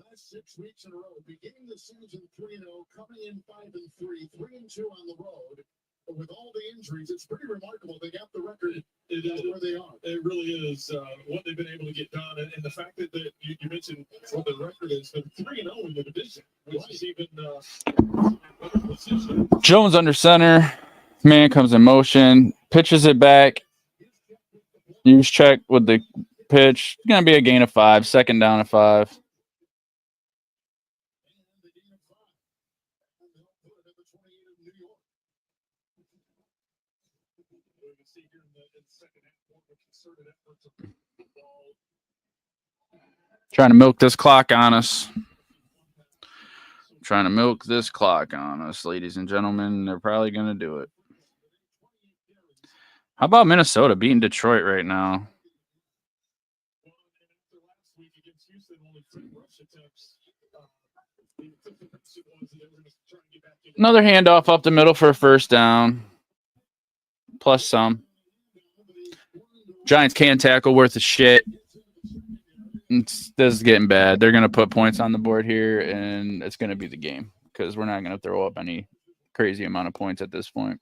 S5: Last 6 weeks in a row, beginning the season 3-0, coming in 5-3, 3-2 on the road. But with all the injuries, it's pretty remarkable. They got the record. It is where they are. It really is what they've been able to get done, and the fact that you mentioned what the record is, they're 3-0 in the division, which is even position.
S4: Jones under center. Man comes in motion, pitches it back. Use check with the pitch. It's going to be a gain of 5. 2nd down and 5. Trying to milk this clock on us. Ladies and gentlemen. They're probably going to do it. How about Minnesota beating Detroit right now? Another handoff up the middle for a 1st down. Plus some. Giants can't tackle worth a shit. This is getting bad. They're going to put points on the board here, and it's going to be the game because we're not going to throw up any crazy amount of points at this point.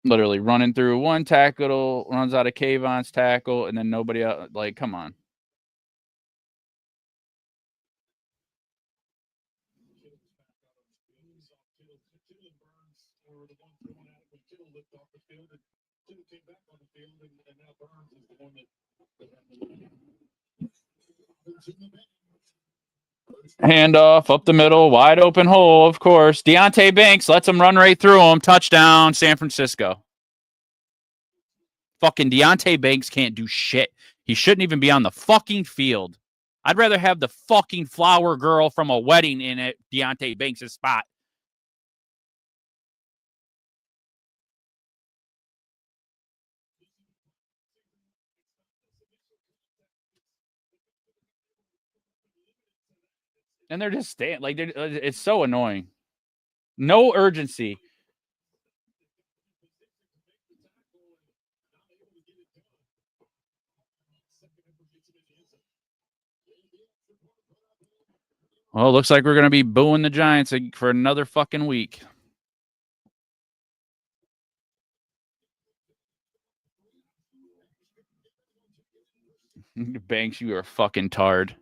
S4: Literally running through one tackle, runs out of Kayvon's tackle, and then nobody else. Like, come on. Handoff up the middle, wide open hole, of course. Deontay Banks lets him run right through him. Touchdown, San Francisco. Fucking Deontay Banks can't do shit. He shouldn't even be on the fucking field. I'd rather have the fucking flower girl from a wedding in it, Deontay Banks' spot. And they're just staying. Like, it's so annoying. No urgency. Well, it looks like we're going to be booing the Giants for another fucking week. Banks, you are a fucking tard.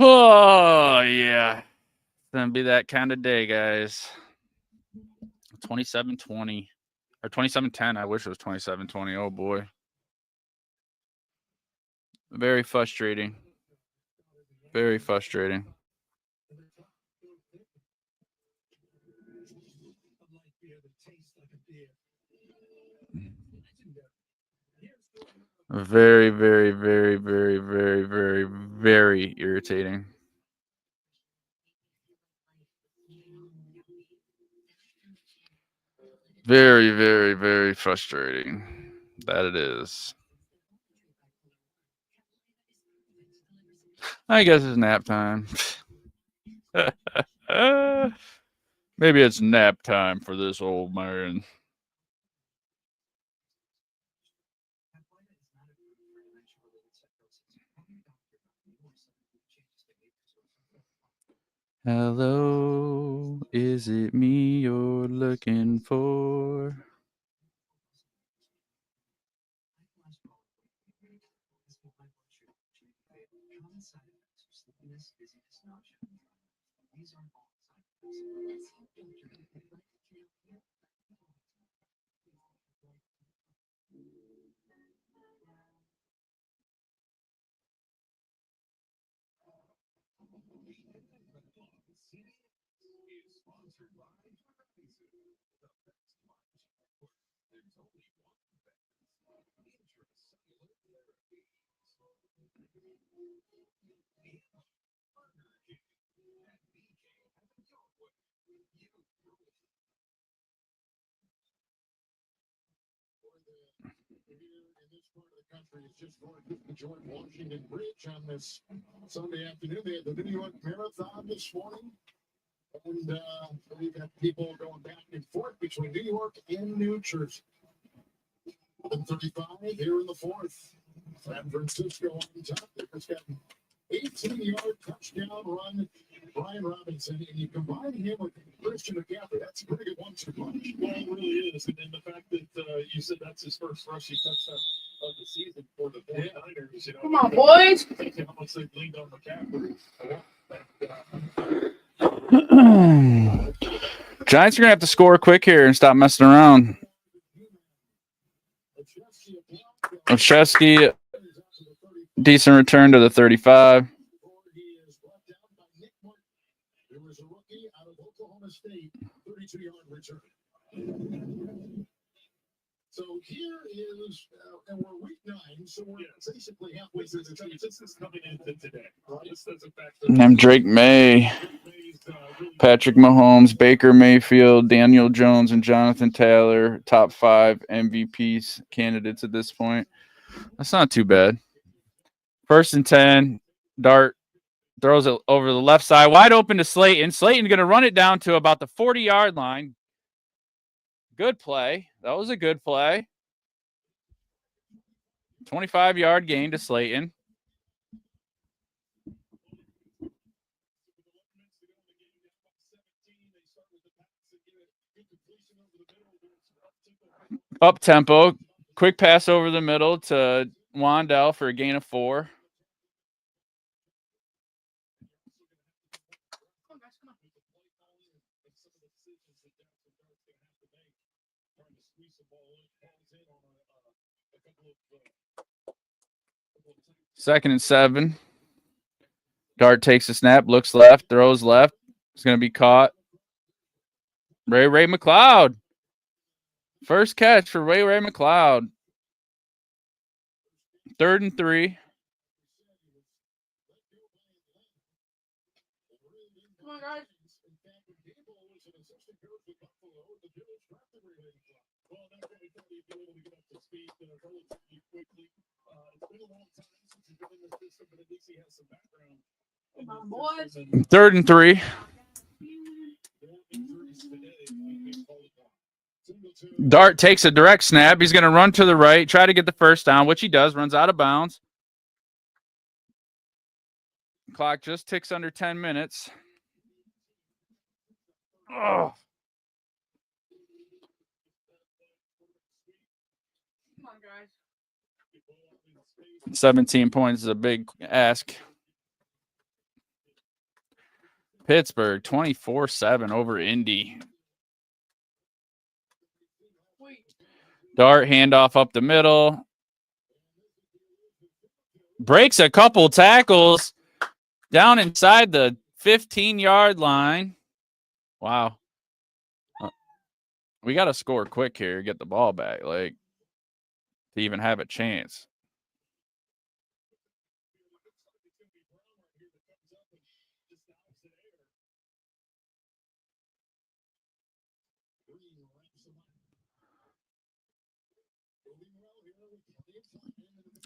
S4: Oh, yeah. It's going to be that kind of day, guys. 27-20. Or 27-10. I wish it was 27-20. Oh, boy. Very frustrating. Very frustrating. Very, very, very, very, very, very, very irritating. Very, very, very frustrating. That it is. I guess it's nap time. Maybe it's nap time for this old man. Hello, is it me you're looking for?
S5: Country is just going to enjoy Washington Bridge on this Sunday afternoon. They had the New York Marathon this morning. And we've got people going back and forth between New York and New Jersey. 35 here in the fourth. San Francisco on top. They just got an 18-yard touchdown run. Brian Robinson, and you combine him with Christian McCaffrey. That's a pretty good one-two punch.
S9: Well, it really is. And then the fact that you said that's his first rushing touchdown of the season for the 49ers. You know,
S1: Come on, boys.
S9: How much they've leaned on McCaffrey.
S4: Giants are going to have to score quick here and stop messing around. Olszewski, decent return to the 35.
S5: There was a rookie out of Oklahoma State, 32-yard return. So here is, and we're week 9, so we're basically halfway through the season.
S9: This is coming into today. This doesn't factor.
S4: I'm Drake May, Patrick Mahomes, Baker Mayfield, Daniel Jones, and Jonathan Taylor, top 5 MVP candidates at this point. That's not too bad. 1st and 10, Dart throws it over the left side, wide open to Slayton. Slayton's going to run it down to about the 40-yard line. Good play. That was a good play. 25-yard gain to Slayton. Up tempo. Quick pass over the middle to Wandell for a gain of 4. Second and 7. Dart takes a snap, looks left, throws left. It's going to be caught. Ray McLeod. First catch for Ray McLeod. 3rd and 3.
S1: Come on, guys. Come on, boys.
S4: 3rd and 3. Dart takes a direct snap. He's going to run to the right, try to get the first down, which he does, runs out of bounds. Clock just ticks under 10 minutes. Oh.
S1: Come on, guys.
S4: 17 points is a big ask. Pittsburgh 24-7 over Indy.
S1: Wait.
S4: Dart handoff up the middle. Breaks a couple tackles down inside the 15-yard line. Wow. We got to score quick here, get the ball back, like, to even have a chance.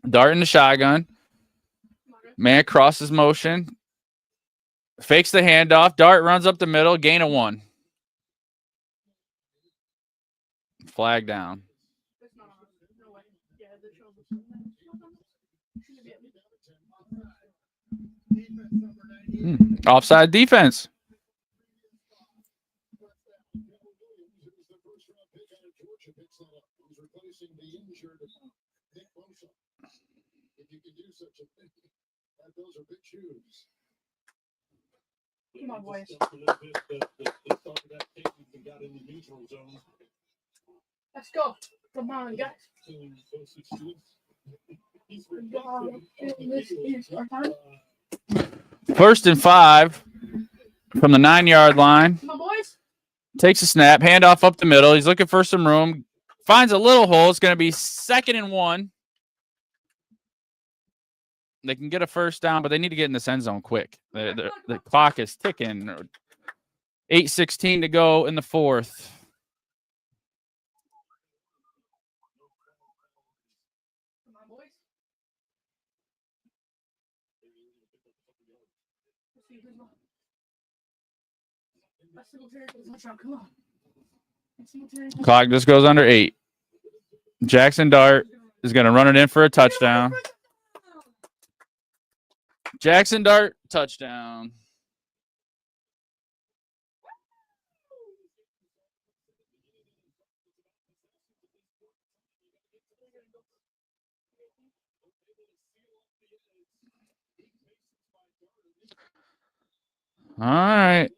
S4: Dart in the shotgun. Man crosses motion. Fakes the handoff. Dart runs up the middle. Gain of 1. Flag down.
S1: That's not on. No way. Yeah, the show was.
S4: Offside defense.
S1: Come on, boys. Let's go. Come on, guys. This is our time.
S4: 1st and 5 from the 9-yard line.
S1: Come on, boys.
S4: Takes a snap. Handoff up the middle. He's looking for some room. Finds a little hole. It's going to be 2nd and 1. They can get a first down, but they need to get in this end zone quick. The clock is ticking. 8:16 to go in the 4th.
S1: Come on, boys. Let's see who's on. Let's see what's on. Come on. Let's see what's on.
S4: Clock just goes under 8. Jackson Dart is going to run it in for a touchdown. Jackson Dart, touchdown. All right.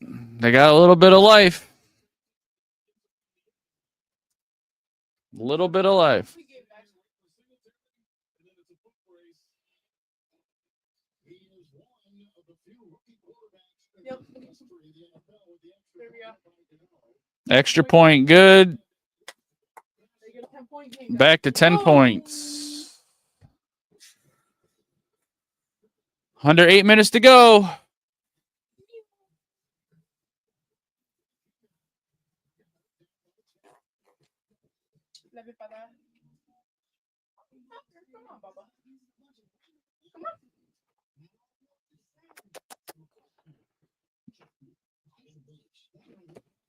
S4: They got a little bit of life. A little bit of life.
S1: Yep. There we go.
S4: Extra point good.
S1: They get a 10-point game.
S4: Back to 10 points. Under 8 minutes to go.
S1: Let me para. Come on, Baba. Come on.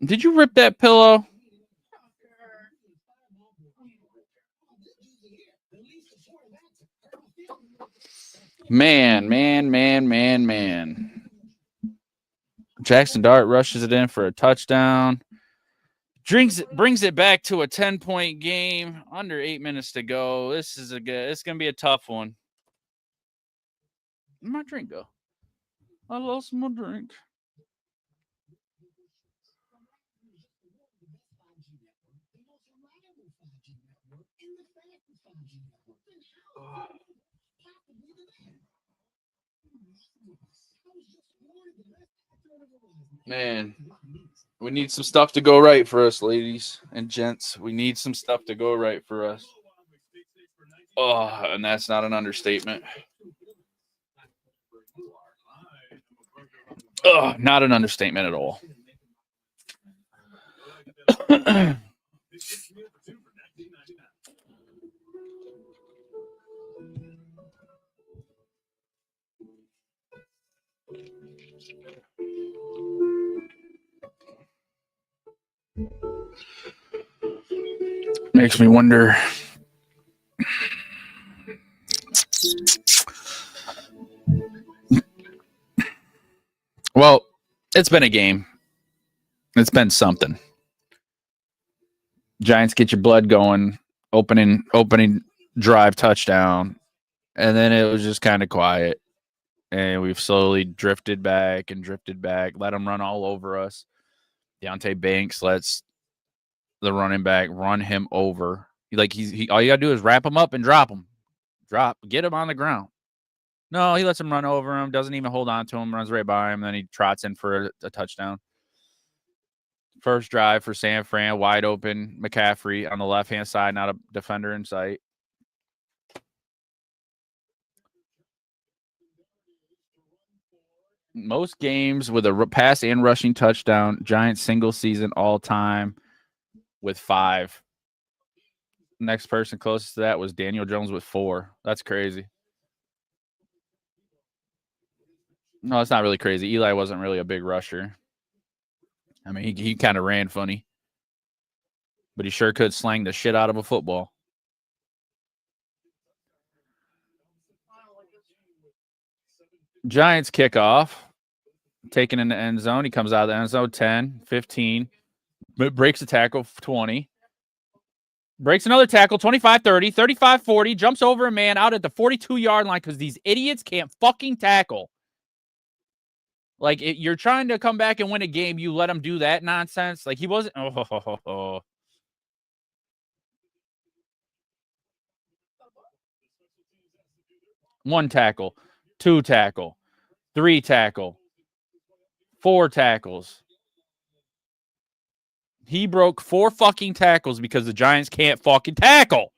S4: Did you rip that pillow? Man. Jackson Dart rushes it in for a touchdown. Brings it back to a 10-point game. Under 8 minutes to go. This is it's gonna be a tough one. Where'd my drink go? I lost my drink. Man, we need some stuff to go right for us, ladies and gents. We need some stuff to go right for us. Oh, and that's not an understatement. Oh, not an understatement at all. Makes me wonder. Well, it's been a game. It's been something. Giants get your blood going, opening drive touchdown, and then it was just kind of quiet. And we've slowly drifted back, let them run all over us. Deontay Banks lets the running back run him over. Like he all you gotta do is wrap him up and drop him. Get him on the ground. No, he lets him run over him, doesn't even hold on to him, runs right by him, then he trots in for a touchdown. First drive for San Fran, wide open. McCaffrey on the left-hand side, not a defender in sight. Most games with a pass and rushing touchdown, Giants single season all time with 5. Next person closest to that was Daniel Jones with 4. That's crazy. No, it's not really crazy. Eli wasn't really a big rusher. I mean, he kind of ran funny. But he sure could slang the shit out of a football. Giants kickoff. Taken in the end zone. He comes out of the end zone 10, 15. Breaks a tackle 20. Breaks another tackle 25, 30, 35, 40. Jumps over a man out at the 42-yard line because these idiots can't fucking tackle. Like, you're trying to come back and win a game. You let him do that nonsense. Like, he wasn't. Oh. One tackle, 2 tackle, 3 tackle, 4 tackles. He broke 4 fucking tackles because the Giants can't fucking tackle.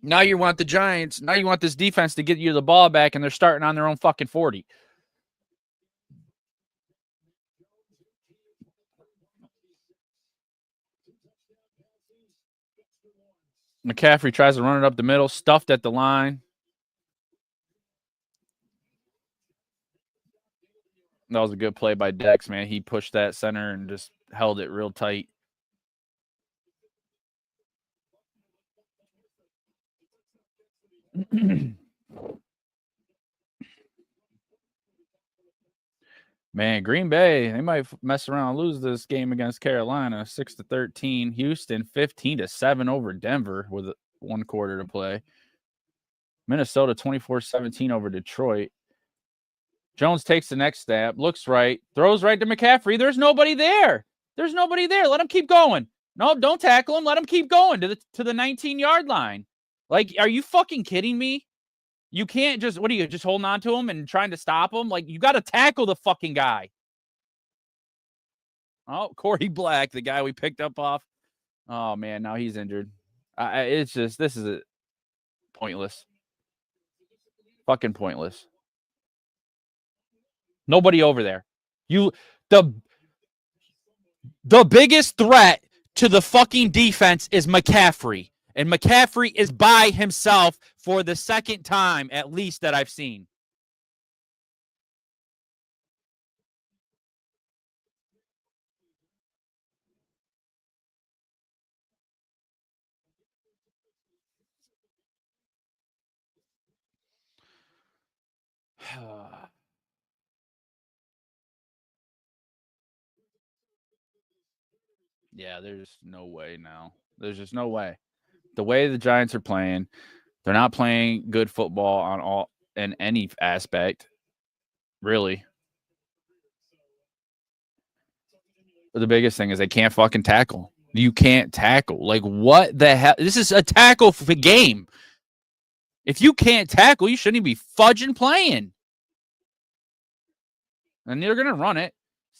S4: Now you want the Giants, now you want this defense to get you the ball back, and they're starting on their own fucking 40. McCaffrey tries to run it up the middle, stuffed at the line. That was a good play by Dex, man. He pushed that center and just held it real tight. Man, Green Bay, they might mess around and lose this game against Carolina, 6-13. Houston, 15-7 over Denver with 1 quarter to play. Minnesota, 24-17 over Detroit. Jones takes the next step, looks right, throws right to McCaffrey. There's nobody there. Let him keep going. No, don't tackle him. Let him keep going to the 19-yard line. Like, are you fucking kidding me? You can't just, what are you, just holding on to him and trying to stop him? Like, you got to tackle the fucking guy. Oh, Corey Black, the guy we picked up off. Oh, man, now he's injured. It's just, this is pointless. Fucking pointless. Nobody over there. The biggest threat to the fucking defense is McCaffrey. And McCaffrey is by himself for the second time, at least, that I've seen. Yeah, there's no way now. There's just no way. The way the Giants are playing, they're not playing good football in any aspect, really. But the biggest thing is they can't fucking tackle. You can't tackle. Like, what the hell? This is a tackle game. If you can't tackle, you shouldn't even be fudging playing. And they're going to run it.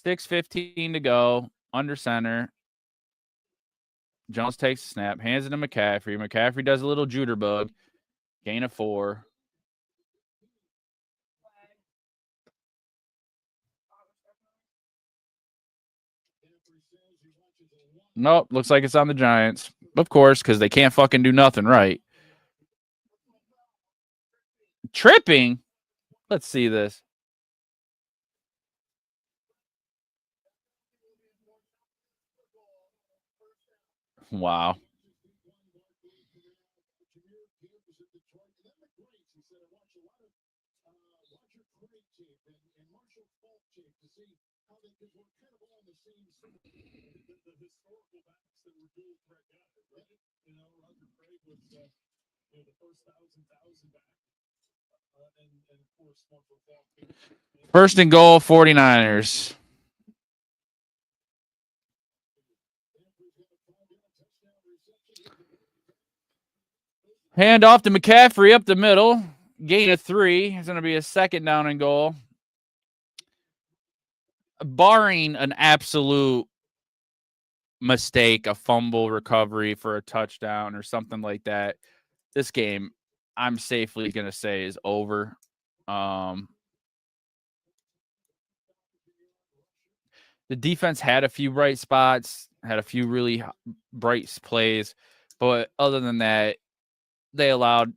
S4: 6:15 to go. Under center. Jones takes the snap, hands it to McCaffrey. McCaffrey does a little juder bug, gain of 4. Nope, looks like it's on the Giants. Of course, because they can't fucking do nothing right. Tripping? Let's see this. Wow. First and goal, 49ers. Hand off to McCaffrey up the middle. Gain of 3. It's going to be a second down and goal. Barring an absolute mistake, a fumble recovery for a touchdown or something like that, this game, I'm safely going to say, is over. The defense had a few bright spots, had a few really bright plays, but other than that, they allowed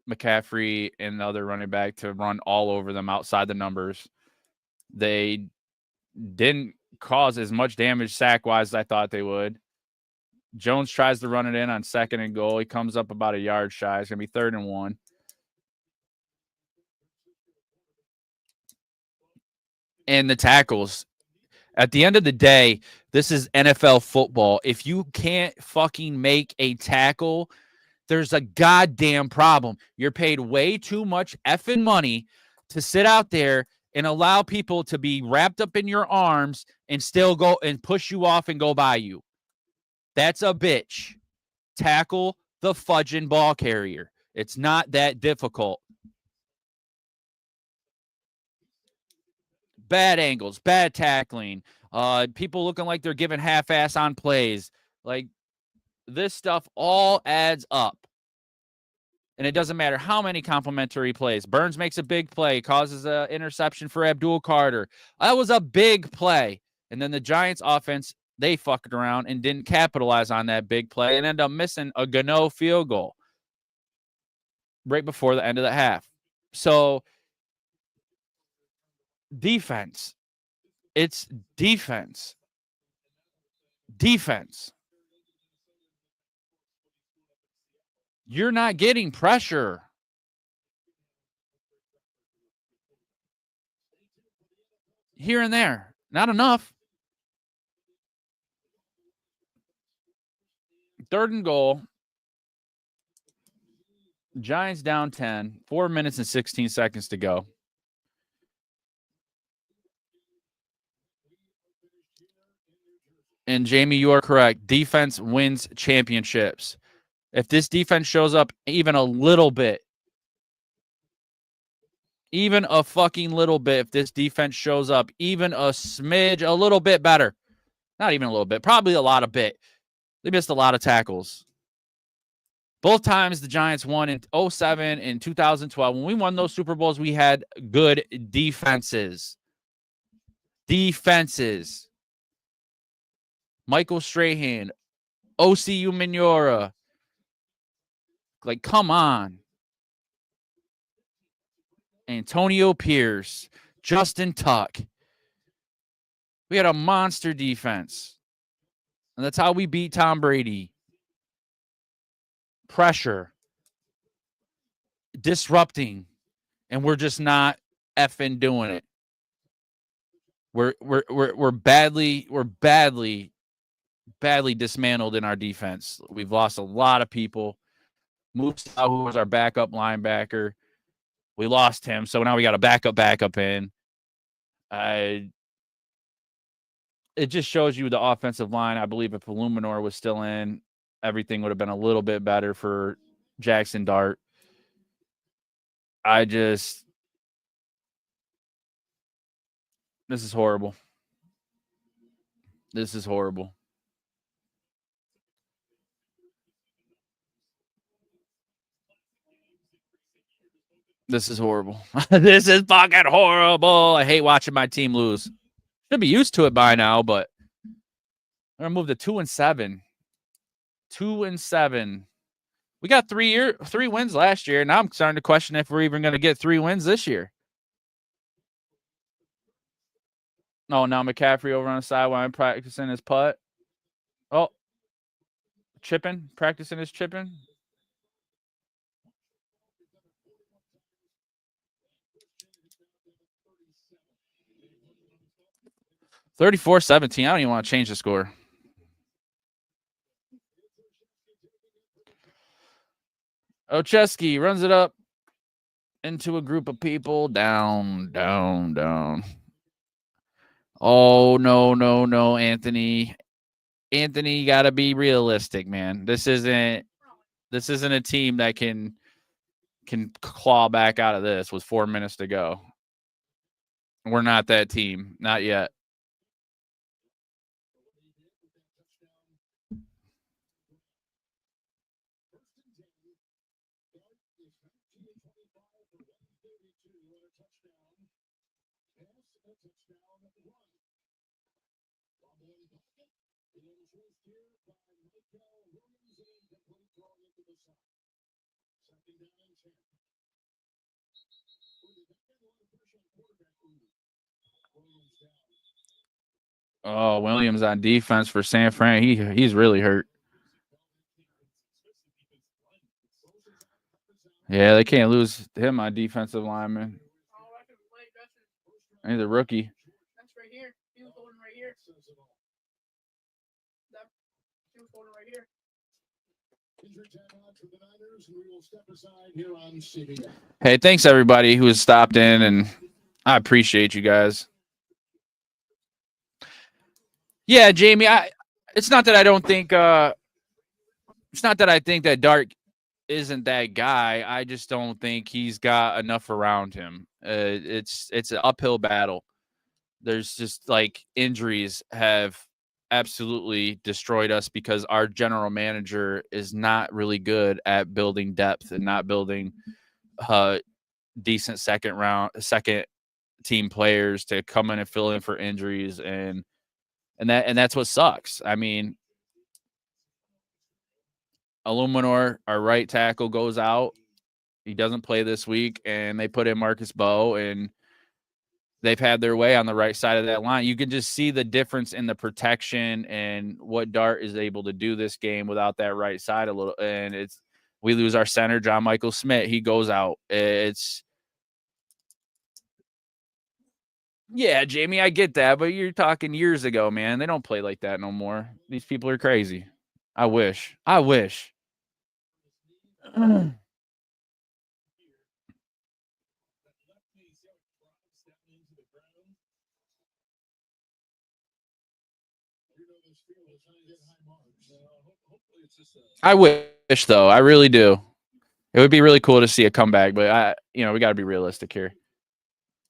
S4: McCaffrey and the other running back to run all over them outside the numbers. They didn't cause as much damage sack-wise as I thought they would. Jones tries to run it in on second and goal. He comes up about a yard shy. It's going to be 3rd and 1. And the tackles. At the end of the day, this is NFL football. If you can't fucking make a tackle, there's a goddamn problem. You're paid way too much effing money to sit out there and allow people to be wrapped up in your arms and still go and push you off and go by you. That's a bitch. Tackle the fudging ball carrier. It's not that difficult. Bad angles, bad tackling, people looking like they're giving half-ass on plays. Like, this stuff all adds up. And it doesn't matter how many complimentary plays. Burns makes a big play, causes an interception for Abdul Carter. That was a big play. And then the Giants offense, they fucked around and didn't capitalize on that big play and ended up missing a Gano field goal right before the end of the half. So, defense. It's defense. Defense. You're not getting pressure. Here and there. Not enough. 3rd and goal. Giants down 10. 4 minutes and 16 seconds to go. And Jamie, you are correct. Defense wins championships. If this defense shows up even a little bit, even a fucking little bit, if this defense shows up even a smidge, a little bit better, not even a little bit, probably a lot of bit. They missed a lot of tackles. Both times the Giants won in 2007 and 2012. When we won those Super Bowls, we had good defenses. Defenses. Michael Strahan, OCU Minora. Like, come on. Antonio Pierce, Justin Tuck. We had a monster defense. And that's how we beat Tom Brady. Pressure. Disrupting. And we're just not effing doing it. We're badly dismantled in our defense. We've lost a lot of people. Musa, who was our backup linebacker, we lost him, so now we got a backup in. It just shows you the offensive line. I believe if Illuminor was still in, everything would have been a little bit better for Jackson Dart. This is horrible. This is horrible. This is horrible. This is fucking horrible. I hate watching my team lose. Should be used to it by now, but I'm gonna move to 2-7. 2-7. We got 3 wins last year. Now I'm starting to question if we're even gonna get 3 wins this year. Oh, now McCaffrey over on the sideline practicing his putt. Oh, practicing his chipping. $34-17. I don't even want to change the score. Ocheski runs it up into a group of people. Down. Oh, no, Anthony. Anthony, you got to be realistic, man. This isn't a team that can claw back out of this with 4 minutes to go. We're not that team. Not yet. Oh, Williams on defense for San Fran. He's really hurt. Yeah, they can't lose him on defensive lineman. He's a rookie.
S1: That's right here. He was holding right here. He was holding right here.
S4: Hey, thanks everybody who has stopped in, and I appreciate you guys. Yeah, Jamie, it's not that I don't think it's not that I think that Dart isn't that guy. I just don't think he's got enough around him. It's an uphill battle. There's just like injuries have absolutely destroyed us because our general manager is not really good at building depth and not building decent second team players to come in and fill in for injuries, and that's what sucks. I mean, Illuminor, our right tackle, goes out. He doesn't play this week, and they put in Marcus Bowe, and they've had their way on the right side of that line. You can just see the difference in the protection and what Dart is able to do this game without that right side a little. And we lose our center, John Michael Smith. He goes out. Yeah, Jamie, I get that, but you're talking years ago, man. They don't play like that no more. These people are crazy. I wish. I wish, though. I really do. It would be really cool to see a comeback, but we got to be realistic here.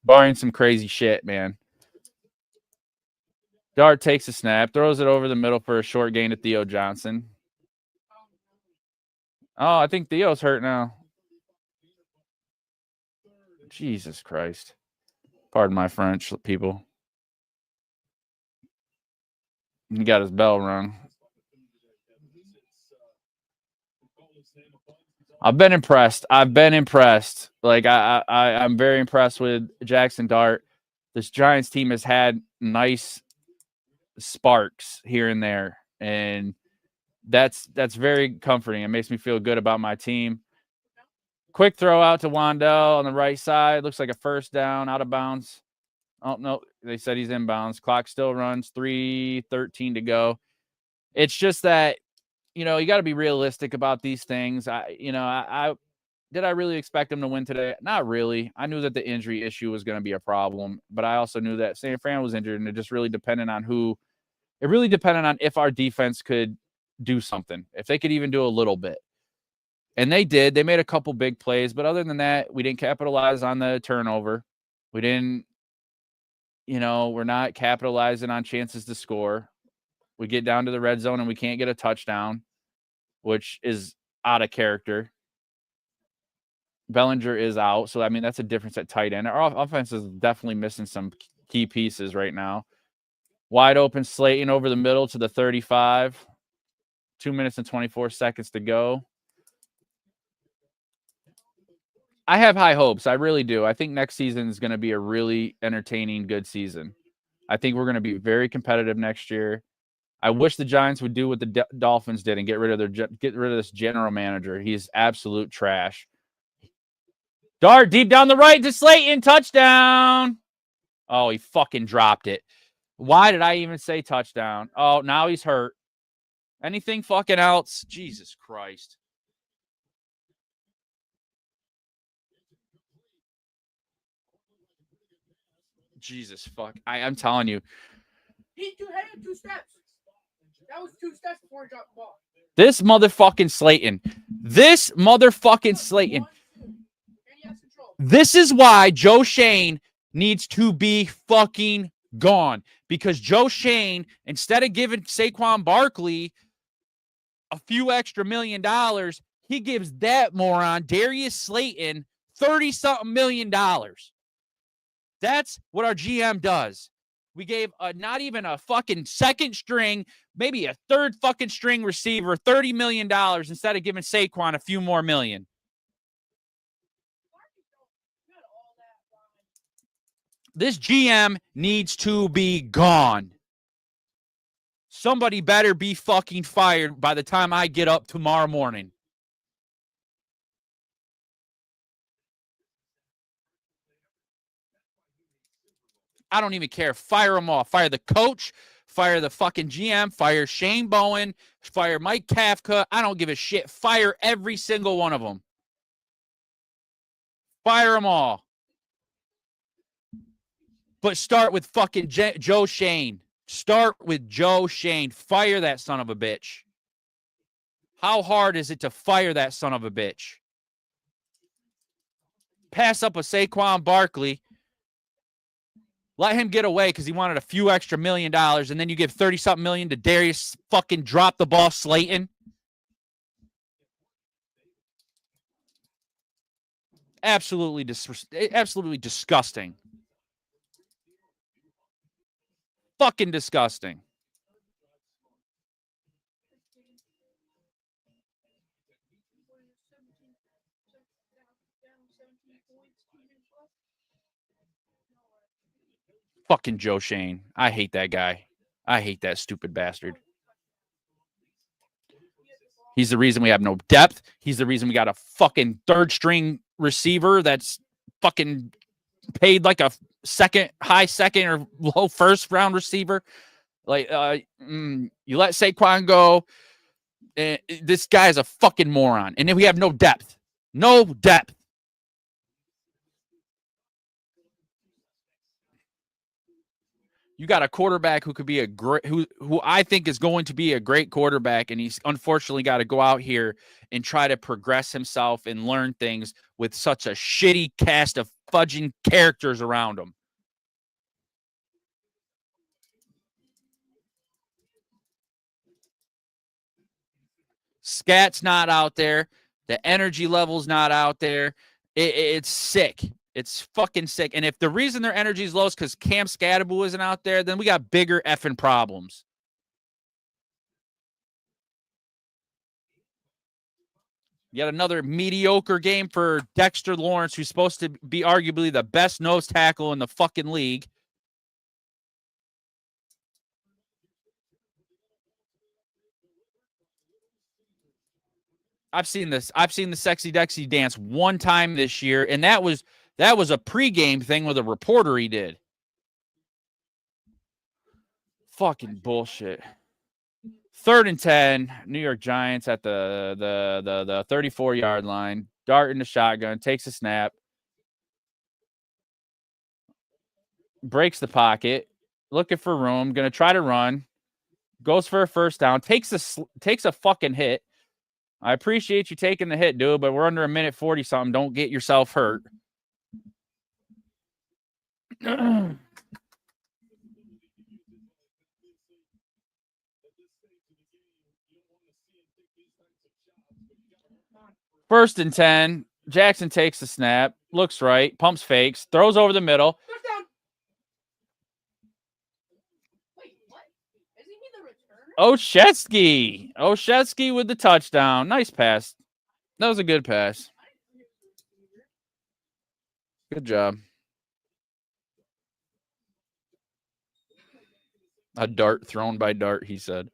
S4: Barring some crazy shit, man. Dart takes a snap, throws it over the middle for a short gain to Theo Johnson. Oh, I think Theo's hurt now. Jesus Christ. Pardon my French, people. He got his bell rung. I've been impressed. Like I'm very impressed with Jackson Dart. This Giants team has had nice sparks here and there, and that's very comforting. It makes me feel good about my team. Quick throw out to Wandell on the right side. Looks like a first down, out of bounds. Oh, no, they said he's inbounds. Clock still runs, 3:13 to go. It's just that, you got to be realistic about these things. Did I really expect them to win today? Not really. I knew that the injury issue was going to be a problem, but I also knew that San Fran was injured, and it just really depended on if our defense could do something, if they could even do a little bit. And they did. They made a couple big plays, but other than that, we didn't capitalize on the turnover. We didn't, we're not capitalizing on chances to score. We get down to the red zone and we can't get a touchdown, which is out of character. Bellinger is out. So, I mean, that's a difference at tight end. Our offense is definitely missing some key pieces right now. Wide open Slayton over the middle to the 35. 2 minutes and 24 seconds to go. I have high hopes. I really do. I think next season is going to be a really entertaining, good season. I think we're going to be very competitive next year. I wish the Giants would do what the Dolphins did and get rid of this general manager. He's absolute trash. Dart deep down the right to Slayton. Touchdown. Oh, he fucking dropped it. Why did I even say touchdown? Oh, now he's hurt. Anything fucking else? Jesus Christ. Jesus fuck. I'm telling you.
S1: He had 2 steps. That was 2 steps before he dropped the ball.
S4: This motherfucking Slayton. This is why Joe Shane needs to be fucking gone. Because Joe Shane, instead of giving Saquon Barkley a few extra $1 million, he gives that moron, Darius Slayton, $30-something million. That's what our GM does. We gave not even a fucking second string, maybe a third fucking string receiver $30 million instead of giving Saquon a few more million. This GM needs to be gone. Somebody better be fucking fired by the time I get up tomorrow morning. I don't even care. Fire them all. Fire the coach. Fire the fucking GM. Fire Shane Bowen. Fire Mike Kafka. I don't give a shit. Fire every single one of them. Fire them all. But start with fucking Joe Shane. Start with Joe Shane. Fire that son of a bitch. How hard is it to fire that son of a bitch? Pass up a Saquon Barkley. Let him get away because he wanted a few extra $1 million, and then you give 30-something million to Darius fucking drop the ball Slayton. Absolutely disgusting. Fucking disgusting. Fucking Joe Shane. I hate that guy. I hate that stupid bastard. He's the reason we have no depth. He's the reason we got a fucking third string receiver that's fucking paid like a high second or low first round receiver. Like, you let Saquon go. This guy is a fucking moron. And then we have no depth. No depth. You got a quarterback who could be a great, who I think is going to be a great quarterback, and he's unfortunately got to go out here and try to progress himself and learn things with such a shitty cast of fudging characters around him. Scat's not out there. The energy level's not out there. It's sick. It's fucking sick. And if the reason their energy is low is because Cam Scatterbull isn't out there, then we got bigger effing problems. Yet another mediocre game for Dexter Lawrence, who's supposed to be arguably the best nose tackle in the fucking league. I've seen this. I've seen the Sexy Dexy dance one time this year, and that was a pregame thing with a reporter he did. Fucking bullshit. 3rd and 10, New York Giants at the 34-yard line. Dart in the shotgun, takes a snap, breaks the pocket, looking for room, going to try to run, goes for a first down, takes a fucking hit. I appreciate you taking the hit, dude, but we're under a minute 40 something. Don't get yourself hurt. First and 10, Jackson takes the snap, looks right, pumps fakes, throws over the middle.
S1: Touchdown. Wait, what? Isn't he the returner?
S4: Oshetsky with the touchdown. Nice pass. That was a good pass. Good job. A dart thrown by Dart, he said.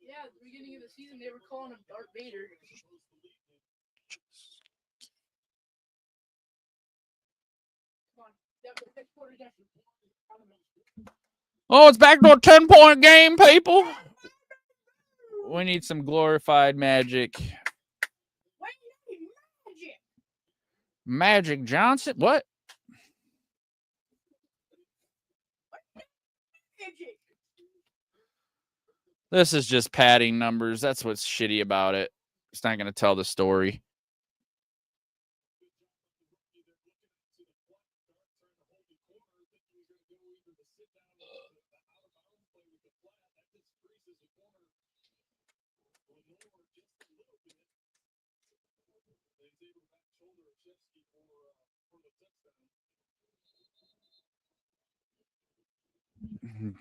S1: Yeah, at the beginning of the season, they were calling him Darth Vader. Come on. Yep, the next quarter, Jackson.
S4: Oh, it's back to a 10-point game, people. We need some glorified magic.
S1: Wait, magic.
S4: Magic Johnson? What?
S1: Magic.
S4: This is just padding numbers. That's what's shitty about it. It's not going to tell the story.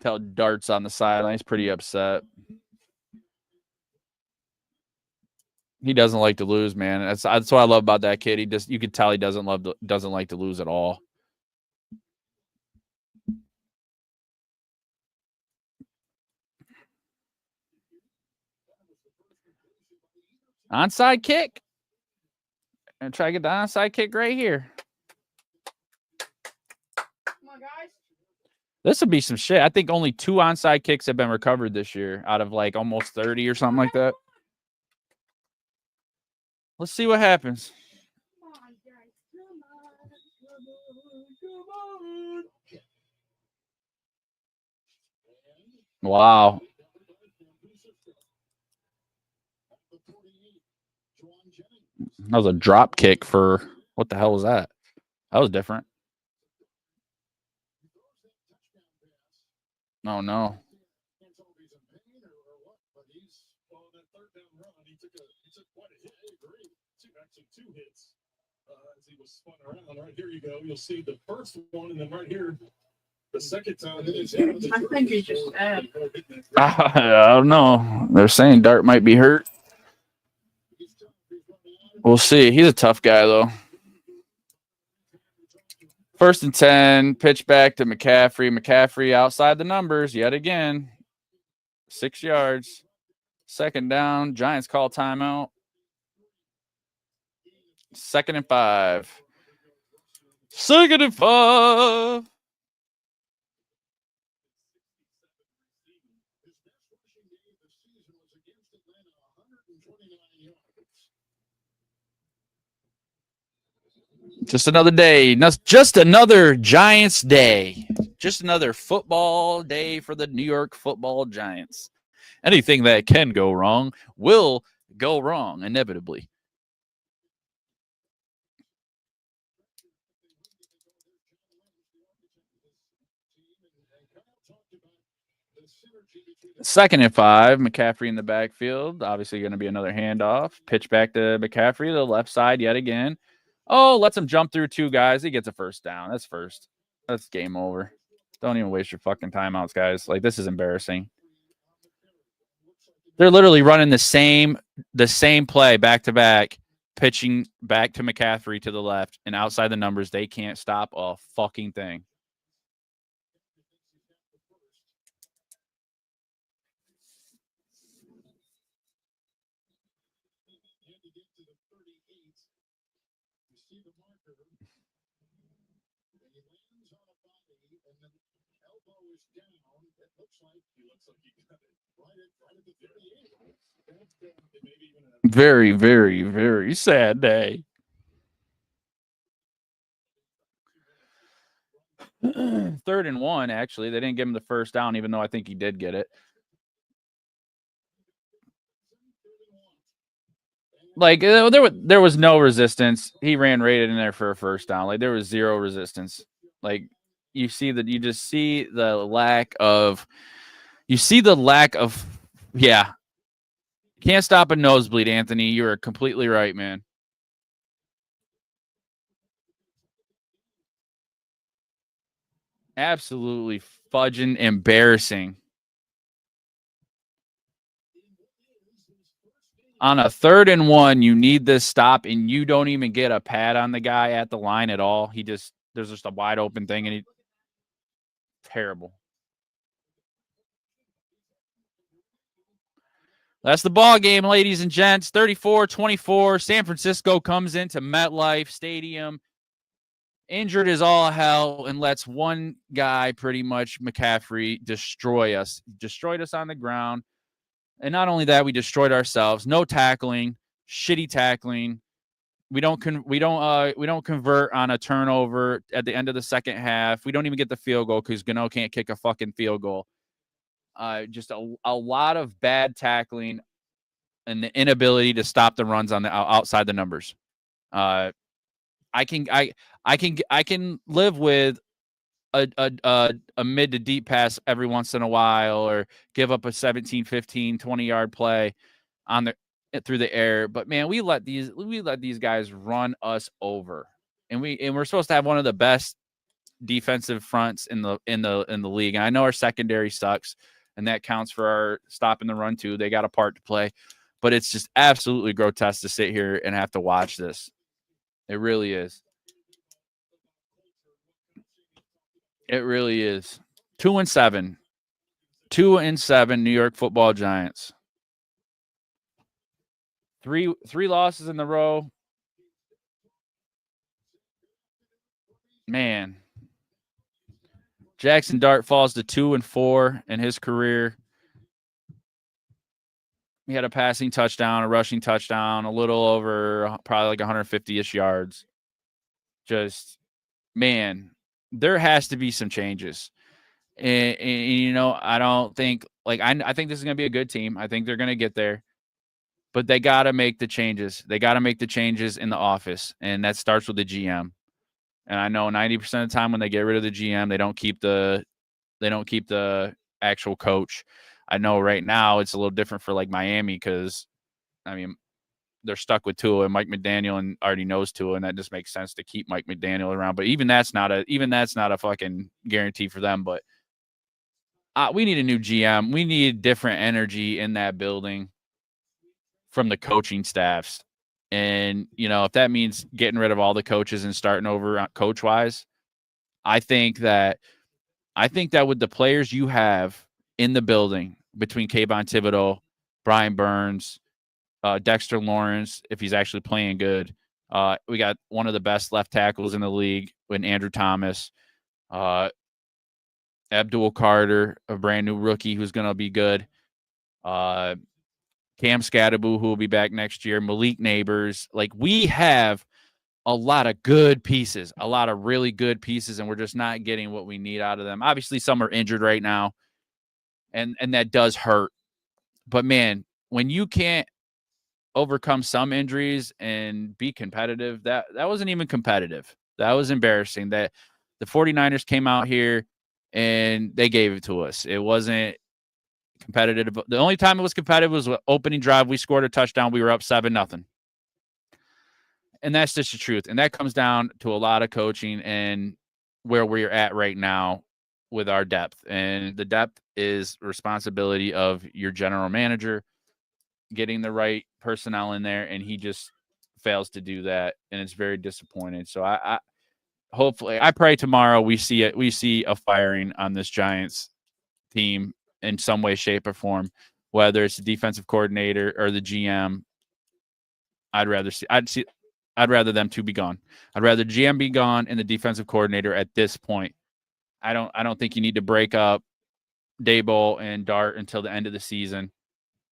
S4: Tell Dart's on the sideline. He's pretty upset. He doesn't like to lose, man. That's what I love about that kid. You could tell he doesn't like to lose at all. Onside kick. And try to get the onside kick right here.
S1: Come on, guys.
S4: This would be some shit. I think only 2 onside kicks have been recovered this year out of like almost 30 or something like that. Let's see what happens.
S1: Come on, guys. Come on.
S4: Wow. That was a drop kick for what the hell was that? That was different. Oh no.
S5: Two hits as he was spun around. Right here you go. You'll see the first one, and then right here, the second time.
S1: I think he's just sad.
S4: I don't know. They're saying Dart might be hurt. We'll see. He's a tough guy, though. 1st and 10. Pitch back to McCaffrey. McCaffrey outside the numbers yet again. 6 yards. 2nd down. Giants call timeout. 2nd and 5. 2nd and 5. Just another day. Just another Giants day. Just another football day for the New York Football Giants. Anything that can go wrong will go wrong, inevitably. Second and 5, McCaffrey in the backfield. Obviously going to be another handoff. Pitch back to McCaffrey to the left side yet again. Oh, lets him jump through 2 guys. He gets a first down. That's first. That's game over. Don't even waste your fucking timeouts, guys. Like, this is embarrassing. They're literally running the same play back to back, pitching back to McCaffrey to the left, and outside the numbers, they can't stop a fucking thing. Very, very, very sad day. 3rd and 1, actually. They didn't give him the first down, even though I think he did get it. Like, there was no resistance. He ran right in there for a first down. Like, there was zero resistance. Like, you just see the lack of, yeah. Can't stop a nosebleed, Anthony. You are completely right, man. Absolutely fudging embarrassing. On a 3rd and 1, you need this stop, and you don't even get a pad on the guy at the line at all. There's just a wide open thing, and terrible. That's the ball game, ladies and gents. 34-24. San Francisco comes into MetLife Stadium. Injured as all hell and lets one guy, pretty much McCaffrey, destroy us. Destroyed us on the ground. And not only that, we destroyed ourselves. No tackling, shitty tackling. We don't convert on a turnover at the end of the second half. We don't even get the field goal because Gano can't kick a fucking field goal. Just a lot of bad tackling and the inability to stop the runs on the outside the numbers. I can live with a mid to deep pass every once in a while, or give up a 17, 15, 20-yard play through the air. But man, we let these guys run us over. And we're supposed to have one of the best defensive fronts in the league. And I know our secondary sucks, and that counts for our stopping the run too. They got a part to play. But it's just absolutely grotesque to sit here and have to watch this. It really is. It really is. 2-7. 2-7 New York Football Giants. Three losses in a row. Man. Jackson Dart falls to 2-4 in his career. He had a passing touchdown, a rushing touchdown, a little over probably like 150-ish yards. Just, man, there has to be some changes. And you know, I don't think, like, I think this is going to be a good team. I think they're going to get there. But they got to make the changes. They got to make the changes in the office, and that starts with the GM. And I know 90% of the time when they get rid of the GM, they don't keep the actual coach. I know right now it's a little different for like Miami because, I mean, they're stuck with Tua and Mike McDaniel and already knows Tua, and that just makes sense to keep Mike McDaniel around. But even that's not a fucking guarantee for them. But we need a new GM. We need different energy in that building from the coaching staffs. And, you know, if that means getting rid of all the coaches and starting over coach wise, I think that with the players you have in the building between Kayvon Thibodeau, Brian Burns, Dexter Lawrence, if he's actually playing good, we got one of the best left tackles in the league in Andrew Thomas, Abdul Carter, a brand new rookie who's going to be good. Cam Scadaboo, who will be back next year, Malik Neighbors. Like, we have a lot of good pieces, a lot of really good pieces, and we're just not getting what we need out of them. Obviously, some are injured right now, and that does hurt. But, man, when you can't overcome some injuries and be competitive, that wasn't even competitive. That was embarrassing. That the 49ers came out here and they gave it to us. It wasn't competitive. The only time it was competitive was opening drive. We scored a touchdown. We were up 7-0. And that's just the truth. And that comes down to a lot of coaching and where we're at right now with our depth. And the depth is responsibility of your general manager getting the right personnel in there, and he just fails to do that, and it's very disappointing. So I hopefully, I pray tomorrow we see a firing on this Giants team in some way, shape, or form, whether it's the defensive coordinator or the GM. I'd rather them two be gone. I'd rather GM be gone and the defensive coordinator at this point. I don't think you need to break up Daboll and Dart until the end of the season.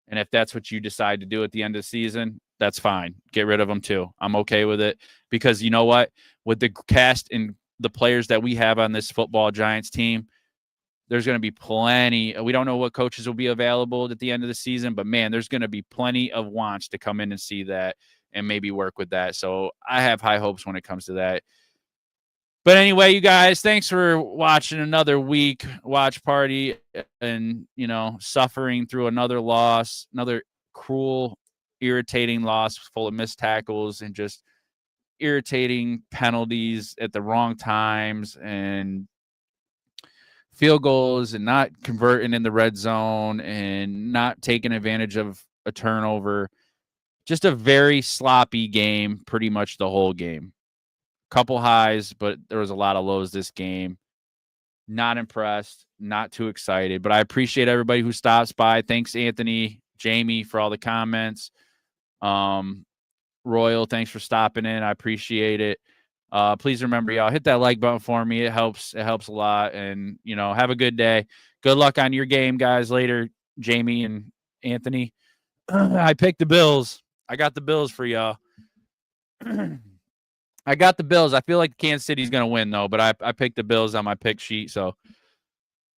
S4: And if that's what you decide to do at the end of the season, that's fine. Get rid of them too. I'm okay with it because you know what? With the cast and the players that we have on this football Giants team, there's going to be plenty. We don't know what coaches will be available at the end of the season, but man, there's going to be plenty of wants to come in and see that and maybe work with that. So I have high hopes when it comes to that. But anyway, you guys, thanks for watching another week watch party and, you know, suffering through another loss, another cruel, irritating loss full of missed tackles and just irritating penalties at the wrong times and field goals and not converting in the red zone and not taking advantage of a turnover. Just a very sloppy game, pretty much the whole game. Couple highs, but there was a lot of lows this game. Not impressed, not too excited, but I appreciate everybody who stops by. Thanks, Anthony, Jamie, for all the comments. Royal, thanks for stopping in. I appreciate it. Please remember, y'all, hit that like button for me. It helps. It helps a lot. And, you know, have a good day. Good luck on your game, guys, later, Jamie and Anthony. I picked the Bills. I got the Bills for y'all. I got the Bills. I feel like Kansas City's going to win, though, but I picked the Bills on my pick sheet, so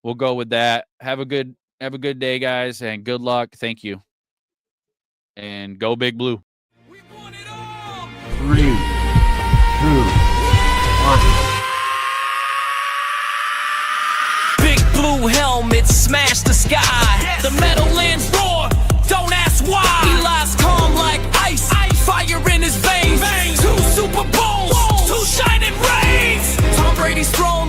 S4: we'll go with that. Have a good day, guys, and good luck. Thank you. And go Big Blue.
S2: 3, 2, 1. Big blue helmet smash the sky. The Meadowlands roar, don't ask why. Eli's calm like ice, fire in his veins. 2 Super Bowls, 2 shining rays. Tom Brady's throne